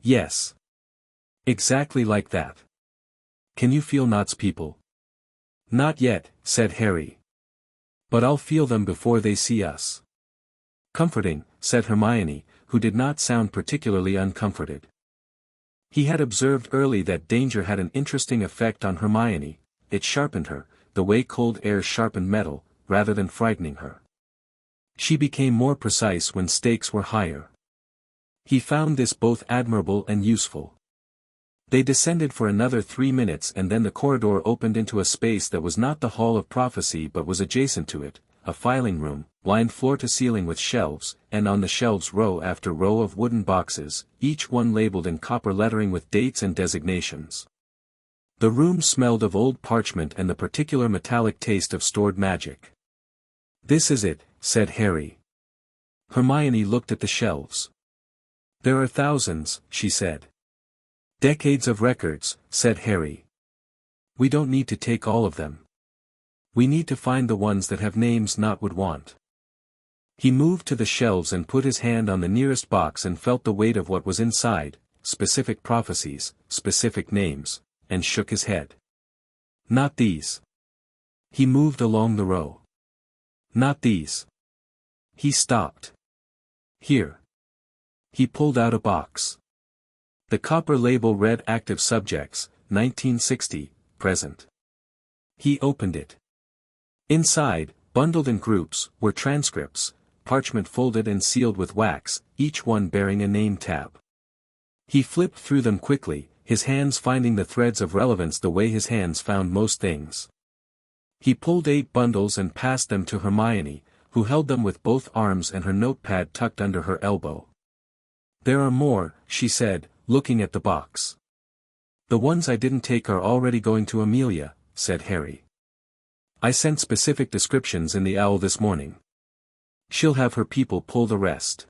Yes. Exactly like that. Can you feel knots, people? Not yet, said Harry. But I'll feel them before they see us. Comforting, said Hermione, who did not sound particularly uncomforted. He had observed early that danger had an interesting effect on Hermione, it sharpened her, the way cold air sharpened metal, rather than frightening her. She became more precise when stakes were higher. He found this both admirable and useful. They descended for another 3 minutes and then the corridor opened into a space that was not the Hall of Prophecy but was adjacent to it, a filing room, lined floor to ceiling with shelves, and on the shelves row after row of wooden boxes, each one labeled in copper lettering with dates and designations. The room smelled of old parchment and the particular metallic taste of stored magic. This is it, said Harry. Hermione looked at the shelves. There are thousands, she said. Decades of records, said Harry. We don't need to take all of them. We need to find the ones that have names Not would want. He moved to the shelves and put his hand on the nearest box and felt the weight of what was inside, specific prophecies, specific names, and shook his head. Not these. He moved along the row. Not these. He stopped. Here. He pulled out a box. The copper label read Active Subjects, 1960, present. He opened it. Inside, bundled in groups, were transcripts, parchment folded and sealed with wax, each one bearing a name tab. He flipped through them quickly, his hands finding the threads of relevance the way his hands found most things. He pulled 8 bundles and passed them to Hermione, who held them with both arms and her notepad tucked under her elbow. There are more, she said, looking at the box. The ones I didn't take are already going to Amelia, said Harry. I sent specific descriptions in the Owl this morning. She'll have her people pull the rest.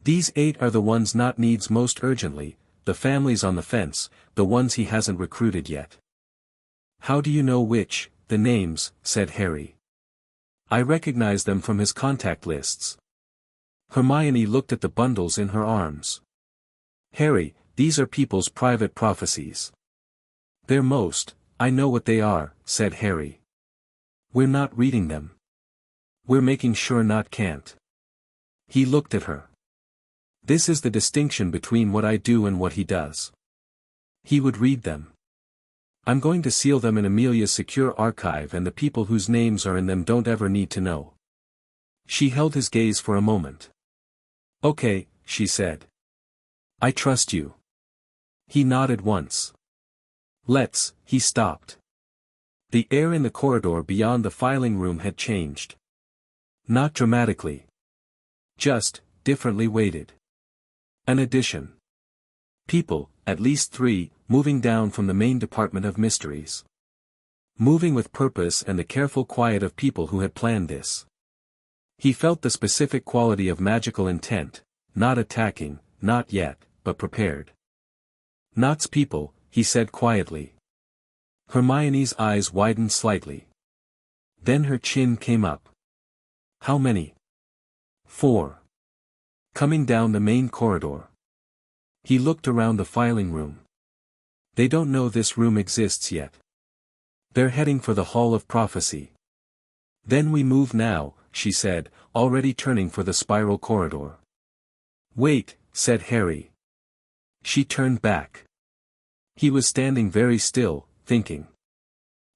These 8 are the ones Nott needs most urgently, the families on the fence, the ones he hasn't recruited yet. How do you know which? The names, said Harry. I recognize them from his contact lists. Hermione looked at the bundles in her arms. Harry, these are people's private prophecies. They're most, I know what they are, said Harry. We're not reading them. We're making sure Nott can't. He looked at her. This is the distinction between what I do and what he does. He would read them. I'm going to seal them in Amelia's secure archive and the people whose names are in them don't ever need to know. She held his gaze for a moment. Okay, she said. I trust you. He nodded once. Let's, he stopped. The air in the corridor beyond the filing room had changed. Not dramatically. Just, differently weighted. An addition. People, at least 3, moving down from the main department of mysteries. Moving with purpose and the careful quiet of people who had planned this. He felt the specific quality of magical intent, not attacking, not yet, but prepared. Nott's people, he said quietly. Hermione's eyes widened slightly. Then her chin came up. How many? 4. Coming down the main corridor. He looked around the filing room. They don't know this room exists yet. They're heading for the Hall of Prophecy. Then we move now, she said, already turning for the spiral corridor. Wait, said Harry. She turned back. He was standing very still, thinking.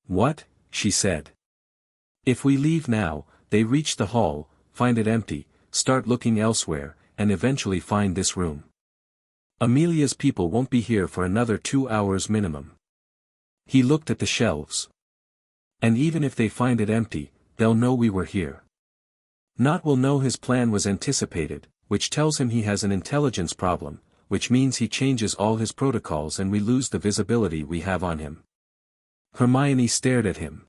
What? She said. If we leave now, they reach the hall, find it empty, start looking elsewhere, and eventually find this room. Amelia's people won't be here for another 2 hours minimum. He looked at the shelves. And even if they find it empty, they'll know we were here. Nott will know his plan was anticipated, which tells him he has an intelligence problem, which means he changes all his protocols and we lose the visibility we have on him. Hermione stared at him.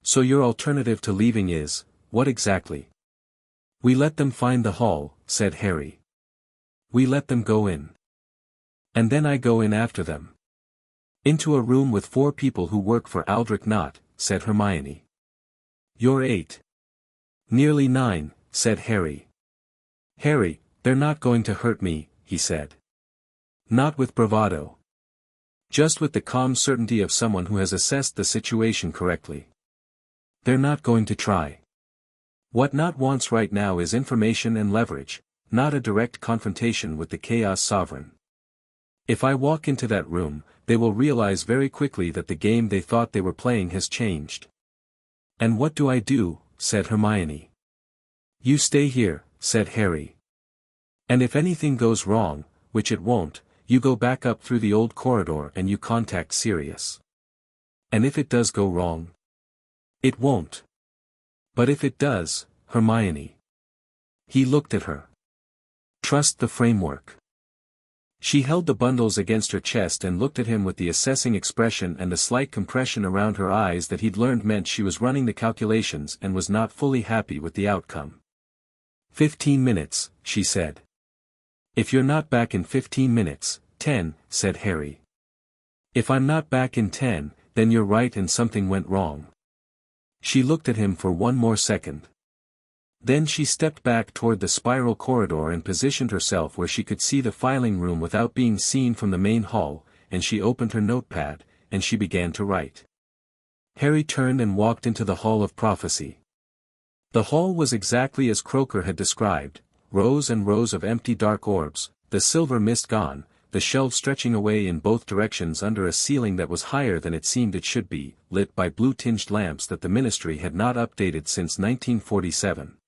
So your alternative to leaving is, what exactly? We let them find the hall, said Harry. We let them go in. And then I go in after them. Into a room with 4 people who work for Aldrich Nott, said Hermione. You're 8. Nearly 9, said Harry. Harry, they're not going to hurt me, he said. Not with bravado. Just with the calm certainty of someone who has assessed the situation correctly. They're not going to try. What Nott wants right now is information and leverage, not a direct confrontation with the Chaos Sovereign. If I walk into that room, they will realize very quickly that the game they thought they were playing has changed. And what do I do? Said Hermione. You stay here, said Harry. And if anything goes wrong, which it won't, you go back up through the old corridor and you contact Sirius. And if it does go wrong? It won't. But if it does, Hermione. He looked at her. Trust the framework. She held the bundles against her chest and looked at him with the assessing expression and the slight compression around her eyes that he'd learned meant she was running the calculations and was not fully happy with the outcome. 15 minutes, she said. If you're not back in 15 minutes, 10, said Harry. If I'm not back in 10, then you're right and something went wrong. She looked at him for one more second. Then she stepped back toward the spiral corridor and positioned herself where she could see the filing room without being seen from the main hall, and she opened her notepad, and she began to write. Harry turned and walked into the Hall of Prophecy. The hall was exactly as Croaker had described, rows and rows of empty dark orbs, the silver mist gone, the shelves stretching away in both directions under a ceiling that was higher than it seemed it should be, lit by blue-tinged lamps that the ministry had not updated since 1947.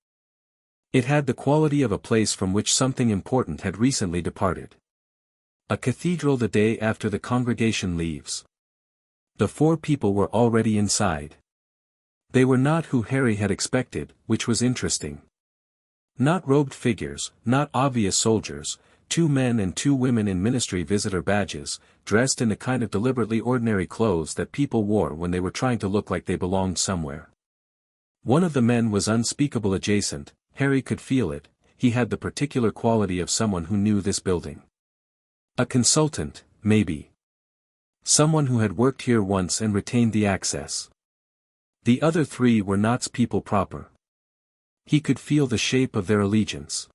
It had the quality of a place from which something important had recently departed. A cathedral the day after the congregation leaves. The 4 people were already inside. They were not who Harry had expected, which was interesting. Not robed figures, not obvious soldiers, 2 men and 2 women in ministry visitor badges, dressed in the kind of deliberately ordinary clothes that people wore when they were trying to look like they belonged somewhere. One of the men was unspeakable adjacent. Harry could feel it, he had the particular quality of someone who knew this building. A consultant, maybe. Someone who had worked here once and retained the access. The other 3 were not people proper. He could feel the shape of their allegiance.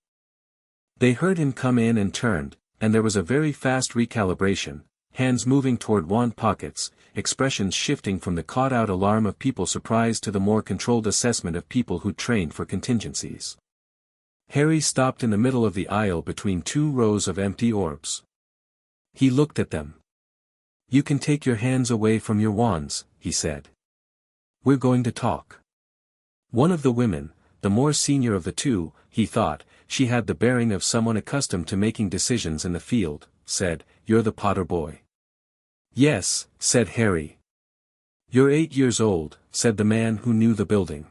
They heard him come in and turned, and there was a very fast recalibration, hands moving toward wand pockets, expressions shifting from the caught-out alarm of people surprised to the more controlled assessment of people who trained for contingencies. Harry stopped in the middle of the aisle between 2 rows of empty orbs. He looked at them. "You can take your hands away from your wands," he said. "We're going to talk." One of the women, the more senior of the 2, he thought, she had the bearing of someone accustomed to making decisions in the field, said, "You're the Potter boy." "Yes," said Harry. "You're 8 years old," said the man who knew the building.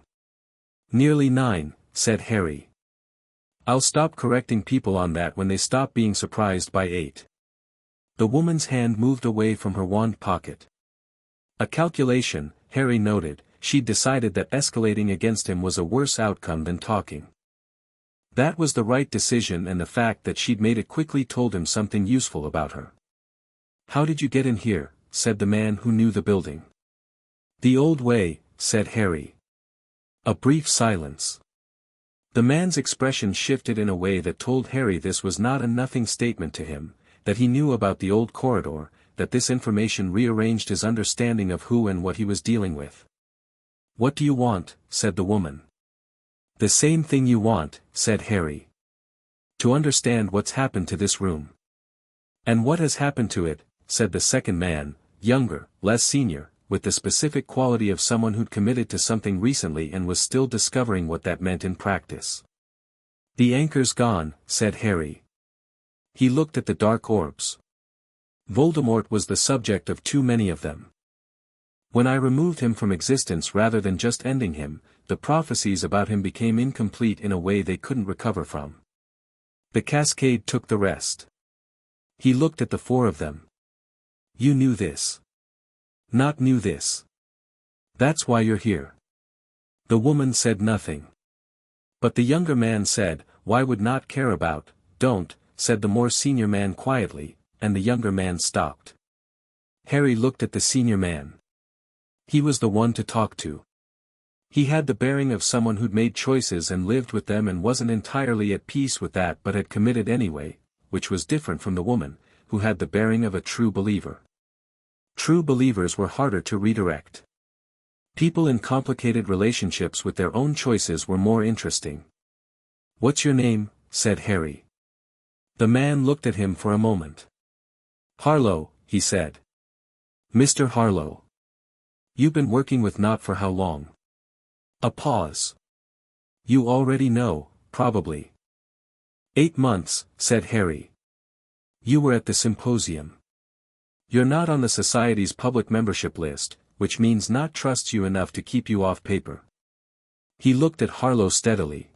"Nearly 9, said Harry. "I'll stop correcting people on that when they stop being surprised by 8. The woman's hand moved away from her wand pocket. A calculation, Harry noted, she'd decided that escalating against him was a worse outcome than talking. That was the right decision, and the fact that she'd made it quickly told him something useful about her. "How did you get in here?" said the man who knew the building. "The old way," said Harry. A brief silence. The man's expression shifted in a way that told Harry this was not a nothing statement to him, that he knew about the old corridor, that this information rearranged his understanding of who and what he was dealing with. "What do you want?" said the woman. "The same thing you want," said Harry. "To understand what's happened to this room." "And what has happened to it?" said the second man, younger, less senior, with the specific quality of someone who'd committed to something recently and was still discovering what that meant in practice. "The anchor's gone," said Harry. He looked at the dark orbs. Voldemort was the subject of too many of them. When I removed him from existence rather than just ending him, the prophecies about him became incomplete in a way they couldn't recover from. The cascade took the rest. He looked at the 4 of them. "You knew this. Not knew this. That's why you're here." The woman said nothing. But the younger man said, "Why would not care about, don't," said the more senior man quietly, and the younger man stopped. Harry looked at the senior man. He was the one to talk to. He had the bearing of someone who'd made choices and lived with them and wasn't entirely at peace with that but had committed anyway, which was different from the woman, who had the bearing of a true believer. True believers were harder to redirect. People in complicated relationships with their own choices were more interesting. "What's your name?" said Harry. The man looked at him for a moment. "Harlow," he said. "Mr. Harlow. You've been working with Not for how long?" A pause. "You already know, probably." 8 months, said Harry. "You were at the symposium. You're not on the Society's public membership list, which means Not trusts you enough to keep you off paper." He looked at Harlow steadily.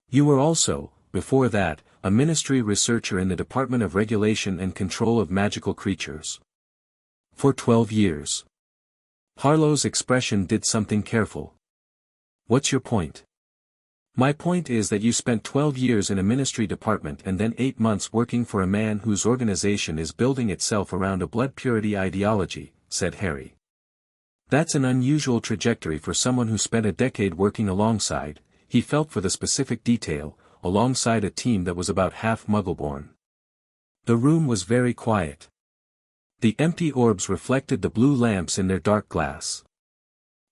"You were also, before that, a ministry researcher in the Department of Regulation and Control of Magical Creatures. For 12 years. Harlow's expression did something careful. "What's your point?" "My point is that you spent 12 years in a ministry department and then 8 months working for a man whose organization is building itself around a blood purity ideology," said Harry. "That's an unusual trajectory for someone who spent a decade working alongside, he felt for the specific detail, alongside a team that was about half Muggle-born. The room was very quiet. The empty orbs reflected the blue lamps in their dark glass.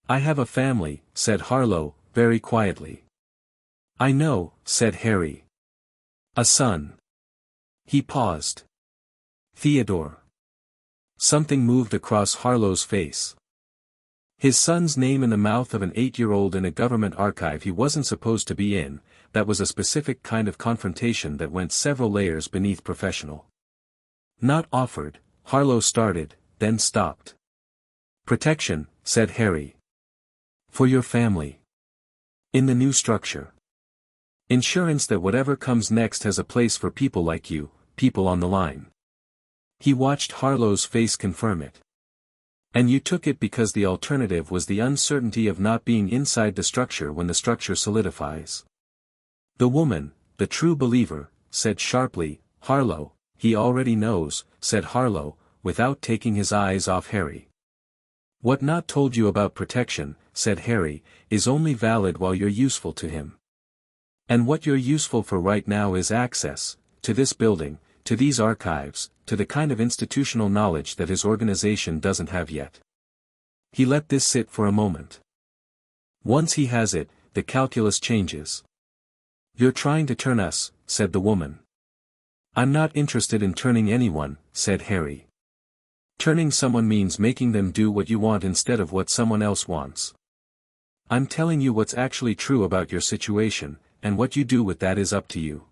"I have a family," said Harlow, very quietly. "I know," said Harry. "A son." He paused. "Theodore." Something moved across Harlow's face. His son's name in the mouth of an 8-year-old in a government archive he wasn't supposed to be in, that was a specific kind of confrontation that went several layers beneath professional. "Not offered," Harlow started, then stopped. "Protection," said Harry. "For your family. In the new structure. Insurance that whatever comes next has a place for people like you, people on the line." He watched Harlow's face confirm it. "And you took it because the alternative was the uncertainty of not being inside the structure when the structure solidifies." The woman, the true believer, said sharply, "Harlow, he already knows," said Harlow, without taking his eyes off Harry. "What not told you about protection," said Harry, "is only valid while you're useful to him. And what you're useful for right now is access, to this building, to these archives, to the kind of institutional knowledge that his organization doesn't have yet." He let this sit for a moment. "Once he has it, the calculus changes." "You're trying to turn us," said the woman. "I'm not interested in turning anyone," said Harry. "Turning someone means making them do what you want instead of what someone else wants. I'm telling you what's actually true about your situation, and what you do with that is up to you."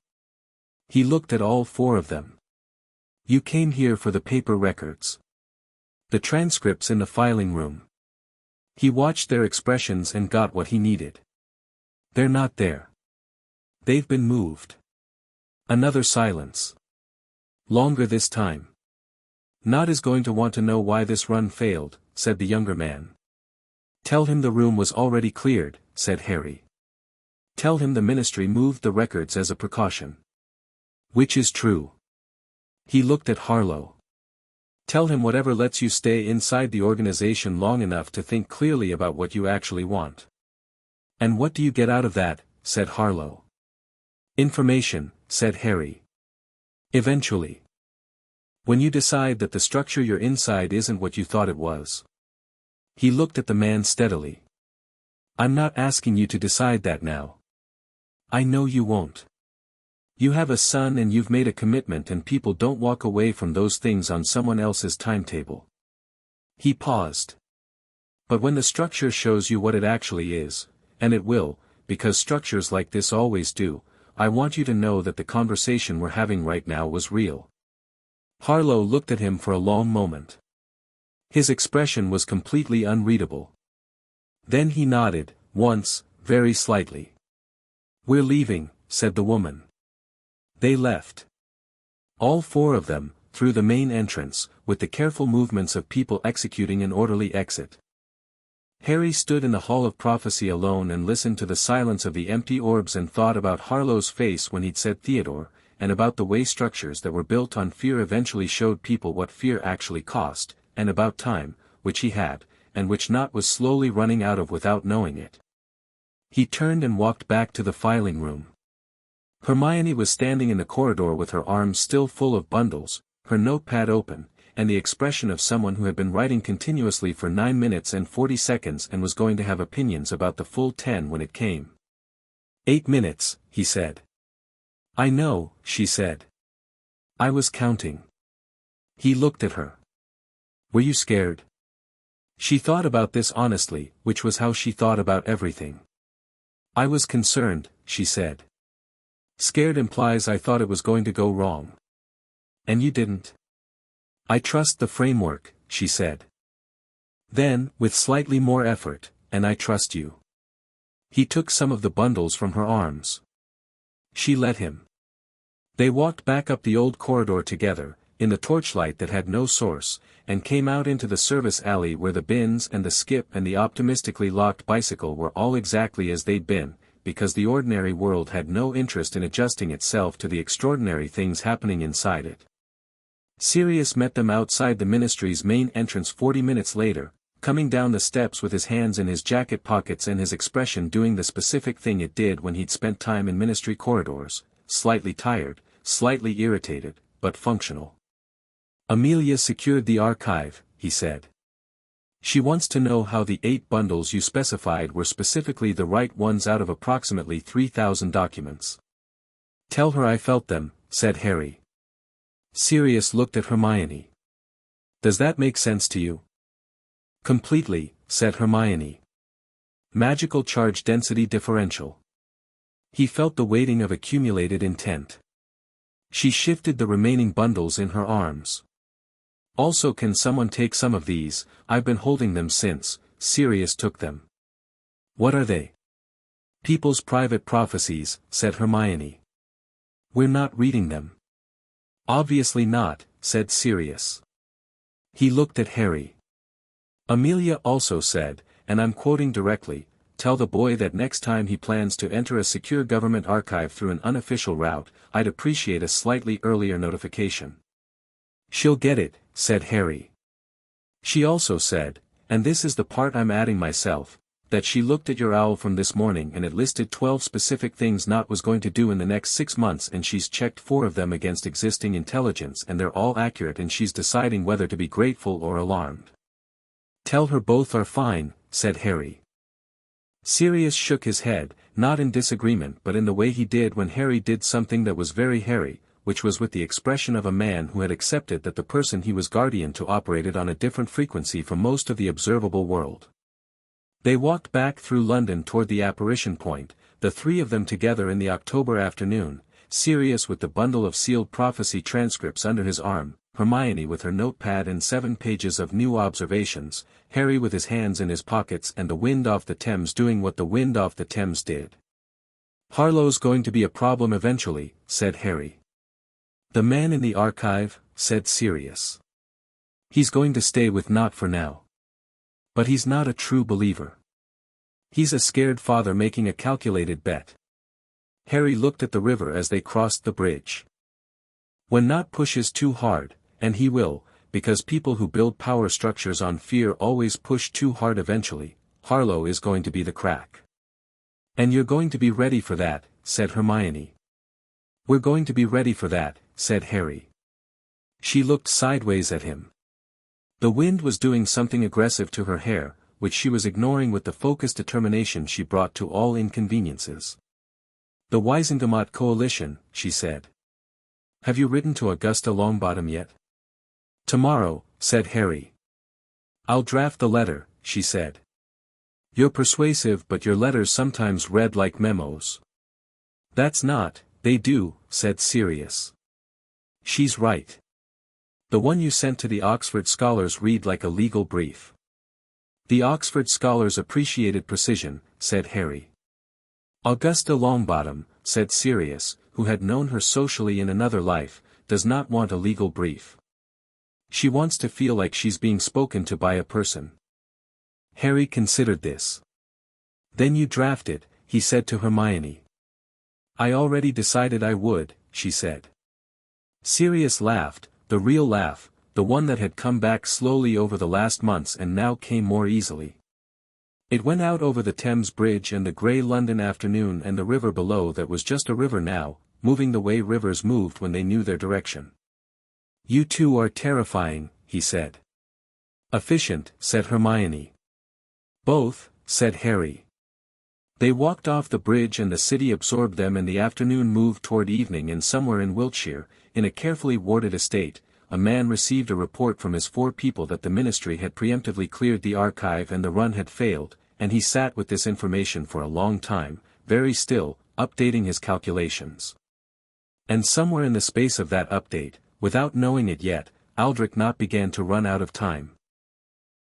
He looked at all four of them. "You came here for the paper records. The transcripts in the filing room." He watched their expressions and got what he needed. "They're not there. They've been moved." Another silence. Longer this time. "Nod is going to want to know why this run failed," said the younger man. "Tell him the room was already cleared," said Harry. "Tell him the ministry moved the records as a precaution." "Which is true." He looked at Harlow. "Tell him whatever lets you stay inside the organization long enough to think clearly about what you actually want." "And what do you get out of that?" said Harlow. "Information," said Harry. "Eventually. When you decide that the structure you're inside isn't what you thought it was." He looked at the man steadily. "I'm not asking you to decide that now. I know you won't. You have a son and you've made a commitment, and people don't walk away from those things on someone else's timetable." He paused. "But when the structure shows you what it actually is, and it will, because structures like this always do, I want you to know that the conversation we're having right now was real." Harlow looked at him for a long moment. His expression was completely unreadable. Then he nodded, once, very slightly. "We're leaving," said the woman. They left. All four of them, through the main entrance, with the careful movements of people executing an orderly exit. Harry stood in the Hall of Prophecy alone and listened to the silence of the empty orbs and thought about Harlow's face when he'd said Theodore, and about the way structures that were built on fear eventually showed people what fear actually cost, and about time, which he had, and which Not was slowly running out of without knowing it. He turned and walked back to the filing room. Hermione was standing in the corridor with her arms still full of bundles, her notepad open, and the expression of someone who had been writing continuously for 9 minutes and 40 seconds and was going to have opinions about the full 10 when it came. 8 minutes, he said. "I know," she said. "I was counting." He looked at her. "Were you scared?" She thought about this honestly, which was how she thought about everything. "I was concerned," she said. "Scared implies I thought it was going to go wrong. And you didn't." "I trust the framework," she said. Then, with slightly more effort, "and I trust you." He took some of the bundles from her arms. She let him. They walked back up the old corridor together, in the torchlight that had no source, and came out into the service alley where the bins and the skip and the optimistically locked bicycle were all exactly as they'd been, because the ordinary world had no interest in adjusting itself to the extraordinary things happening inside it. Sirius met them outside the ministry's main entrance 40 minutes later, coming down the steps with his hands in his jacket pockets and his expression doing the specific thing it did when he'd spent time in ministry corridors, slightly tired, slightly irritated, but functional. Amelia secured the archive, he said. She wants to know how the 8 bundles you specified were specifically the right ones out of approximately 3,000 documents. Tell her I felt them, said Harry. Sirius looked at Hermione. Does that make sense to you? Completely, said Hermione. Magical charge density differential. He felt the weighting of accumulated intent. She shifted the remaining bundles in her arms. Also, can someone take some of these? I've been holding them since Sirius took them. What are they? People's private prophecies, said Hermione. We're not reading them. Obviously not, said Sirius. He looked at Harry. Amelia also said, and I'm quoting directly, tell the boy that next time he plans to enter a secure government archive through an unofficial route, I'd appreciate a slightly earlier notification. She'll get it, said Harry. She also said, and this is the part I'm adding myself, that she looked at your owl from this morning and it listed 12 specific things Not was going to do in the next 6 months and she's checked 4 of them against existing intelligence and they're all accurate and she's deciding whether to be grateful or alarmed. Tell her both are fine, said Harry. Sirius shook his head, not in disagreement but in the way he did when Harry did something that was very Harry, which was with the expression of a man who had accepted that the person he was guardian to operated on a different frequency from most of the observable world. They walked back through London toward the apparition point, the 3 of them together in the October afternoon, Sirius with the bundle of sealed prophecy transcripts under his arm, Hermione with her notepad and 7 pages of new observations, Harry with his hands in his pockets and the wind off the Thames doing what the wind off the Thames did. Harlow's going to be a problem eventually, said Harry. The man in the archive, said Sirius. He's going to stay with Not for now. But he's not a true believer. He's a scared father making a calculated bet. Harry looked at the river as they crossed the bridge. When Not pushes too hard, and he will, because people who build power structures on fear always push too hard eventually, Harlow is going to be the crack. And you're going to be ready for that, said Hermione. We're going to be ready for that, said Harry. She looked sideways at him. The wind was doing something aggressive to her hair, which she was ignoring with the focused determination she brought to all inconveniences. The Wisengamot Coalition, she said. Have you written to Augusta Longbottom yet? Tomorrow, said Harry. I'll draft the letter, she said. You're persuasive but your letters sometimes read like memos. That's not, they do, said Sirius. She's right. The one you sent to the Oxford scholars read like a legal brief. The Oxford scholars appreciated precision, said Harry. Augusta Longbottom, said Sirius, who had known her socially in another life, does not want a legal brief. She wants to feel like she's being spoken to by a person. Harry considered this. Then you draft it, he said to Hermione. I already decided I would, she said. Sirius laughed, the real laugh, the one that had come back slowly over the last months and now came more easily. It went out over the Thames Bridge and the grey London afternoon and the river below that was just a river now, moving the way rivers moved when they knew their direction. You two are terrifying, he said. Efficient, said Hermione. Both, said Harry. They walked off the bridge and the city absorbed them and the afternoon moved toward evening and somewhere in Wiltshire, in a carefully warded estate, a man received a report from his 4 people that the ministry had preemptively cleared the archive and the run had failed, and he sat with this information for a long time, very still, updating his calculations. And somewhere in the space of that update, without knowing it yet, Aldrich Knott began to run out of time.